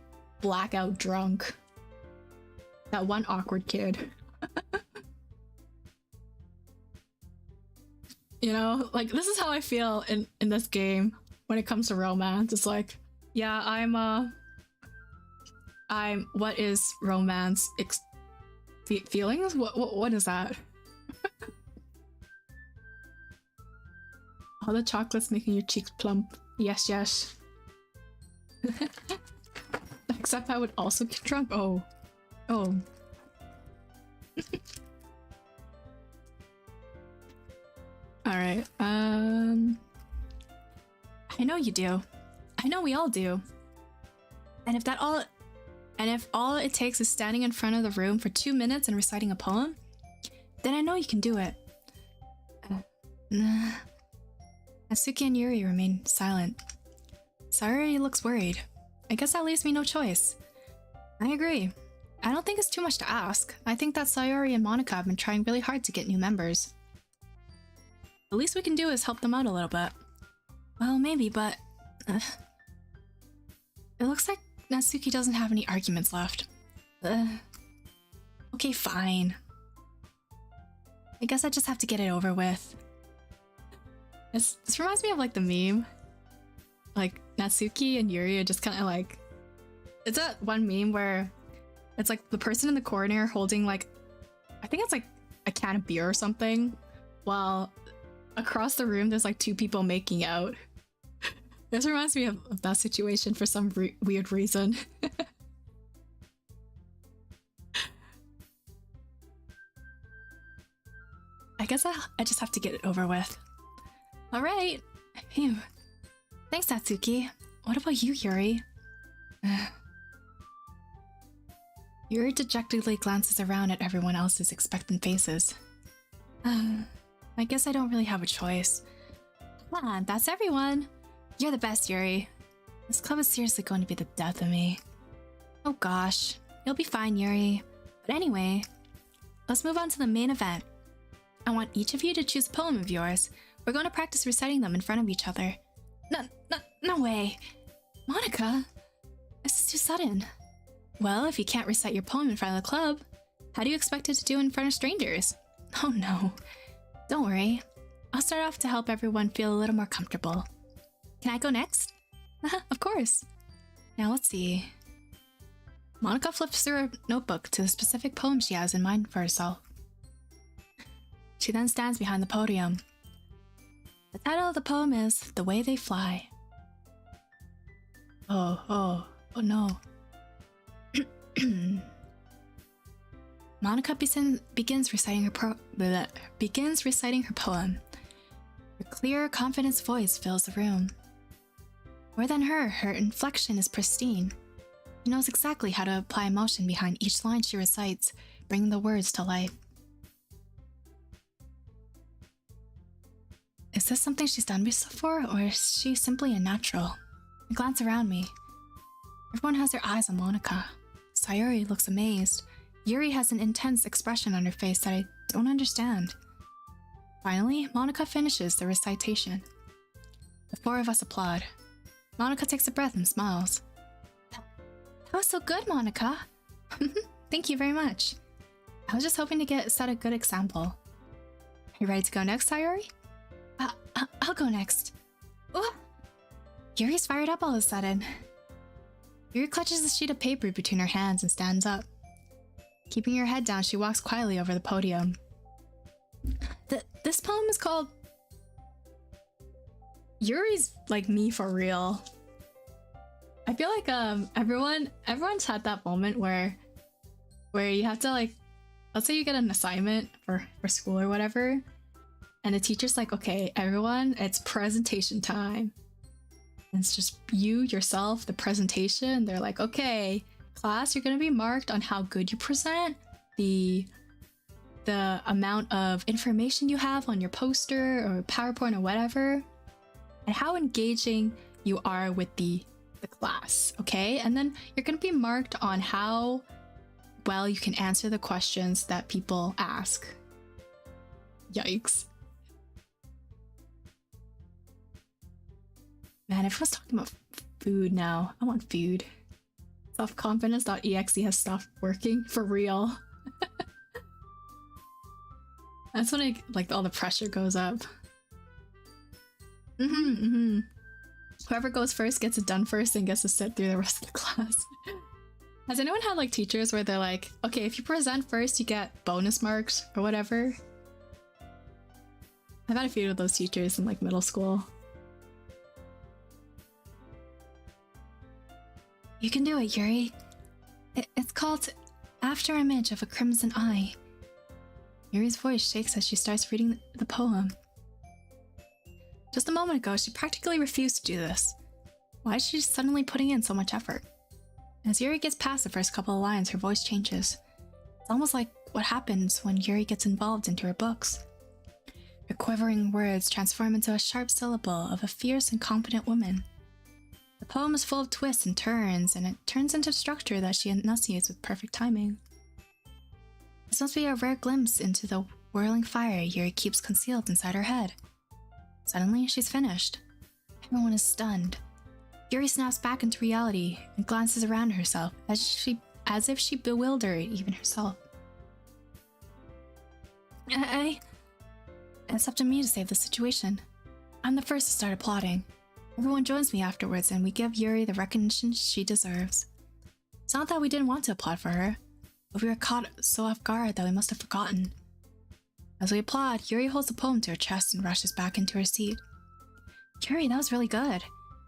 blackout drunk. That one awkward kid. You know, like this is how I feel in this game when it comes to romance. It's like, yeah, I'm what is romance? Feelings? What is that? All the chocolates making your cheeks plump. Yes, yes. Except I would also get drunk. Oh. Alright, I know you do. I know we all do. And if all it takes is standing in front of the room for 2 minutes and reciting a poem, then I know you can do it. Natsuki and Yuri remain silent. Sayori looks worried. I guess that leaves me no choice. I agree. I don't think it's too much to ask. I think that Sayori and Monica have been trying really hard to get new members. The least we can do is help them out a little bit. Well, maybe, but... it looks like Natsuki doesn't have any arguments left. Okay, fine. I guess I just have to get it over with. This reminds me of like the meme. Like, Natsuki and Yuri are just kind of like... It's that one meme where it's like the person in the corner holding like... I think it's like a can of beer or something, while across the room there's like 2 people making out. This reminds me of that situation for some weird reason. I guess I just have to get it over with. Alright. Phew. Thanks, Natsuki. What about you, Yuri? Yuri dejectedly glances around at everyone else's expectant faces. I guess I don't really have a choice. Come on, that's everyone. You're the best, Yuri. This club is seriously going to be the death of me. Oh gosh, you'll be fine, Yuri. But anyway, let's move on to the main event. I want each of you to choose a poem of yours. We're going to practice reciting them in front of each other. No way. Monica, this is too sudden. Well, if you can't recite your poem in front of the club, how do you expect it to do in front of strangers? Oh no. Don't worry. I'll start off to help everyone feel a little more comfortable. Can I go next? Of course. Now let's see. Monica flips through her notebook to the specific poem she has in mind for herself. She then stands behind the podium. The title of the poem is The Way They Fly. Oh no. Monica begins reciting her poem. Her clear, confident voice fills the room. More than her inflection is pristine. She knows exactly how to apply emotion behind each line she recites, bringing the words to life. Is this something she's done before, or is she simply a natural? I glance around me. Everyone has their eyes on Monica. Sayori looks amazed. Yuri has an intense expression on her face that I don't understand. Finally, Monica finishes the recitation. The 4 of us applaud. Monica takes a breath and smiles. That was so good, Monica. Thank you very much. I was just hoping to set a good example. You ready to go next, Sayori? I'll go next. Ooh. Yuri's fired up all of a sudden. Yuri clutches a sheet of paper between her hands and stands up. Keeping her head down, she walks quietly over the podium. This poem is called... Yuri's like me for real. I feel like everyone's had that moment where you have to like, let's say you get an assignment for school or whatever, and the teacher's like, okay, everyone, it's presentation time. And it's just you, yourself, the presentation. They're like, okay, class, you're gonna be marked on how good you present, the amount of information you have on your poster or PowerPoint or whatever, and how engaging you are with the class, okay? And then you're gonna be marked on how well you can answer the questions that people ask. Yikes. Man, everyone's talking about food now. I want food. Selfconfidence.exe has stopped working for real. That's when like all the pressure goes up. Whoever goes first gets it done first and gets to sit through the rest of the class. Has anyone had like teachers where they're like, okay, if you present first, you get bonus marks or whatever? I've had a few of those teachers in like middle school. You can do it, Yuri. It's called After Image of a Crimson Eye. Yuri's voice shakes as she starts reading the poem. Just a moment ago, she practically refused to do this. Why is she suddenly putting in so much effort? As Yuri gets past the first couple of lines, her voice changes. It's almost like what happens when Yuri gets involved into her books. Her quivering words transform into a sharp syllable of a fierce and confident woman. The poem is full of twists and turns, and it turns into structure that she enunciates with perfect timing. This must be a rare glimpse into the whirling fire Yuri keeps concealed inside her head. Suddenly, she's finished. Everyone is stunned. Yuri snaps back into reality and glances around herself as if she bewildered even herself. It's up to me to save the situation. I'm the first to start applauding. Everyone joins me afterwards and we give Yuri the recognition she deserves. It's not that we didn't want to applaud for her, but we were caught so off guard that we must have forgotten. As we applaud, Yuri holds the poem to her chest and rushes back into her seat. Yuri, that was really good.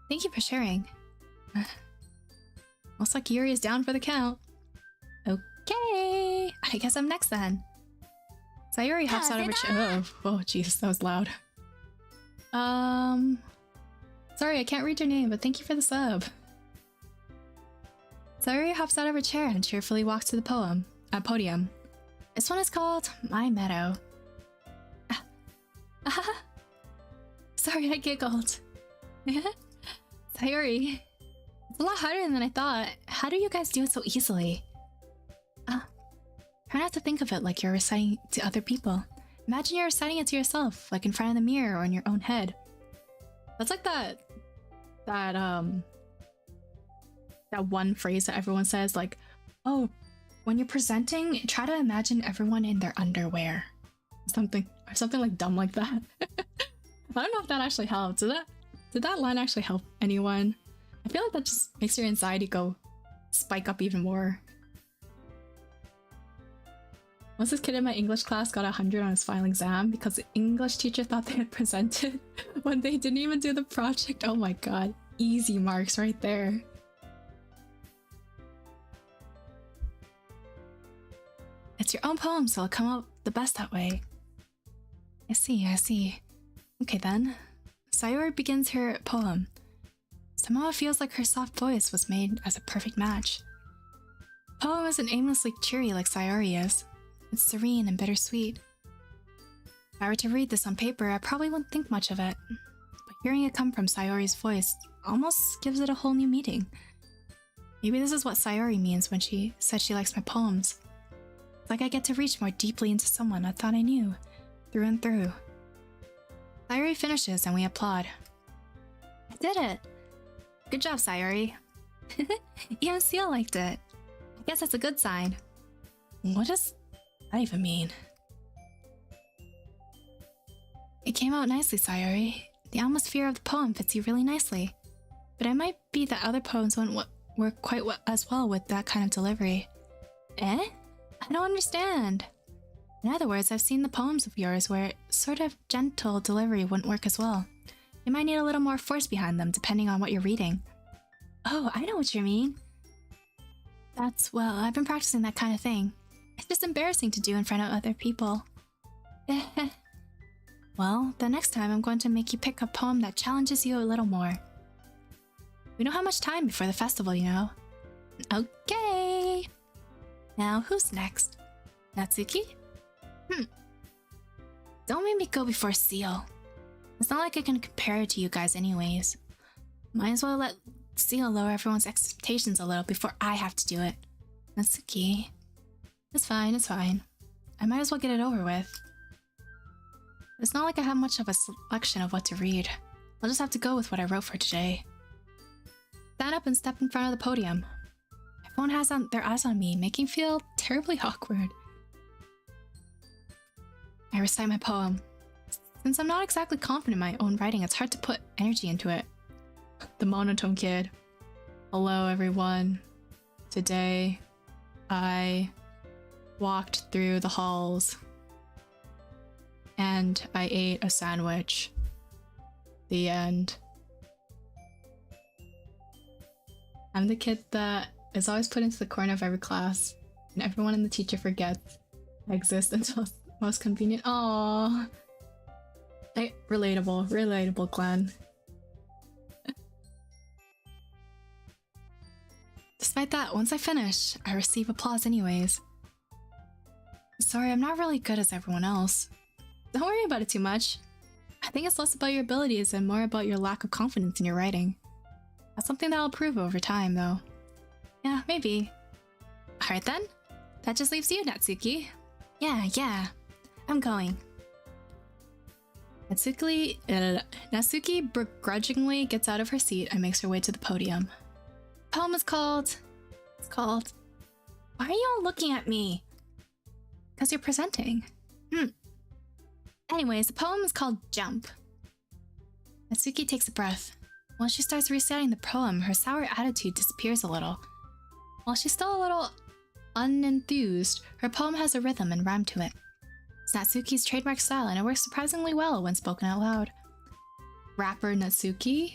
Thank you for sharing. Looks like Yuri is down for the count. Okay, I guess I'm next then. Sayuri hops out of her chair. Oh, jeez, that was loud. Sorry, I can't read your name, but thank you for the sub. Sayuri hops out of her chair and cheerfully walks to the podium. This one is called My Meadow. Sorry, I giggled. Sayuri, it's a lot harder than I thought. How do you guys do it so easily? Try not to think of it like you're reciting to other people. Imagine you're reciting it to yourself, like in front of the mirror or in your own head. That's like that one phrase that everyone says, like, oh, when you're presenting, try to imagine everyone in their underwear. Something like dumb like that. I don't know if that actually helped. Did that line actually help anyone? I feel like that just makes your anxiety spike up even more. Once this kid in my English class got 100 on his final exam because the English teacher thought they had presented when they didn't even do the project. Oh my god. Easy marks right there. It's your own poem, so it'll come out the best that way. I see. Okay then. Sayuri begins her poem. Somehow it feels like her soft voice was made as a perfect match. The poem isn't aimlessly cheery like Sayuri is. It's serene and bittersweet. If I were to read this on paper, I probably wouldn't think much of it. But hearing it come from Sayori's voice almost gives it a whole new meaning. Maybe this is what Sayori means when she said she likes my poems. It's like I get to reach more deeply into someone I thought I knew, through and through. Sayori finishes and we applaud. I did it! Good job, Sayori. Even Seal liked it. I guess that's a good sign. What does that even mean? It came out nicely, Sayori. The atmosphere of the poem fits you really nicely. But it might be that other poems work quite as well with that kind of delivery. Eh? I don't understand. In other words, I've seen the poems of yours where sort of gentle delivery wouldn't work as well. You might need a little more force behind them depending on what you're reading. Oh, I know what you mean. Well, I've been practicing that kind of thing. It's just embarrassing to do in front of other people. Well, the next time I'm going to make you pick a poem that challenges you a little more. We don't have much time before the festival, you know. Okay! Now, who's next? Natsuki? Don't make me go before Seal. It's not like I can compare it to you guys anyways. Might as well let Seal lower everyone's expectations a little before I have to do it. Natsuki. It's fine, it's fine. I might as well get it over with. It's not like I have much of a selection of what to read. I'll just have to go with what I wrote for today. Stand up and step in front of the podium. Everyone has their eyes on me, making me feel terribly awkward. I recite my poem. Since I'm not exactly confident in my own writing, it's hard to put energy into it. The monotone kid. Hello, everyone. Today, I walked through the halls and I ate a sandwich. The end. I'm the kid that is always put into the corner of every class, and everyone and the teacher forgets I exist until it's most convenient. Aww. Relatable, Glenn. Despite that, once I finish, I receive applause anyways. Sorry, I'm not really good as everyone else. Don't worry about it too much. I think it's less about your abilities and more about your lack of confidence in your writing. That's something that I'll improve over time, though. Yeah, maybe. Alright then. That just leaves you, Natsuki. Yeah. I'm going. Natsuki begrudgingly gets out of her seat and makes her way to the podium. The poem is called... Why are you all looking at me? Because you're presenting. Anyways, the poem is called Jump. Natsuki takes a breath. Once she starts reciting the poem, her sour attitude disappears a little. While she's still a little unenthused, her poem has a rhythm and rhyme to it. It's Natsuki's trademark style, and it works surprisingly well when spoken out loud. Rapper Natsuki?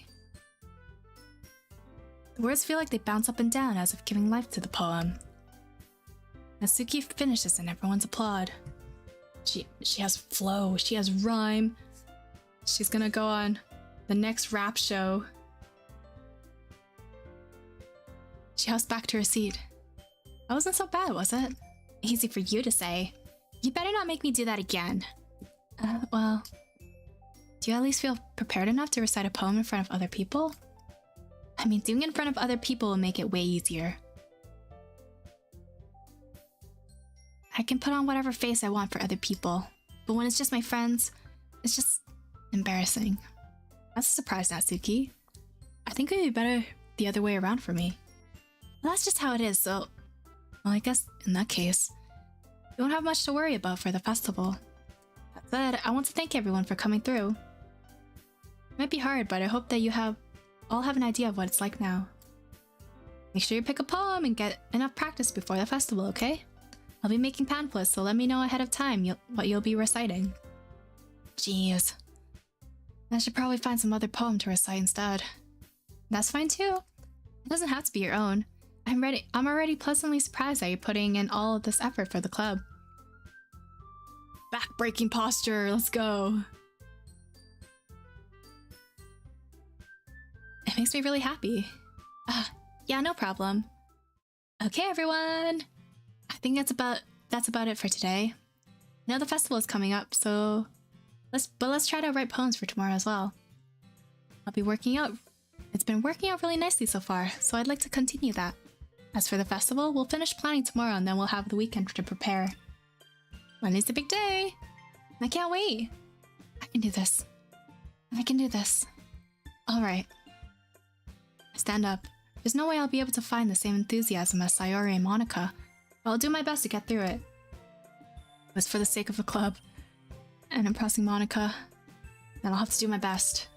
The words feel like they bounce up and down as if giving life to the poem. Natsuki finishes and everyone's applaud. She has flow, she has rhyme. She's gonna go on the next rap show. She hops back to her seat. That wasn't so bad, was it? Easy for you to say. You better not make me do that again. Well... Do you at least feel prepared enough to recite a poem in front of other people? I mean, doing it in front of other people will make it way easier. I can put on whatever face I want for other people, but when it's just my friends, it's just embarrassing. That's a surprise, Natsuki. I think it would be better the other way around for me. Well, that's just how it is, so... Well, I guess in that case, you won't have much to worry about for the festival. That said, I want to thank everyone for coming through. It might be hard, but I hope that you all have an idea of what it's like now. Make sure you pick a poem and get enough practice before the festival, okay? I'll be making pamphlets, so let me know ahead of time what you'll be reciting. Jeez. I should probably find some other poem to recite instead. That's fine too. It doesn't have to be your own. I'm already pleasantly surprised that you're putting in all of this effort for the club. Back-breaking posture, let's go. It makes me really happy. Yeah, no problem. Okay, everyone. I think that's about it for today. I know the festival is coming up, so let's try to write poems for tomorrow as well. I'll be working out. It's been working out really nicely so far, so I'd like to continue that. As for the festival, we'll finish planning tomorrow and then we'll have the weekend to prepare. Monday's the big day! I can't wait! I can do this. I can do this. Alright. I stand up. There's no way I'll be able to find the same enthusiasm as Sayori and Monica, but I'll do my best to get through it. It's for the sake of the club, and impressing Monica, then I'll have to do my best.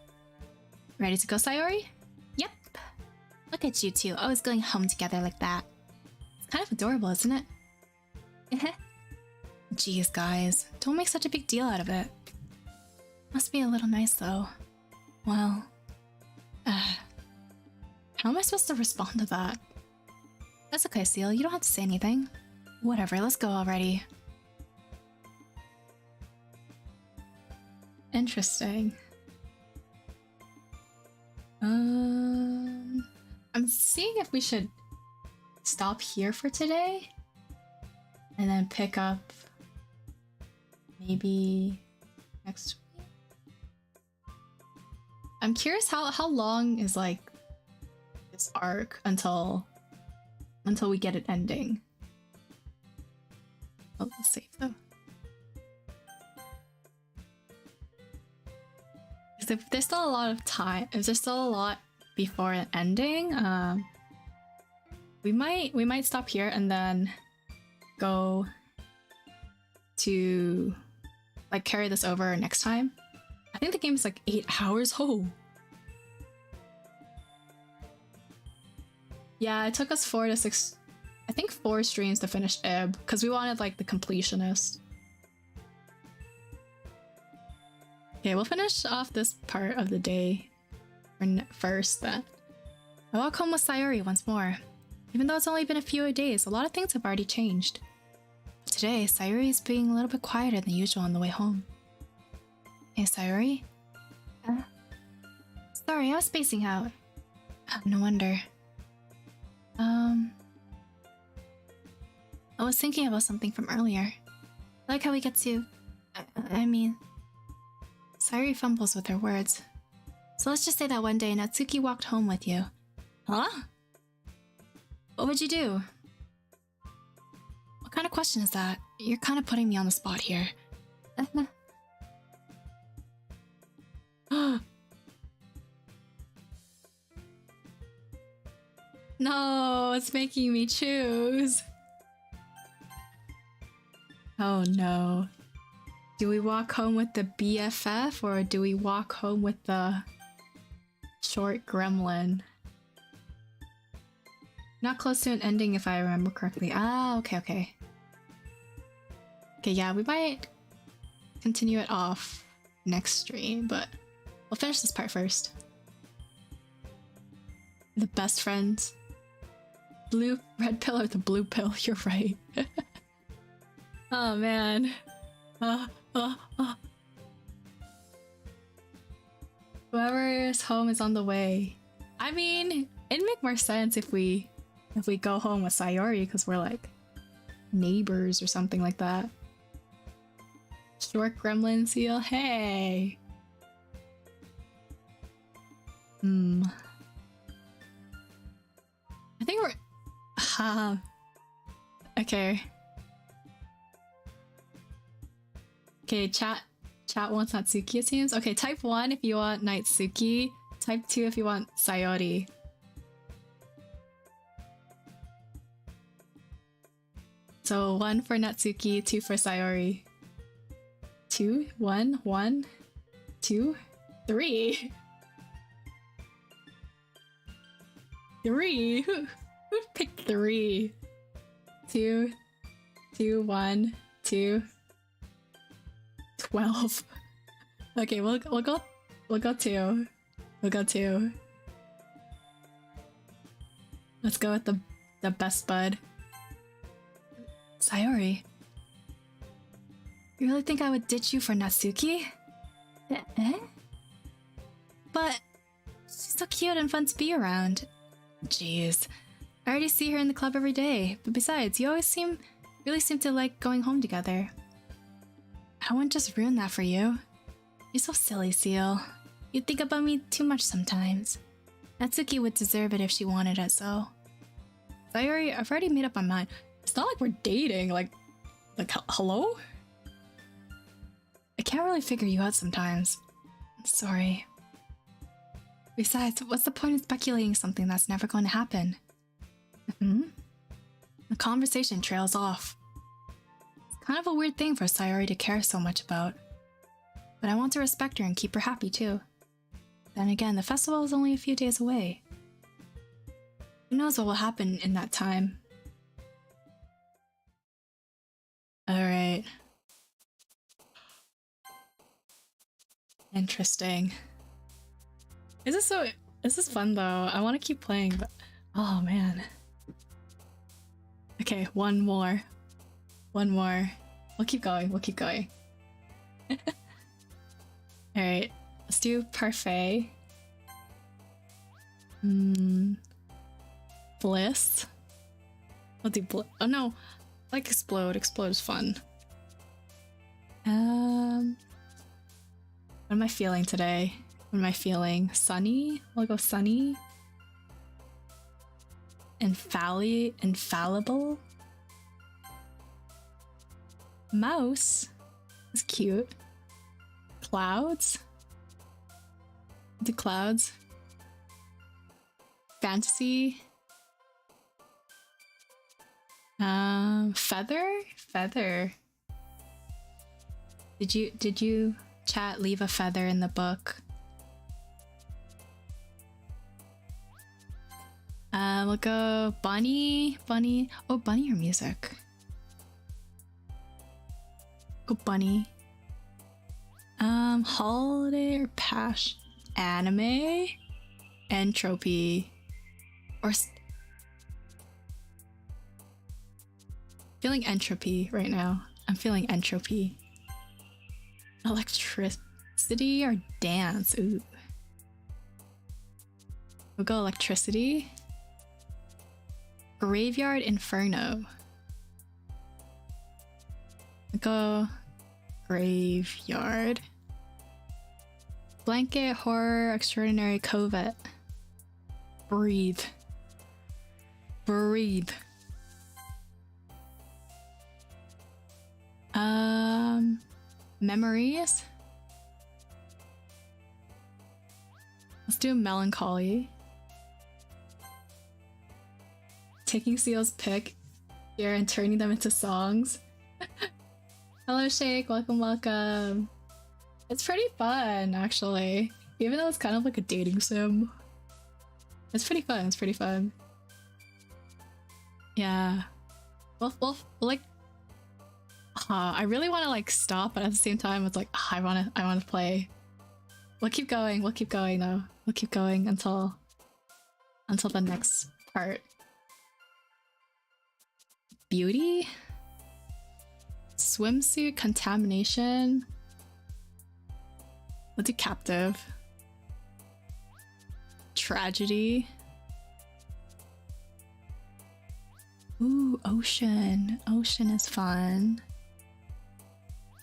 Ready to go, Sayori? Yep. Look at you two, always going home together like that. It's kind of adorable, isn't it? Jeez, guys, don't make such a big deal out of it. Must be a little nice, though. Well, how am I supposed to respond to that? That's okay, Seal, you don't have to say anything. Whatever, let's go already. Interesting. I'm seeing if we should stop here for today and then pick up maybe next week. I'm curious how long is like this arc until we get it ending. Oh, let's save though. If there's still a lot of time, if there's still a lot before an ending, we might stop here and then go to like carry this over next time. I think the game is like 8 hours. Oh, yeah, it took us 4 to 6, I think 4 streams to finish Ib because we wanted like the completionist. Okay, we'll finish off this part of the day first then. I walk home with Sayori once more. Even though it's only been a few days, a lot of things have already changed. Today, Sayori is being a little bit quieter than usual on the way home. Hey, Sayori? Sorry, I was spacing out. No wonder. I was thinking about something from earlier. I like how we get to... I mean... Sayori fumbles with her words. So let's just say that one day Natsuki walked home with you. Huh? What would you do? What kind of question is that? You're kind of putting me on the spot here. No, it's making me choose. Oh no. Do we walk home with the BFF or do we walk home with the short gremlin? Not close to an ending if I remember correctly. Ah, okay. Okay, yeah, we might continue it off next stream, but we'll finish this part first. The best friends. Red pill or the blue pill, you're right. Oh man. Whoever's home is on the way. I mean, it'd make more sense if we go home with Sayori because we're like neighbors or something like that. Short gremlin Seal, hey. I think we're okay. Okay, chat wants Natsuki, it seems. Okay, type 1 if you want Natsuki. Type 2 if you want Sayori. So 1 for Natsuki, 2 for Sayori. 2, 1, 1, 2, 3. 3? Who picked 3? 2, 2, 1, 2. 12. Okay, we'll go 2. We'll go 2. Let's go with the best bud. Sayori, you really think I would ditch you for Natsuki? But she's so cute and fun to be around. Jeez, I already see her in the club every day. But besides, you always really seem to like going home together. I wouldn't just ruin that for you. You're so silly, Seal. You think about me too much sometimes. Natsuki would deserve it if she wanted it, so... Sayori, I've already made up my mind. It's not like we're dating, like hello? I can't really figure you out sometimes. I'm sorry. Besides, what's the point of speculating something that's never going to happen? The conversation trails off. Kind of a weird thing for Sayori to care so much about. But I want to respect her and keep her happy too. Then again, the festival is only a few days away. Who knows what will happen in that time? Alright. Interesting. This is fun though. I want to keep playing, but oh man. Okay, one more. One more. We'll keep going. We'll keep going. Alright, let's do parfait. Bliss. We'll do oh no, like explode. Explode is fun. What am I feeling today? What am I feeling? Sunny? We'll go sunny. Infallible. Mouse. That's cute. Clouds. The clouds. Fantasy. Feather. Did you chat leave a feather in the book? We'll go bunny. Oh, bunny or music? Go bunny. Holiday or passion? Anime? Entropy. Or feeling entropy right now. I'm feeling entropy. Electricity or dance? Ooh. We'll go electricity. Graveyard Inferno. We'll go graveyard. Blanket horror extraordinary covert. Breathe. Memories. Let's do melancholy. Taking Seal's pick here and turning them into songs. Hello Shake, welcome. It's pretty fun actually, even though it's kind of like a dating sim. It's pretty fun. Yeah. Well, like I really want to like stop, but at the same time it's like I want to play. We'll keep going though. We'll keep going until the next part. Beauty? Swimsuit contamination? We'll do captive. Tragedy. Ooh, ocean. Ocean is fun.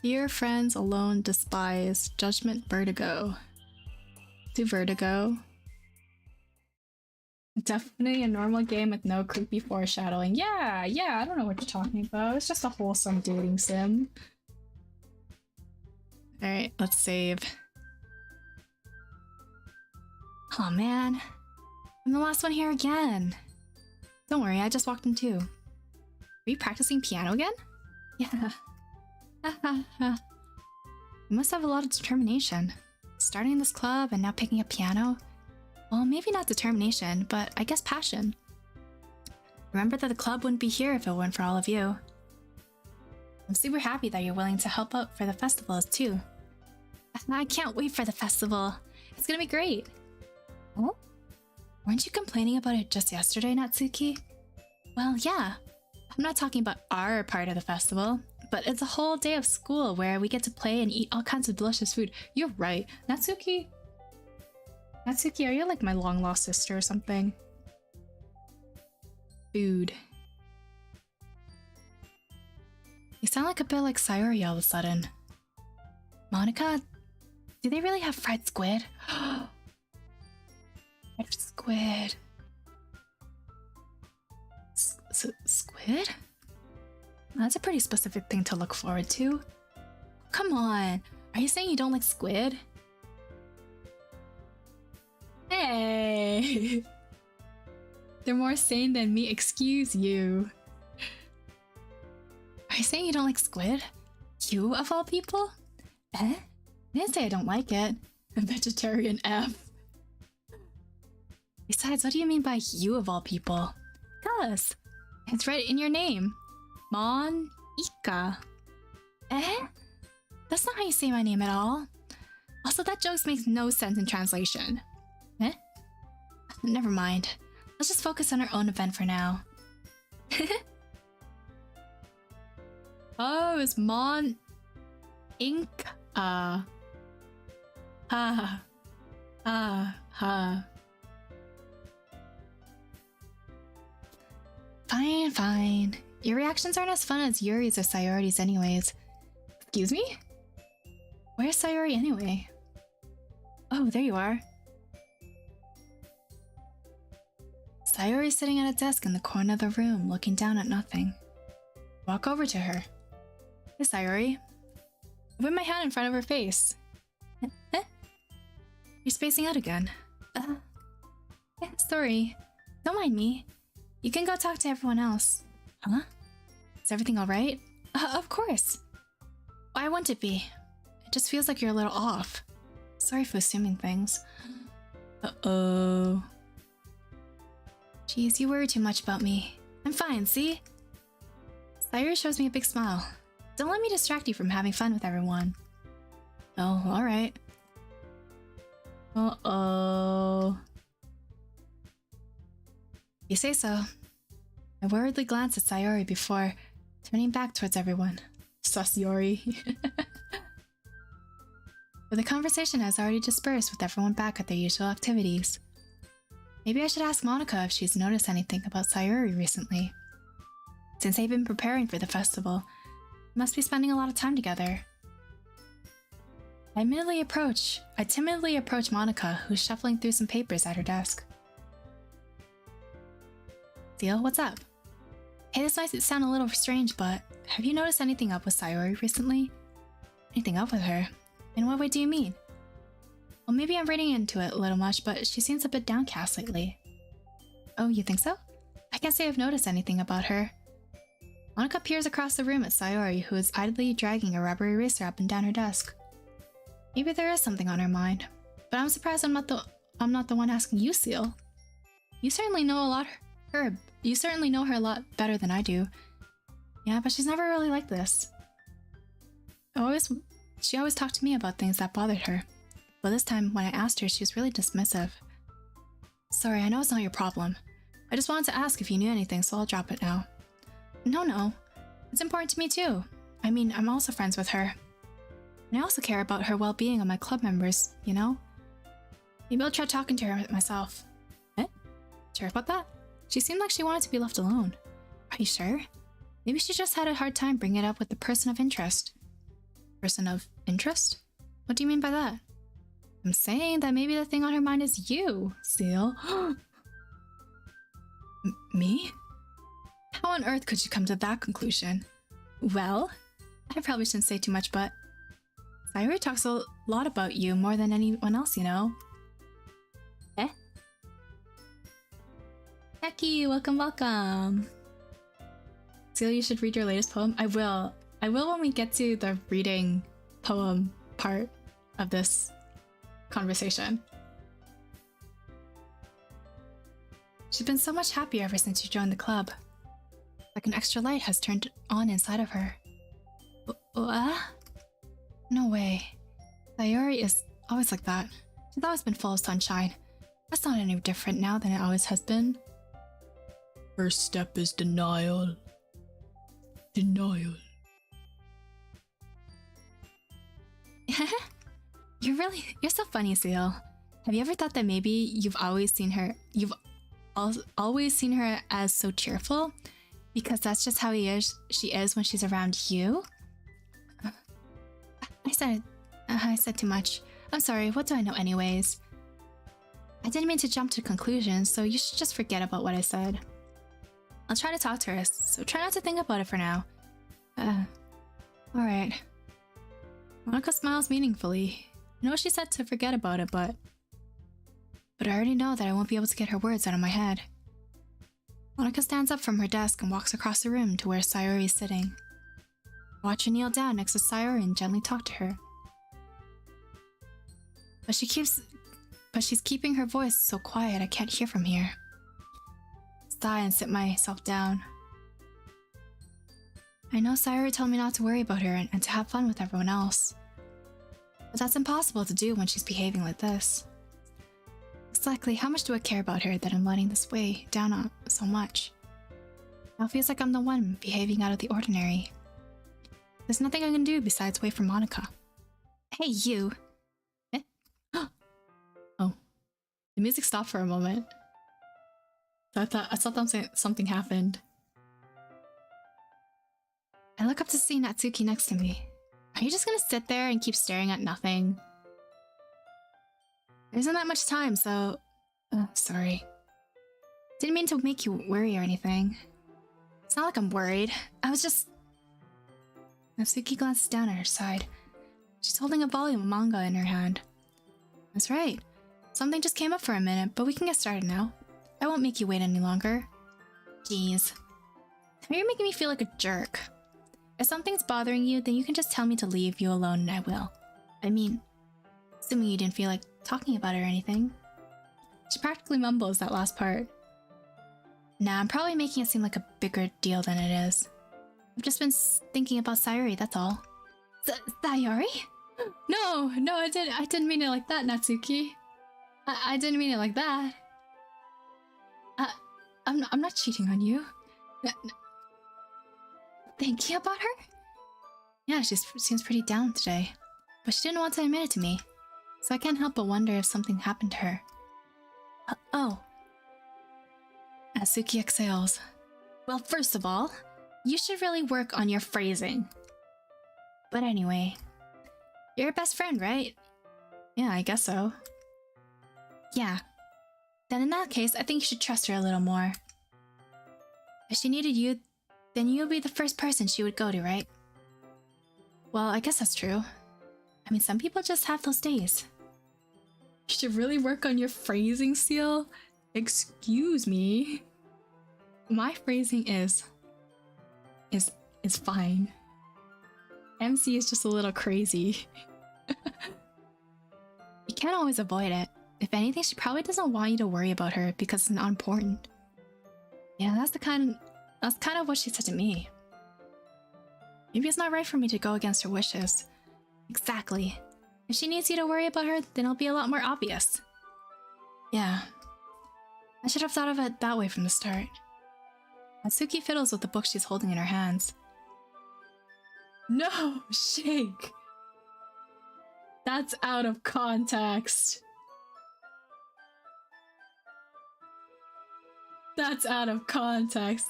Fear, friends, alone, despise, judgment, vertigo. Do vertigo. Definitely a normal game with no creepy foreshadowing. Yeah, I don't know what you're talking about. It's just a wholesome dating sim. Alright, let's save. Oh man, I'm the last one here again. Don't worry, I just walked in too. Are you practicing piano again? Yeah. You must have a lot of determination. Starting this club and now picking up piano. Well, maybe not determination, but I guess passion. Remember that the club wouldn't be here if it weren't for all of you. I'm super happy that you're willing to help out for the festivals too. I can't wait for the festival. It's gonna be great. Oh? Weren't you complaining about it just yesterday, Natsuki? Well, yeah. I'm not talking about our part of the festival, but it's a whole day of school where we get to play and eat all kinds of delicious food. You're right. Natsuki, are you like my long-lost sister or something? Food. You sound like a bit like Sayori all of a sudden. Monica, do they really have fried squid? Fried squid. Squid? That's a pretty specific thing to look forward to. Come on, are you saying you don't like squid? Hey! They're more sane than me, excuse you. Are you saying you don't like squid? You, of all people? Eh? I didn't say I don't like it. A vegetarian F. Besides, what do you mean by you of all people? Tell us. It's right in your name. Mon-ika. Eh? That's not how you say my name at all. Also, that joke makes no sense in translation. Eh? Never mind. Let's just focus on our own event for now. Oh, it's Mon... Ink... Ha. Fine. Your reactions aren't as fun as Yuri's or Sayori's anyways. Excuse me? Where's Sayori anyway? Oh, there you are. Sayori's sitting at a desk in the corner of the room, looking down at nothing. Walk over to her. Hey, Sayori. I put my hand in front of her face. Eh? You're spacing out again. Yeah, sorry. Don't mind me. You can go talk to everyone else. Huh? Is everything alright? Of course. Why wouldn't it be? It just feels like you're a little off. Sorry for assuming things. Uh-oh. Jeez, you worry too much about me. I'm fine, see? Sayori shows me a big smile. Don't let me distract you from having fun with everyone. Oh, alright. Uh-oh. You say so. I worriedly glanced at Sayori before turning back towards everyone. Sus Yori. But the conversation has already dispersed with everyone back at their usual activities. Maybe I should ask Monica if she's noticed anything about Sayori recently. Since they've been preparing for the festival, they must be spending a lot of time together. I timidly approach Monica, who's shuffling through some papers at her desk. Seal, what's up? Hey, this might sound a little strange, but have you noticed anything up with Sayori recently? Anything up with her? In what way do you mean? Well, maybe I'm reading into it a little much, but she seems a bit downcast lately. Oh, you think so? I can't say I've noticed anything about her. Monica peers across the room at Sayori, who is idly dragging a rubber eraser up and down her desk. Maybe there is something on her mind, but I'm surprised I'm not the one asking you, Seal. You certainly know her a lot better than I do. Yeah, but she's never really like this. She always talked to me about things that bothered her. But this time, when I asked her, she was really dismissive. Sorry, I know it's not your problem. I just wanted to ask if you knew anything, so I'll drop it now. No. It's important to me too. I mean, I'm also friends with her. And I also care about her well-being of my club members, you know? Maybe I'll try talking to her myself. Eh? Sure about that? She seemed like she wanted to be left alone. Are you sure? Maybe she just had a hard time bringing it up with the person of interest. Person of interest? What do you mean by that? I'm saying that maybe the thing on her mind is you, Seal. Me? How on earth could you come to that conclusion? Well, I probably shouldn't say too much, but Sayori talks a lot about you more than anyone else, you know? Eh? Becky, welcome. Seal, you should read your latest poem. I will when we get to the reading poem part of this conversation. She's been so much happier ever since you joined the club. Like an extra light has turned on inside of her. No way. Sayori is always like that. She's always been full of sunshine. That's not any different now than it always has been. First step is denial. Denial. You're so funny, Seal. Have you ever thought that maybe you've always seen her as so cheerful? Because that's just how she is when she's around you? I said too much. I'm sorry, what do I know anyways? I didn't mean to jump to conclusions, so you should just forget about what I said. I'll try to talk to her, so try not to think about it for now. Alright. Monica smiles meaningfully. I know she said to forget about it, but I already know that I won't be able to get her words out of my head. Monica stands up from her desk and walks across the room to where Sayori is sitting. Watch her kneel down next to Sayori and gently talk to her. But but she's keeping her voice so quiet I can't hear from here. Sigh and sit myself down. I know Sayori told me not to worry about her and to have fun with everyone else. But that's impossible to do when she's behaving like this. Exactly how much do I care about her that I'm letting this weigh down on so much? Now it feels like I'm the one behaving out of the ordinary. There's nothing I can do besides wait for Monica. Hey, you! Eh? Oh. The music stopped for a moment. So I thought something happened. I look up to see Natsuki next to me. Are you just gonna sit there and keep staring at nothing? There isn't that much time, so... sorry. Didn't mean to make you worry or anything. It's not like I'm worried. I was just... Natsuki glances down at her side. She's holding a volume of manga in her hand. That's right. Something just came up for a minute, but we can get started now. I won't make you wait any longer. Jeez. Now you're making me feel like a jerk. If something's bothering you, then you can just tell me to leave you alone and I will. I mean, assuming you didn't feel like talking about it or anything. She practically mumbles that last part. Nah, I'm probably making it seem like a bigger deal than it is. I've just been thinking about Sayori, that's all. Sayori? No, I didn't mean it like that, Natsuki. I didn't mean it like that. I'm not cheating on you. Thinking about her? Yeah, she seems pretty down today. But she didn't want to admit it to me. So I can't help but wonder if something happened to her. Oh. Natsuki exhales. Well, first of all, you should really work on your phrasing. But anyway, you're her best friend, right? Yeah, I guess so. Yeah. Then in that case, I think you should trust her a little more. If she needed you, then you'll be the first person she would go to, right? Well, I guess that's true. I mean, some people just have those days. You should really work on your phrasing, Seal. Excuse me. My phrasing is fine. MC is just a little crazy. You can't always avoid it. If anything, she probably doesn't want you to worry about her because it's not important. Yeah, that's kind of what she said to me. Maybe it's not right for me to go against her wishes. Exactly. If she needs you to worry about her, then it'll be a lot more obvious. Yeah. I should have thought of it that way from the start. Natsuki fiddles with the book she's holding in her hands. No, Shake! That's out of context. That's out of context.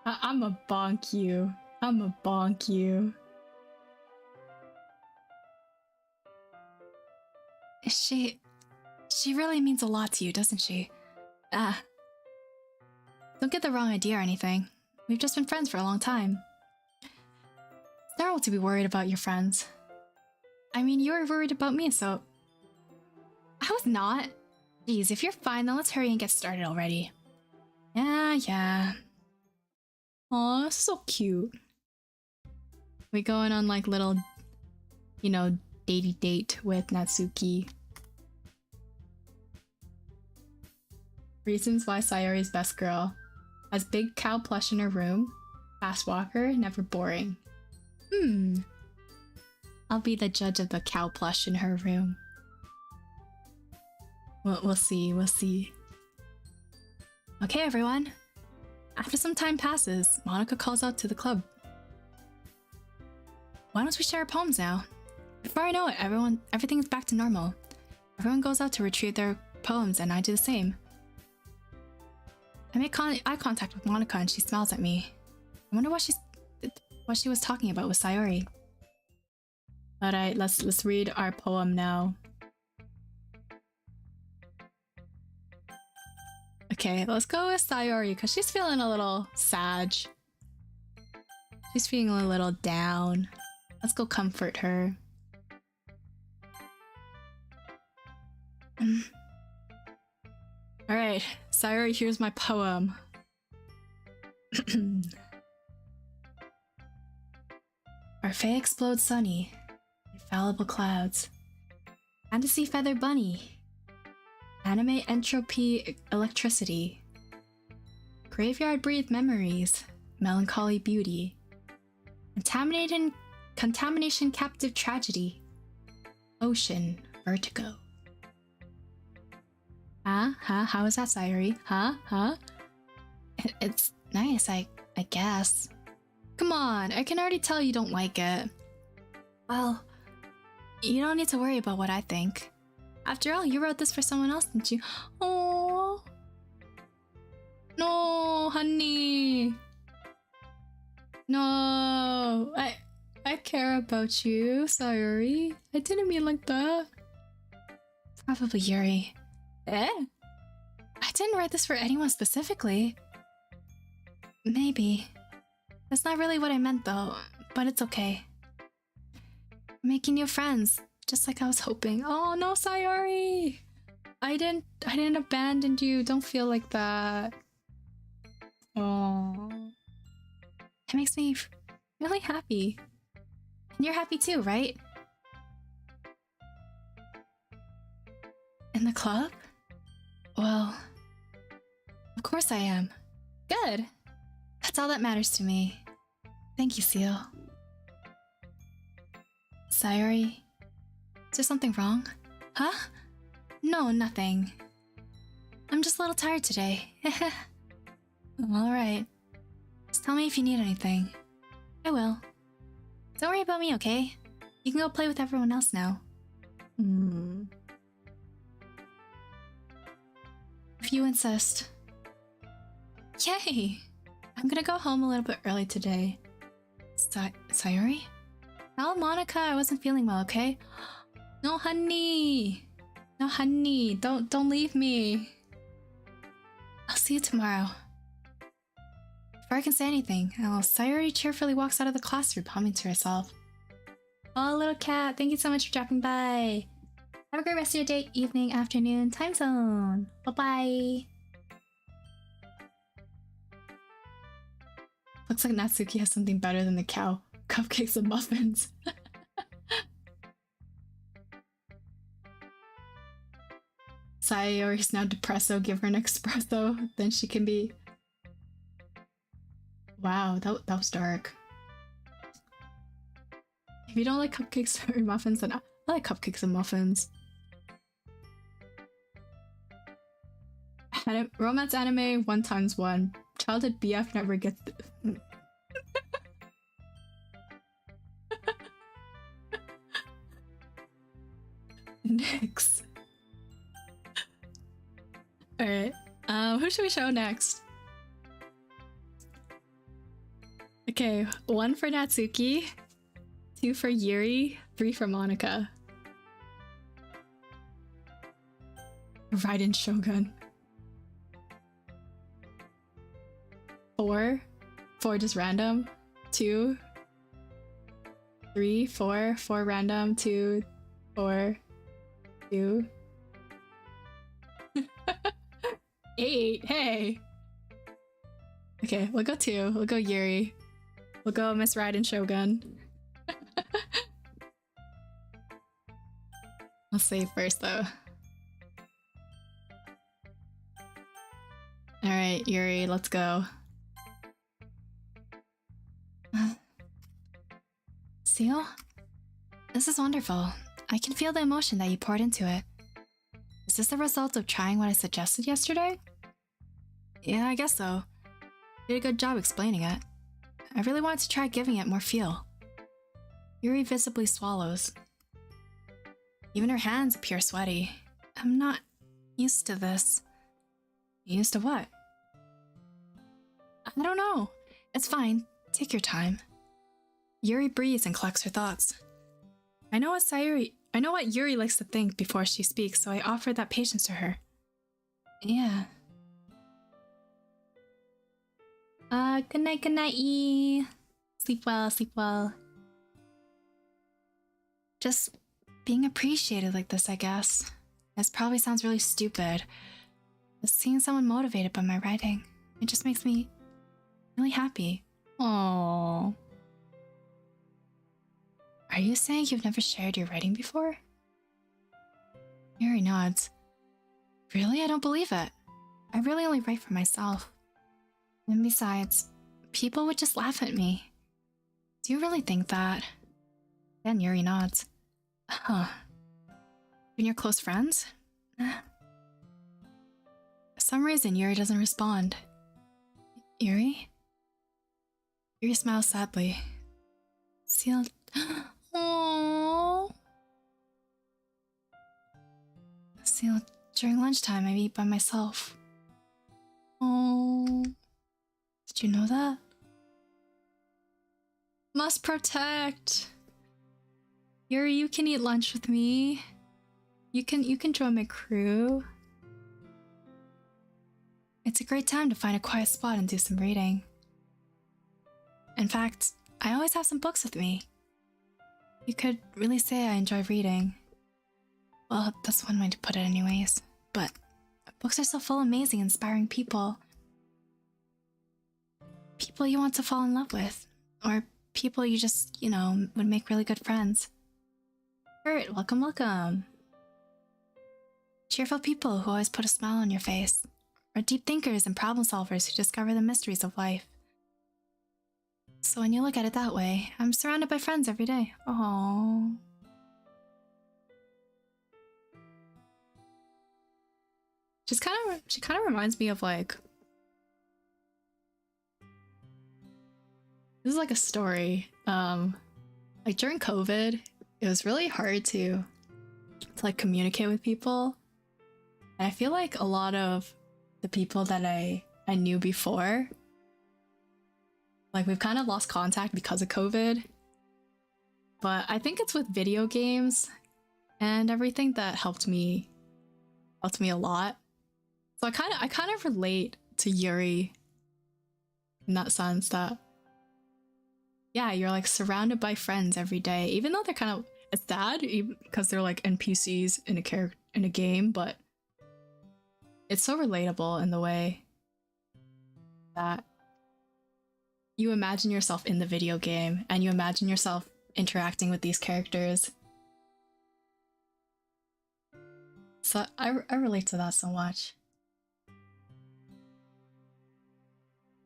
I'ma bonk you. I'ma bonk you. She really means a lot to you, doesn't she? Don't get the wrong idea or anything. We've just been friends for a long time. It's normal to be worried about your friends. I mean, you were worried about me, so... I was not. Geez, if you're fine, then let's hurry and get started already. Yeah. Aw, so cute. We going on like little, datey date with Natsuki. Reasons why Sayori's best girl. Has big cow plush in her room. Fast walker, never boring. I'll be the judge of the cow plush in her room. We'll see. Okay, everyone. After some time passes, Monica calls out to the club. Why don't we share our poems now? Before I know it, everything is back to normal. Everyone goes out to retrieve their poems and I do the same. I make eye contact with Monica and she smiles at me. I wonder what she was talking about with Sayori. Alright, let's read our poem now. Okay, let's go with Sayori because she's feeling a little sad. She's feeling a little down. Let's go comfort her. Alright, Sayori, here's my poem. Our fay explodes sunny, infallible clouds. Fantasy Feather Bunny. Anime Entropy Electricity. Graveyard Breathe Memories. Melancholy Beauty. Contamination Captive Tragedy. Ocean Vertigo. Huh? How is that, Sayuri? Huh? It's nice, I guess. Come on, I can already tell you don't like it. Well, you don't need to worry about what I think. After all, you wrote this for someone else, didn't you? Oh, no, honey. No, I care about you, Sayuri. I didn't mean like that. Probably Yuri. Eh? I didn't write this for anyone specifically. Maybe. That's not really what I meant though, but it's okay. Making new friends, just like I was hoping. Oh no, Sayori! I didn't abandon you. Don't feel like that. Oh. It makes me really happy. And you're happy too, right? In the club? Well, of course I am. Good. That's all that matters to me. Thank you, Seal. Sayori, is there something wrong? Huh? No, nothing. I'm just a little tired today. Alright. Just tell me if you need anything. I will. Don't worry about me, okay? You can go play with everyone else now. If you insist. Yay! I'm gonna go home a little bit early today. Sayori? Tell Monica I wasn't feeling well, okay? No, honey! No, honey, don't leave me. I'll see you tomorrow. Before I can say anything, Sayori cheerfully walks out of the classroom, humming to herself. Oh, little cat, thank you so much for dropping by. Have a great rest of your day, evening, afternoon, time zone. Bye-bye. Looks like Natsuki has something better than the cow. Cupcakes and muffins. Sayori's now depresso, give her an espresso, then she can be... Wow, that was dark. If you don't like cupcakes or muffins, then I like cupcakes and muffins. Romance anime 1x1. Childhood BF never gets... Next. Alright, who should we show next? Okay, 1 for Natsuki, 2 for Yuri, 3 for Monica. Raiden Shogun. 4 just random, 2, 3, 4 random, 2, 4, 2. 8, hey! Okay, we'll go 2, we'll go Yuri. We'll go Miss Raiden Shogun. I'll save first though. Alright, Yuri, let's go. Seal? This is wonderful. I can feel the emotion that you poured into it. Is this the result of trying what I suggested yesterday? Yeah, I guess so. You did a good job explaining it. I really wanted to try giving it more feel. Yuri visibly swallows. Even her hands appear sweaty. I'm not used to this. Used to what? I don't know. It's fine. Take your time. Yuri breathes and collects her thoughts. I know what Yuri likes to think before she speaks, so I offered that patience to her. Yeah. Good night, -y. Sleep well, sleep well. Just being appreciated like this, I guess. This probably sounds really stupid, but seeing someone motivated by my writing, it just makes me really happy. Aww. Are you saying you've never shared your writing before? Yuri nods. Really? I don't believe it. I really only write for myself. And besides, people would just laugh at me. Do you really think that? Then Yuri nods. Huh. And your close friends? For some reason, Yuri doesn't respond. Yuri? Yuri smiles sadly. Seal. Aww. Seal, during lunchtime, I eat by myself. Oh. Did you know that? Must protect. Yuri, you can eat lunch with me. You can join my crew. It's a great time to find a quiet spot and do some reading. In fact, I always have some books with me. You could really say I enjoy reading. Well, that's one way to put it anyways. But books are so full of amazing, inspiring people. People you want to fall in love with. Or people you just, would make really good friends. Kurt, welcome, welcome. Cheerful people who always put a smile on your face. Or deep thinkers and problem solvers who discover the mysteries of life. So when you look at it that way, I'm surrounded by friends every day. Aww. She kind of reminds me of like, this is like a story. Like during COVID, it was really hard to like communicate with people. And I feel like a lot of the people that I knew before, like we've kind of lost contact because of COVID. But I think it's with video games and everything that helped me a lot. So I kind of relate to Yuri in that sense that, yeah, you're like surrounded by friends every day, even though they're kind of, it's sad because they're like NPCs in a game, but it's so relatable in the way that you imagine yourself in the video game and you imagine yourself interacting with these characters. So I relate to that so much.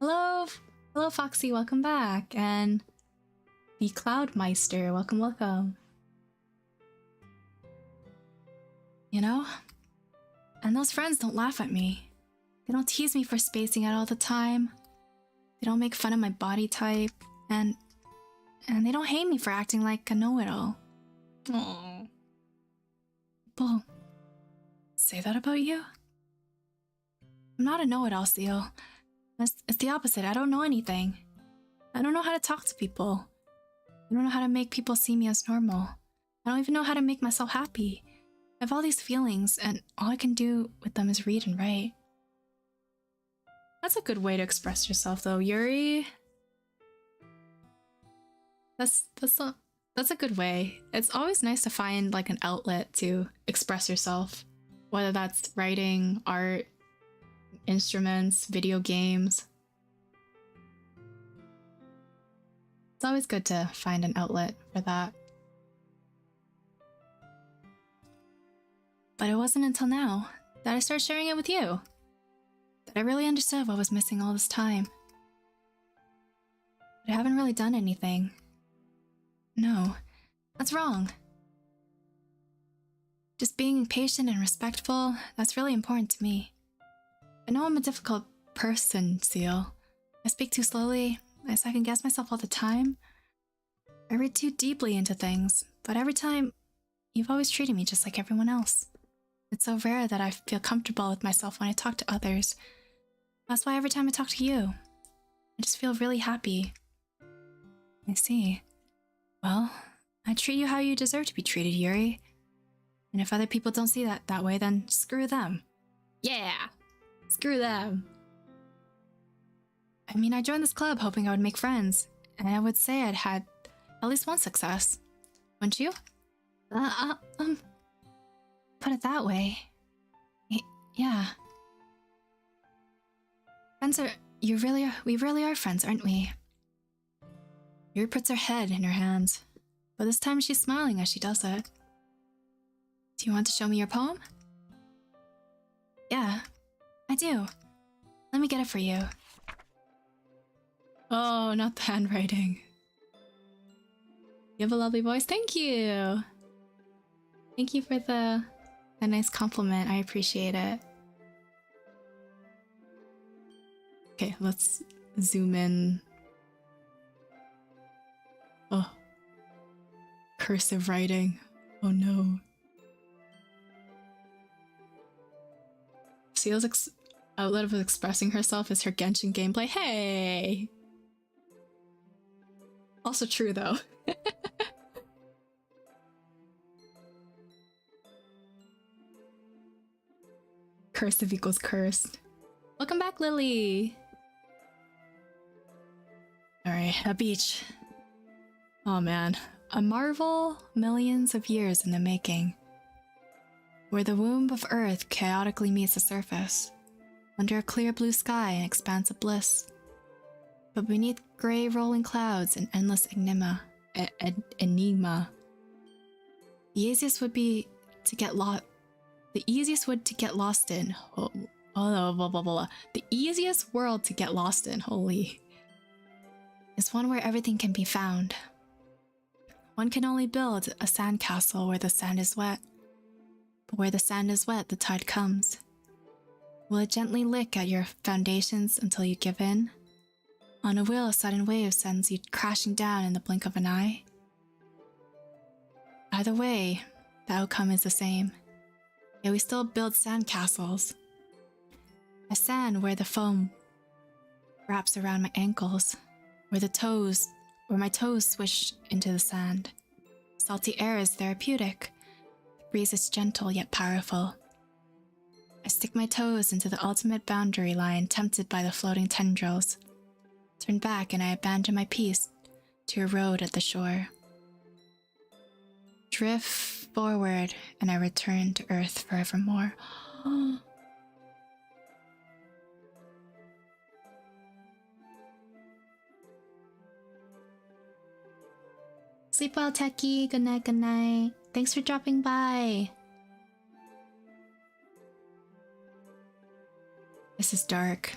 Hello Foxy, welcome back. And the Cloudmeister, welcome, welcome. And those friends don't laugh at me. They don't tease me for spacing out all the time. They don't make fun of my body type. And they don't hate me for acting like a know-it-all. Aww. People say that about you? I'm not a know-it-all, Seal. It's the opposite. I don't know anything. I don't know how to talk to people. I don't know how to make people see me as normal. I don't even know how to make myself happy. I have all these feelings, and all I can do with them is read and write. That's a good way to express yourself, though, Yuri. That's a good way. It's always nice to find like an outlet to express yourself, whether that's writing, art, instruments, video games. It's always good to find an outlet for that. But it wasn't until now that I started sharing it with you that I really understood what was missing all this time. But I haven't really done anything. No, that's wrong. Just being patient and respectful, that's really important to me. I know I'm a difficult person, Seal. I speak too slowly, I second guess myself all the time. I read too deeply into things, but every time, you've always treated me just like everyone else. It's so rare that I feel comfortable with myself when I talk to others. That's why every time I talk to you, I just feel really happy. I see. Well, I treat you how you deserve to be treated, Yuri. And if other people don't see that way, then screw them. Yeah! Screw them. I mean, I joined this club hoping I would make friends, and I would say I'd had at least one success. Wouldn't you? Put it that way. Yeah. Friends we really are friends, aren't we? Yuri puts her head in her hands, but this time she's smiling as she does it. Do you want to show me your poem? Yeah, I do. Let me get it for you. Oh, not the handwriting. You have a lovely voice. Thank you. Thank you for the nice compliment. I appreciate it. Okay, let's zoom in. Oh. Cursive writing. Oh no. Seal's outlet of expressing herself is her Genshin gameplay. Hey! Also true though. Cursive equals cursed. Welcome back, Lily! Alright, a beach. Oh man. A marvel millions of years in the making. Where the womb of Earth chaotically meets the surface. Under a clear blue sky and expanse of bliss. But beneath grey rolling clouds and endless enigma. The easiest would to get lost in. The easiest world to get lost in, holy, is one where everything can be found. One can only build a sandcastle where the sand is wet. But where the sand is wet, the tide comes. Will it gently lick at your foundations until you give in? On a wheel, a sudden wave sends you crashing down in the blink of an eye? Either way, the outcome is the same. Yet we still build sandcastles. A sand where the foam wraps around my ankles, where my toes swish into the sand. Salty air is therapeutic. The breeze is gentle yet powerful. I stick my toes into the ultimate boundary line, tempted by the floating tendrils. Turn back and I abandon my peace to a road at the shore. Drift forward and I return to earth forevermore. Sleep well, Techie. Good night, good night. Thanks for dropping by. This is dark.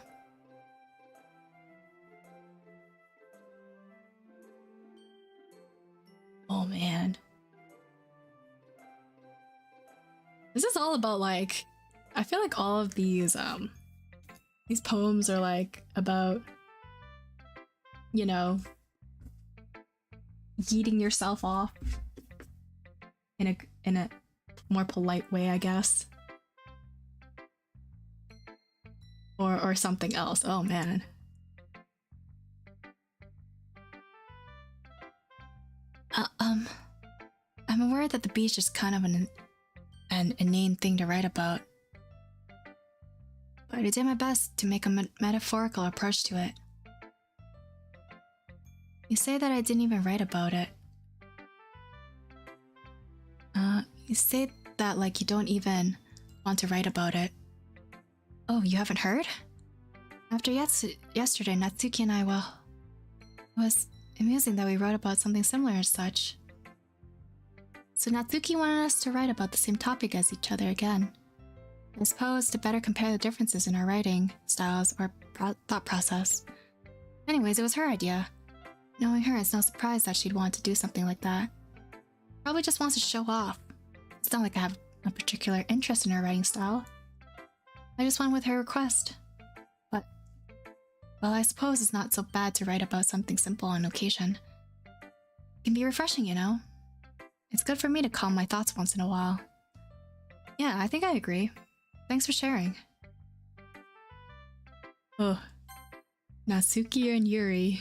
Oh man. This is all about like, I feel like all of these poems are like about, you know, yeeting yourself off in a more polite way, I guess. Or something else. Oh man. I'm aware that the beach is kind of an inane thing to write about. But I did my best to make a metaphorical approach to it. You say that I didn't even write about it. You say that like you don't even want to write about it. Oh, you haven't heard? After yesterday, Natsuki and I, well, it was amusing that we wrote about something similar and such. So Natsuki wanted us to write about the same topic as each other again. I suppose to better compare the differences in our writing styles or thought process. Anyways, it was her idea. Knowing her, it's no surprise that she'd want to do something like that. Probably just wants to show off. It's not like I have a particular interest in her writing style. I just went with her request. But, well, I suppose it's not so bad to write about something simple on occasion. It can be refreshing, you know? It's good for me to calm my thoughts once in a while. Yeah, I think I agree. Thanks for sharing. Oh. Natsuki and Yuri.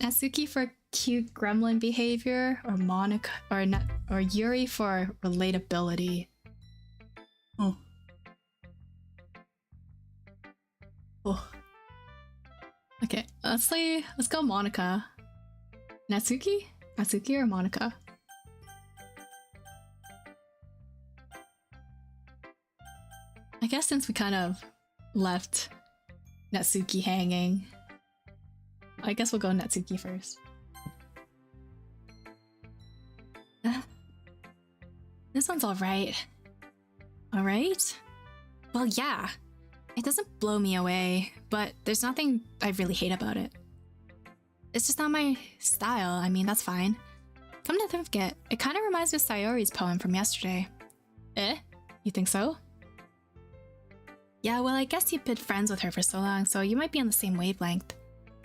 Natsuki for cute gremlin behavior, or Monica, or Yuri for relatability. Oh. Oh. Okay, let's go Monica. Natsuki? Natsuki or Monica? I guess since we kind of left Natsuki hanging, I guess we'll go Natsuki first. sounds alright. Alright? Well, yeah. It doesn't blow me away, but there's nothing I really hate about it. It's just not my style. I mean, that's fine. Come to think of it, it kind of reminds me of Sayori's poem from yesterday. Eh? You think so? Yeah, well, I guess you've been friends with her for so long, so you might be on the same wavelength.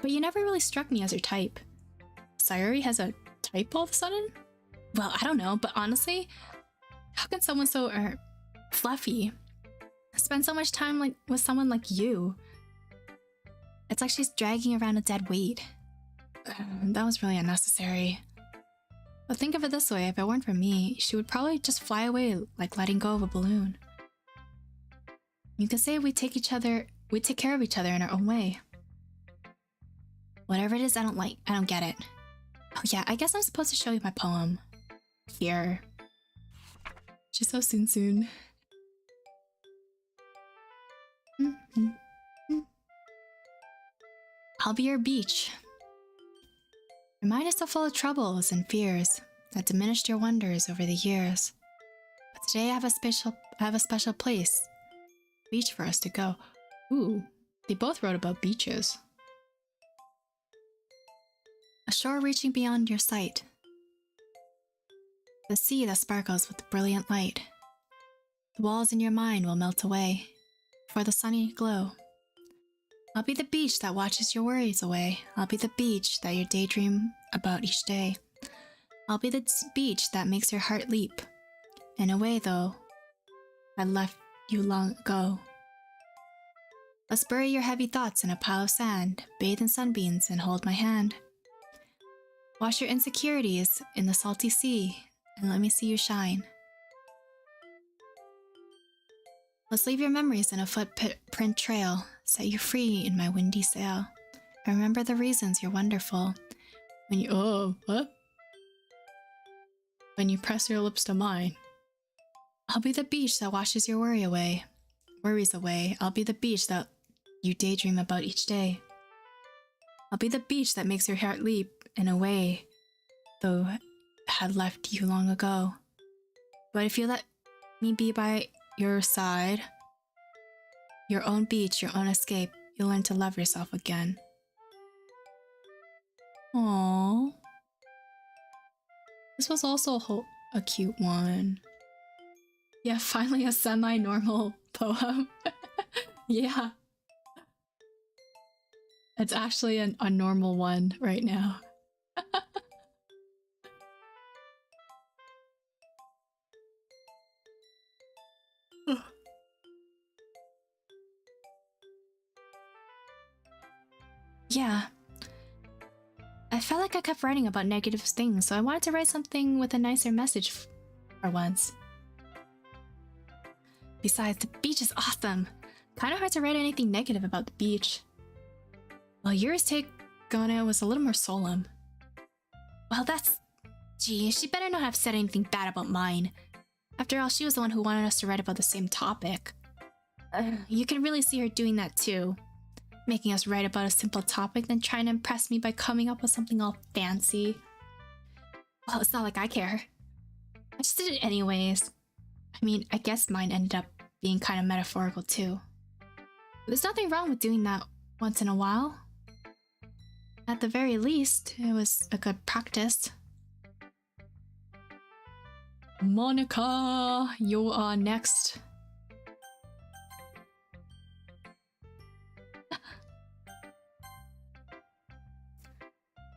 But you never really struck me as your type. Sayori has a type all of a sudden? Well, I don't know, but honestly, how can someone so fluffy spend so much time with someone like you? It's like she's dragging around a dead weight. That was really unnecessary. But think of it this way, if it weren't for me, she would probably just fly away like letting go of a balloon. You could say we take care of each other in our own way. Whatever it is I don't get it. Oh yeah, I guess I'm supposed to show you my poem. Here. Just so soon. I'll be your beach. Your mind is so full of troubles and fears that diminished your wonders over the years. But today I have a special place. Beach for us to go. Ooh, they both wrote about beaches. A shore reaching beyond your sight. The sea that sparkles with brilliant light. The walls in your mind will melt away for the sunny glow. I'll be the beach that watches your worries away. I'll be the beach that you daydream about each day. I'll be the beach that makes your heart leap. In a way, though, I left you long ago. Let's bury your heavy thoughts in a pile of sand, bathe in sunbeams and hold my hand. Wash your insecurities in the salty sea and let me see you shine. Let's leave your memories in a footprint trail, set you free in my windy sail. Remember the reasons you're wonderful. When you press your lips to mine. I'll be the beach that washes your worries away. I'll be the beach that you daydream about each day. I'll be the beach that makes your heart leap in a way, though had left you long ago. But if you let me be by your side, your own beach, your own escape, you'll learn to love yourself again. Aww. This was also a cute one. Yeah, finally a semi-normal poem. Yeah. It's actually a normal one right now. Yeah. I felt like I kept writing about negative things, so I wanted to write something with a nicer message for once. Besides, the beach is awesome. Kind of hard to write anything negative about the beach. Well, Yuri's take on it was a little more solemn. Well, gee, she better not have said anything bad about mine. After all, she was the one who wanted us to write about the same topic. You can really see her doing that too. Making us write about a simple topic, then trying to impress me by coming up with something all fancy. Well, it's not like I care. I just did it anyways. I mean, I guess mine ended up being kind of metaphorical too. But there's nothing wrong with doing that once in a while. At the very least, it was a good practice. Monica, you are next.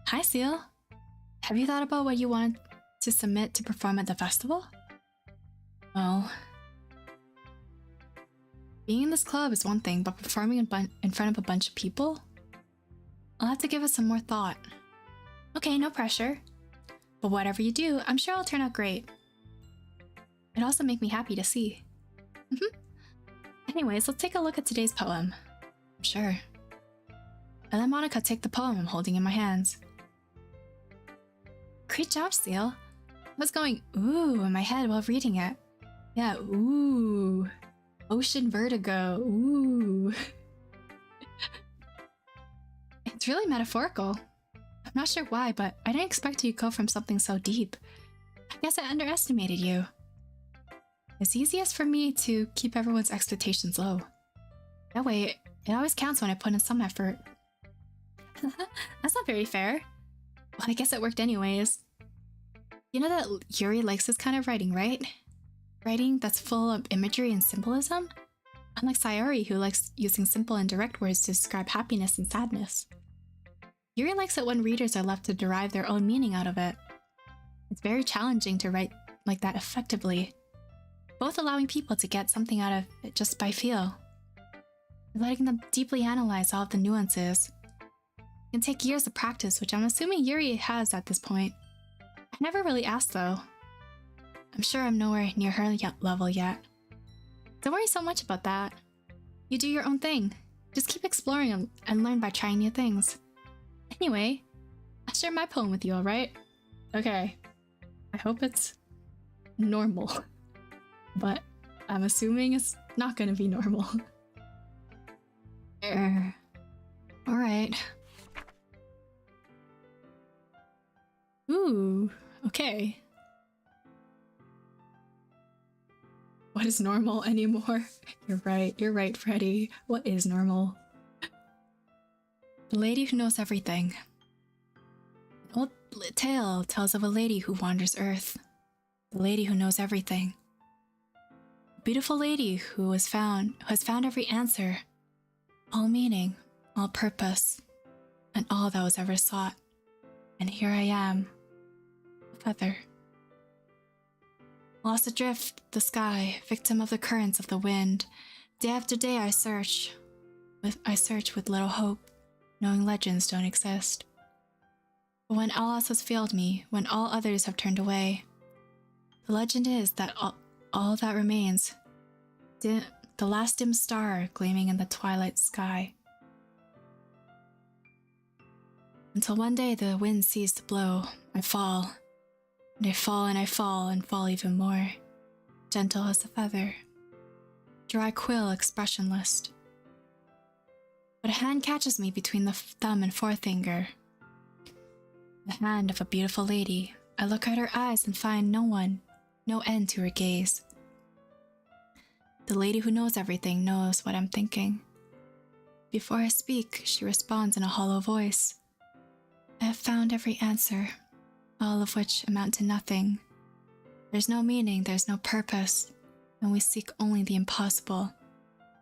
Hi, Seal. Have you thought about what you want to submit to perform at the festival? Well, being in this club is one thing, but performing in front of a bunch of people? I'll have to give it some more thought. Okay, no pressure. But whatever you do, I'm sure it'll turn out great. It'd also make me happy to see. Anyways, let's take a look at today's poem. Sure. I let Monica take the poem I'm holding in my hands. Great job, Seal. I was going ooh in my head while reading it. Yeah, ooh. Ocean vertigo, ooh. It's really metaphorical. I'm not sure why, but I didn't expect you to go from something so deep. I guess I underestimated you. It's easiest for me to keep everyone's expectations low. That way, it always counts when I put in some effort. That's not very fair. Well, I guess it worked anyways. You know that Yuri likes this kind of writing, right? Writing that's full of imagery and symbolism? Unlike Sayori, who likes using simple and direct words to describe happiness and sadness. Yuri likes it when readers are left to derive their own meaning out of it. It's very challenging to write like that effectively, both allowing people to get something out of it just by feel, and letting them deeply analyze all of the nuances. It can take years of practice, which I'm assuming Yuri has at this point. I never really asked though. I'm sure I'm nowhere near her level yet. Don't worry so much about that. You do your own thing. Just keep exploring and learn by trying new things. Anyway, I'll share my poem with you, alright? Okay. I hope it's normal. But I'm assuming it's not gonna be normal. Alright. Ooh, okay. What is normal anymore? You're right, Freddy. What is normal? The lady who knows everything. An old tale tells of a lady who wanders Earth. The lady who knows everything. A beautiful lady who has found every answer, all meaning, all purpose, and all that was ever sought. And here I am, a feather. Lost adrift the sky, victim of the currents of the wind. Day after day I search with little hope, knowing legends don't exist. But when all else has failed me, when all others have turned away, the legend is that all that remains, the last dim star gleaming in the twilight sky. Until one day the wind ceases to blow, I fall. And I fall and I fall and fall even more, gentle as a feather, dry quill expressionless. But a hand catches me between the thumb and forefinger. The hand of a beautiful lady. I look at her eyes and find no end to her gaze. The lady who knows everything knows what I'm thinking. Before I speak, she responds in a hollow voice. I have found every answer, all of which amount to nothing. There's no meaning, there's no purpose, and we seek only the impossible.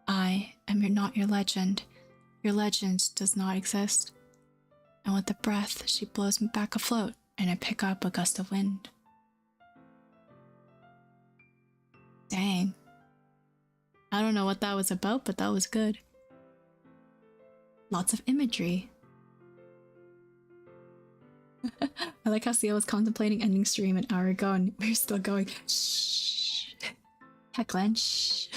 I am not your legend. Your legend does not exist. And with a breath, she blows me back afloat, and I pick up a gust of wind. Dang. I don't know what that was about, but that was good. Lots of imagery. I like how Sia was contemplating ending stream an hour ago and we're still going, shh. Hecklen, shh.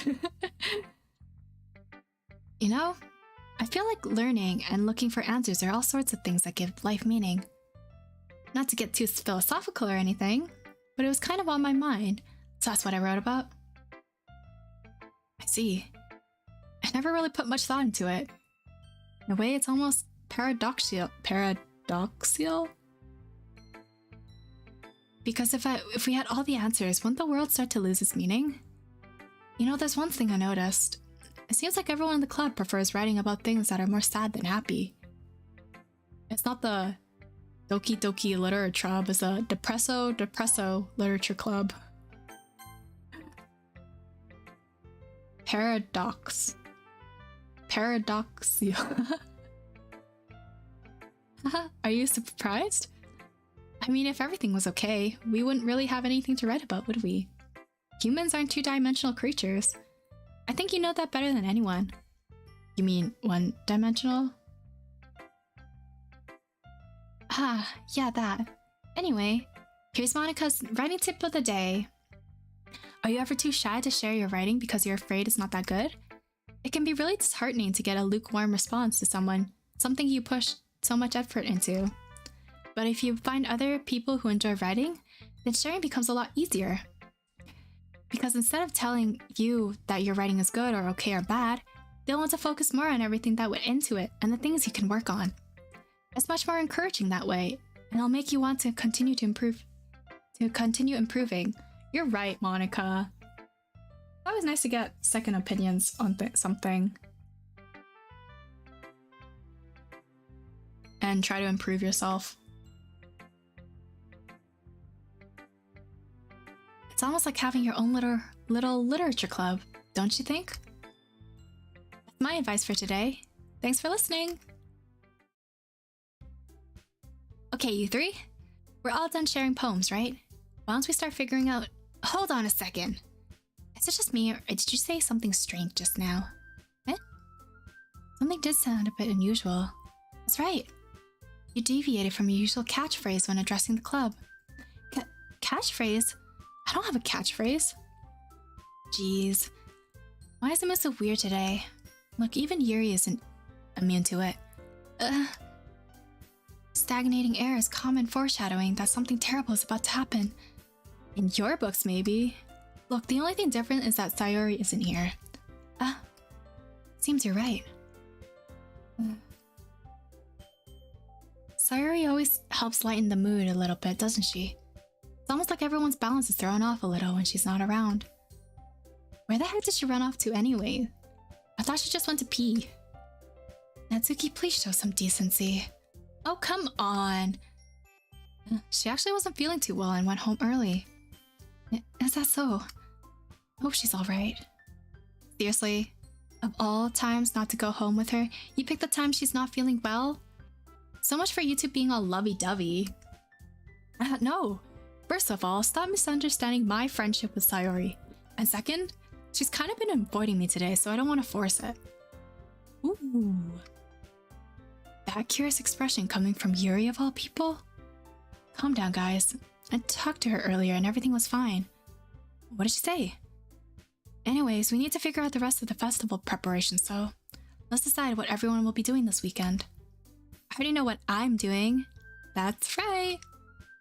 You know, I feel like learning and looking for answers are all sorts of things that give life meaning. Not to get too philosophical or anything, but it was kind of on my mind, so that's what I wrote about. I see. I never really put much thought into it. In a way, it's almost paradoxical. Paradoxical? Because if we had all the answers, wouldn't the world start to lose its meaning? You know, there's one thing I noticed. It seems like everyone in the club prefers writing about things that are more sad than happy. It's not the Doki literature club, it's a depresso literature club. Paradoxial. Are you surprised? I mean, if everything was okay, we wouldn't really have anything to write about, would we? Humans aren't two-dimensional creatures. I think you know that better than anyone. You mean one-dimensional? Ah, yeah, that. Anyway, here's Monica's writing tip of the day. Are you ever too shy to share your writing because you're afraid it's not that good? It can be really disheartening to get a lukewarm response to something you push so much effort into. But if you find other people who enjoy writing, then sharing becomes a lot easier. Because instead of telling you that your writing is good or okay or bad, they'll want to focus more on everything that went into it and the things you can work on. It's much more encouraging that way, and it'll make you want to continue improving. You're right, Monica. It's always nice to get second opinions on something. And try to improve yourself. It's almost like having your own little literature club, don't you think? That's my advice for today. Thanks for listening! Okay, you three? We're all done sharing poems, right? Why don't we start figuring out... Hold on a second. Is it just me, or did you say something strange just now? Eh? Something did sound a bit unusual. That's right. You deviated from your usual catchphrase when addressing the club. Catchphrase? I don't have a catchphrase. Jeez. Why is the mood so weird today? Look, even Yuri isn't immune to it. Stagnating air is common foreshadowing that something terrible is about to happen. In your books, maybe. Look, the only thing different is that Sayori isn't here. Seems you're right. Sayori always helps lighten the mood a little bit, doesn't she? It's almost like everyone's balance is thrown off a little when she's not around. Where the heck did she run off to anyway? I thought she just went to pee. Natsuki, please show some decency. Oh, come on. She actually wasn't feeling too well and went home early. Is that so? Hope she's alright. Seriously? Of all times not to go home with her, you picked the time she's not feeling well? So much for you two being all lovey-dovey. No. First of all, stop misunderstanding my friendship with Sayori. And second, she's kind of been avoiding me today, so I don't want to force it. Ooh. That curious expression coming from Yuri of all people? Calm down, guys. I talked to her earlier and everything was fine. What did she say? Anyways, we need to figure out the rest of the festival preparation, so let's decide what everyone will be doing this weekend. I already know what I'm doing. That's right.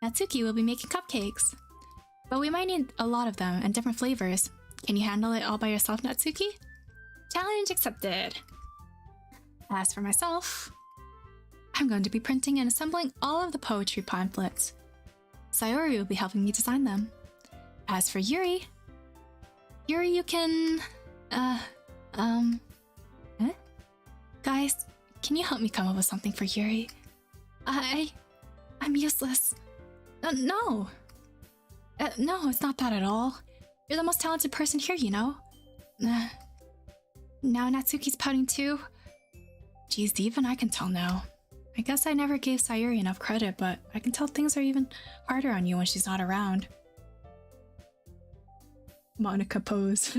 Natsuki will be making cupcakes. But we might need a lot of them and different flavors. Can you handle it all by yourself, Natsuki? Challenge accepted. As for myself, I'm going to be printing and assembling all of the poetry pamphlets. Sayori will be helping me design them. As for Yuri, you can... Guys, can you help me come up with something for Yuri? I'm useless. No, it's not that at all. You're the most talented person here, you know? Now Natsuki's pouting too. Geez, even I can tell now. I guess I never gave Sayuri enough credit, but I can tell things are even harder on you when she's not around. Monica pose.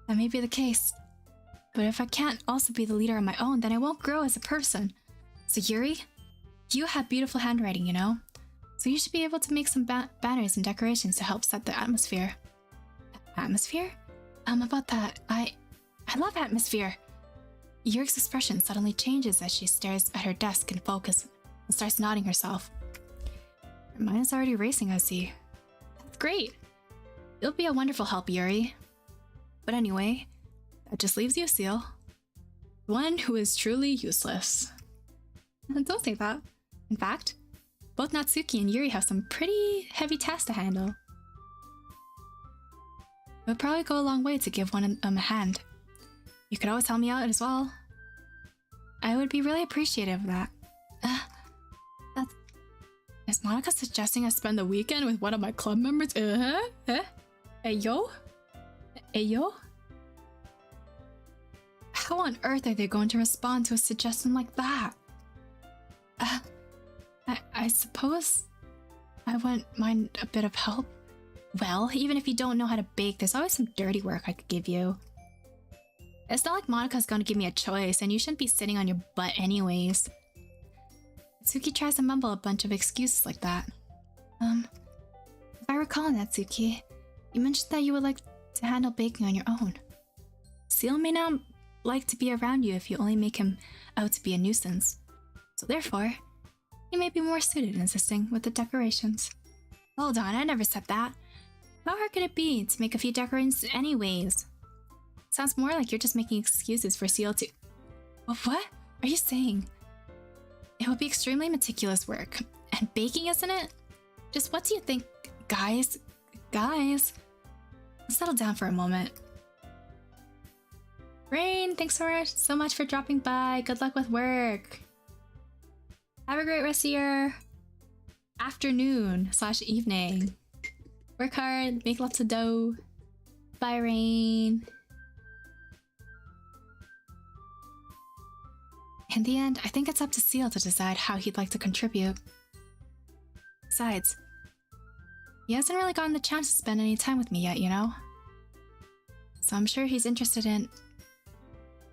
That may be the case. But if I can't also be the leader on my own, then I won't grow as a person. So Yuri, you have beautiful handwriting, you know? So you should be able to make some banners and decorations to help set the atmosphere. Atmosphere? About that, I love atmosphere. Yuri's expression suddenly changes as she stares at her desk in focus and starts nodding herself. Her mind is already racing, I see. That's great. It'll be a wonderful help, Yuri. But anyway, that just leaves you, Seal. One who is truly useless. Don't say that. In fact, both Natsuki and Yuri have some pretty heavy tasks to handle. It would probably go a long way to give one of them a hand. You could always help me out as well. I would be really appreciative of that. Is Monica suggesting I spend the weekend with one of my club members? Ayo? How on earth are they going to respond to a suggestion like that? I suppose I wouldn't mind a bit of help. Well, even if you don't know how to bake, there's always some dirty work I could give you. It's not like Monica's going to give me a choice, and you shouldn't be sitting on your butt anyways. Natsuki tries to mumble a bunch of excuses like that. If I recall, Natsuki, you mentioned that you would like to handle baking on your own. Seal may not like to be around you if you only make him out to be a nuisance. So therefore, he may be more suited in assisting with the decorations. Hold on, I never said that. How hard could it be to make a few decorations anyways? Sounds more like you're just making excuses for Seal to... What are you saying? It would be extremely meticulous work. And baking, isn't it? Just what do you think guys, let's settle down for a moment. Rain, thanks so much for dropping by. Good luck with work. Have a great rest of your afternoon/evening. Work hard, make lots of dough. Bye, Rain. In the end, I think it's up to Seal to decide how he'd like to contribute. Besides, he hasn't really gotten the chance to spend any time with me yet, you know? So I'm sure he's interested in...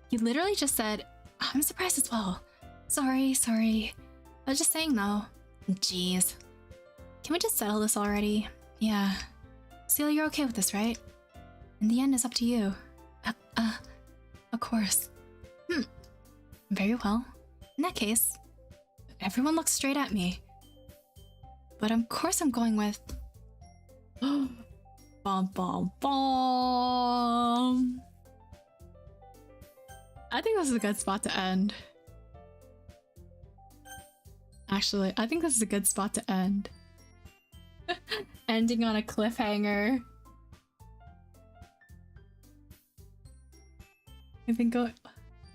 He literally just said, I'm surprised as well. Sorry. I was just saying though. Jeez. Can we just settle this already? Yeah. Seal, you're okay with this, right? In the end, it's up to you. Of course. Very well. In that case, everyone looks straight at me. But of course I'm going with... Bom. I think this is a good spot to end. Actually, I think this is a good spot to end. Ending on a cliffhanger. I think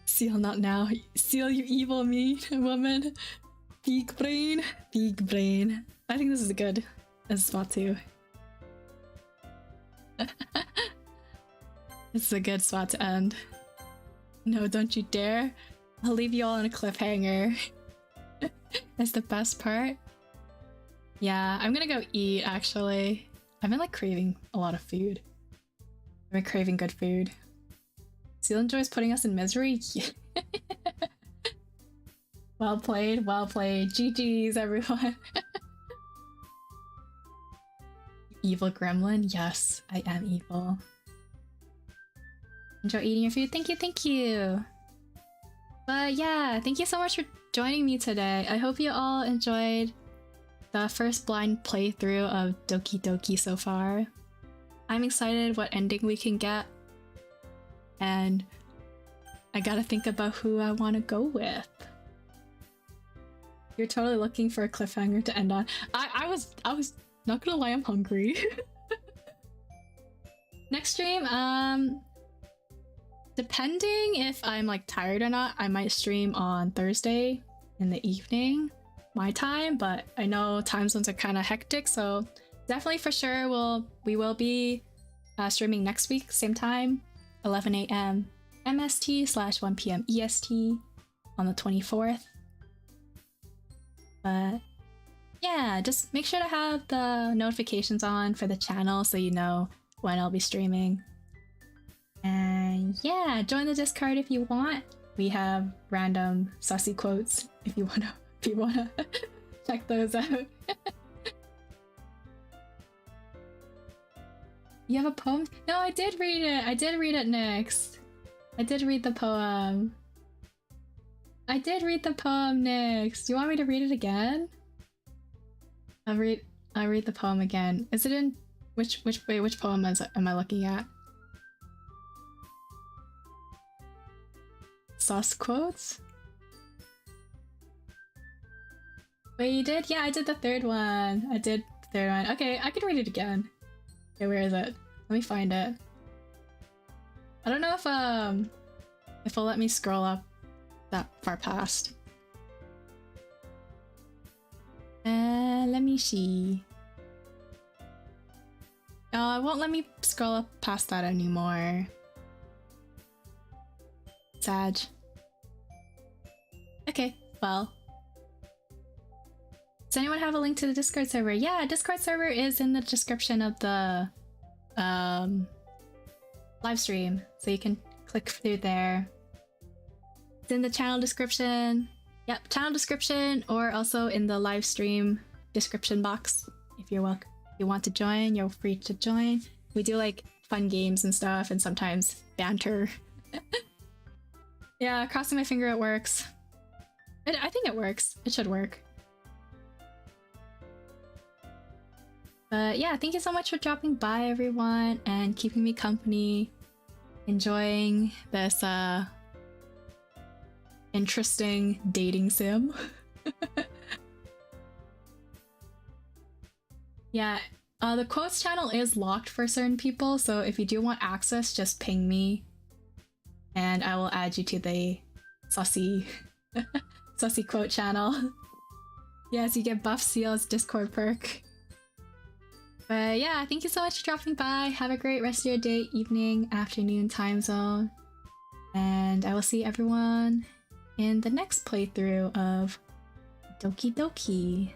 Seal, not now. Seal, you evil mean woman. Big brain. I think this is a good spot too. This is a good spot to end. No, don't you dare. I'll leave you all on a cliffhanger. That's the best part. Yeah, I'm gonna go eat actually. I've been like craving a lot of food. I've been craving good food. Seal enjoys putting us in misery. Well played. GG's everyone. Evil gremlin? Yes, I am evil. Enjoy eating your food. Thank you. But yeah, thank you so much for joining me today. I hope you all enjoyed the first blind playthrough of Doki so far. I'm excited what ending we can get. And I gotta think about who I want to go with. You're totally looking for a cliffhanger to end on. I was not gonna lie, I'm hungry. Next stream, depending if I'm like tired or not, I might stream on Thursday in the evening, my time, but I know time zones are kind of hectic, so definitely for sure we will be streaming next week, same time, 11 a.m. MST/1 p.m. EST on the 24th. But yeah, just make sure to have the notifications on for the channel so you know when I'll be streaming. And yeah, join the Discord if you want. We have random sussy quotes if you wanna check those out. You have a poem? No, I did read it. I did read it next. I did read the poem. Next. Do you want me to read it again? I'll read the poem again. Is it in which poem am I looking at? Sus quotes? Wait, you did? Yeah, I did the third one. Okay, I can read it again. Okay, where is it? Let me find it. I don't know if it'll let me scroll up that far past. Let me see. Oh, it won't let me scroll up past that anymore. Sad. Okay, well. Does anyone have a link to the Discord server? Yeah, Discord server is in the description of the live stream, so you can click through there. It's in the channel description. Yep, channel description, or also in the live stream description box. If you want to join, you're free to join. We do like fun games and stuff, and sometimes banter. Yeah, crossing my finger it works. I think it works. It should work. But yeah, thank you so much for dropping by, everyone, and keeping me company. Enjoying this interesting dating sim. Yeah, The quotes channel is locked for certain people, so if you do want access, just ping me and I will add you to the saucy saucy quote channel. Yes, you get buff seals Discord perk. But yeah, thank you so much for dropping by. Have a great rest of your day, evening, afternoon time zone. And I will see everyone in the next playthrough of Doki Doki.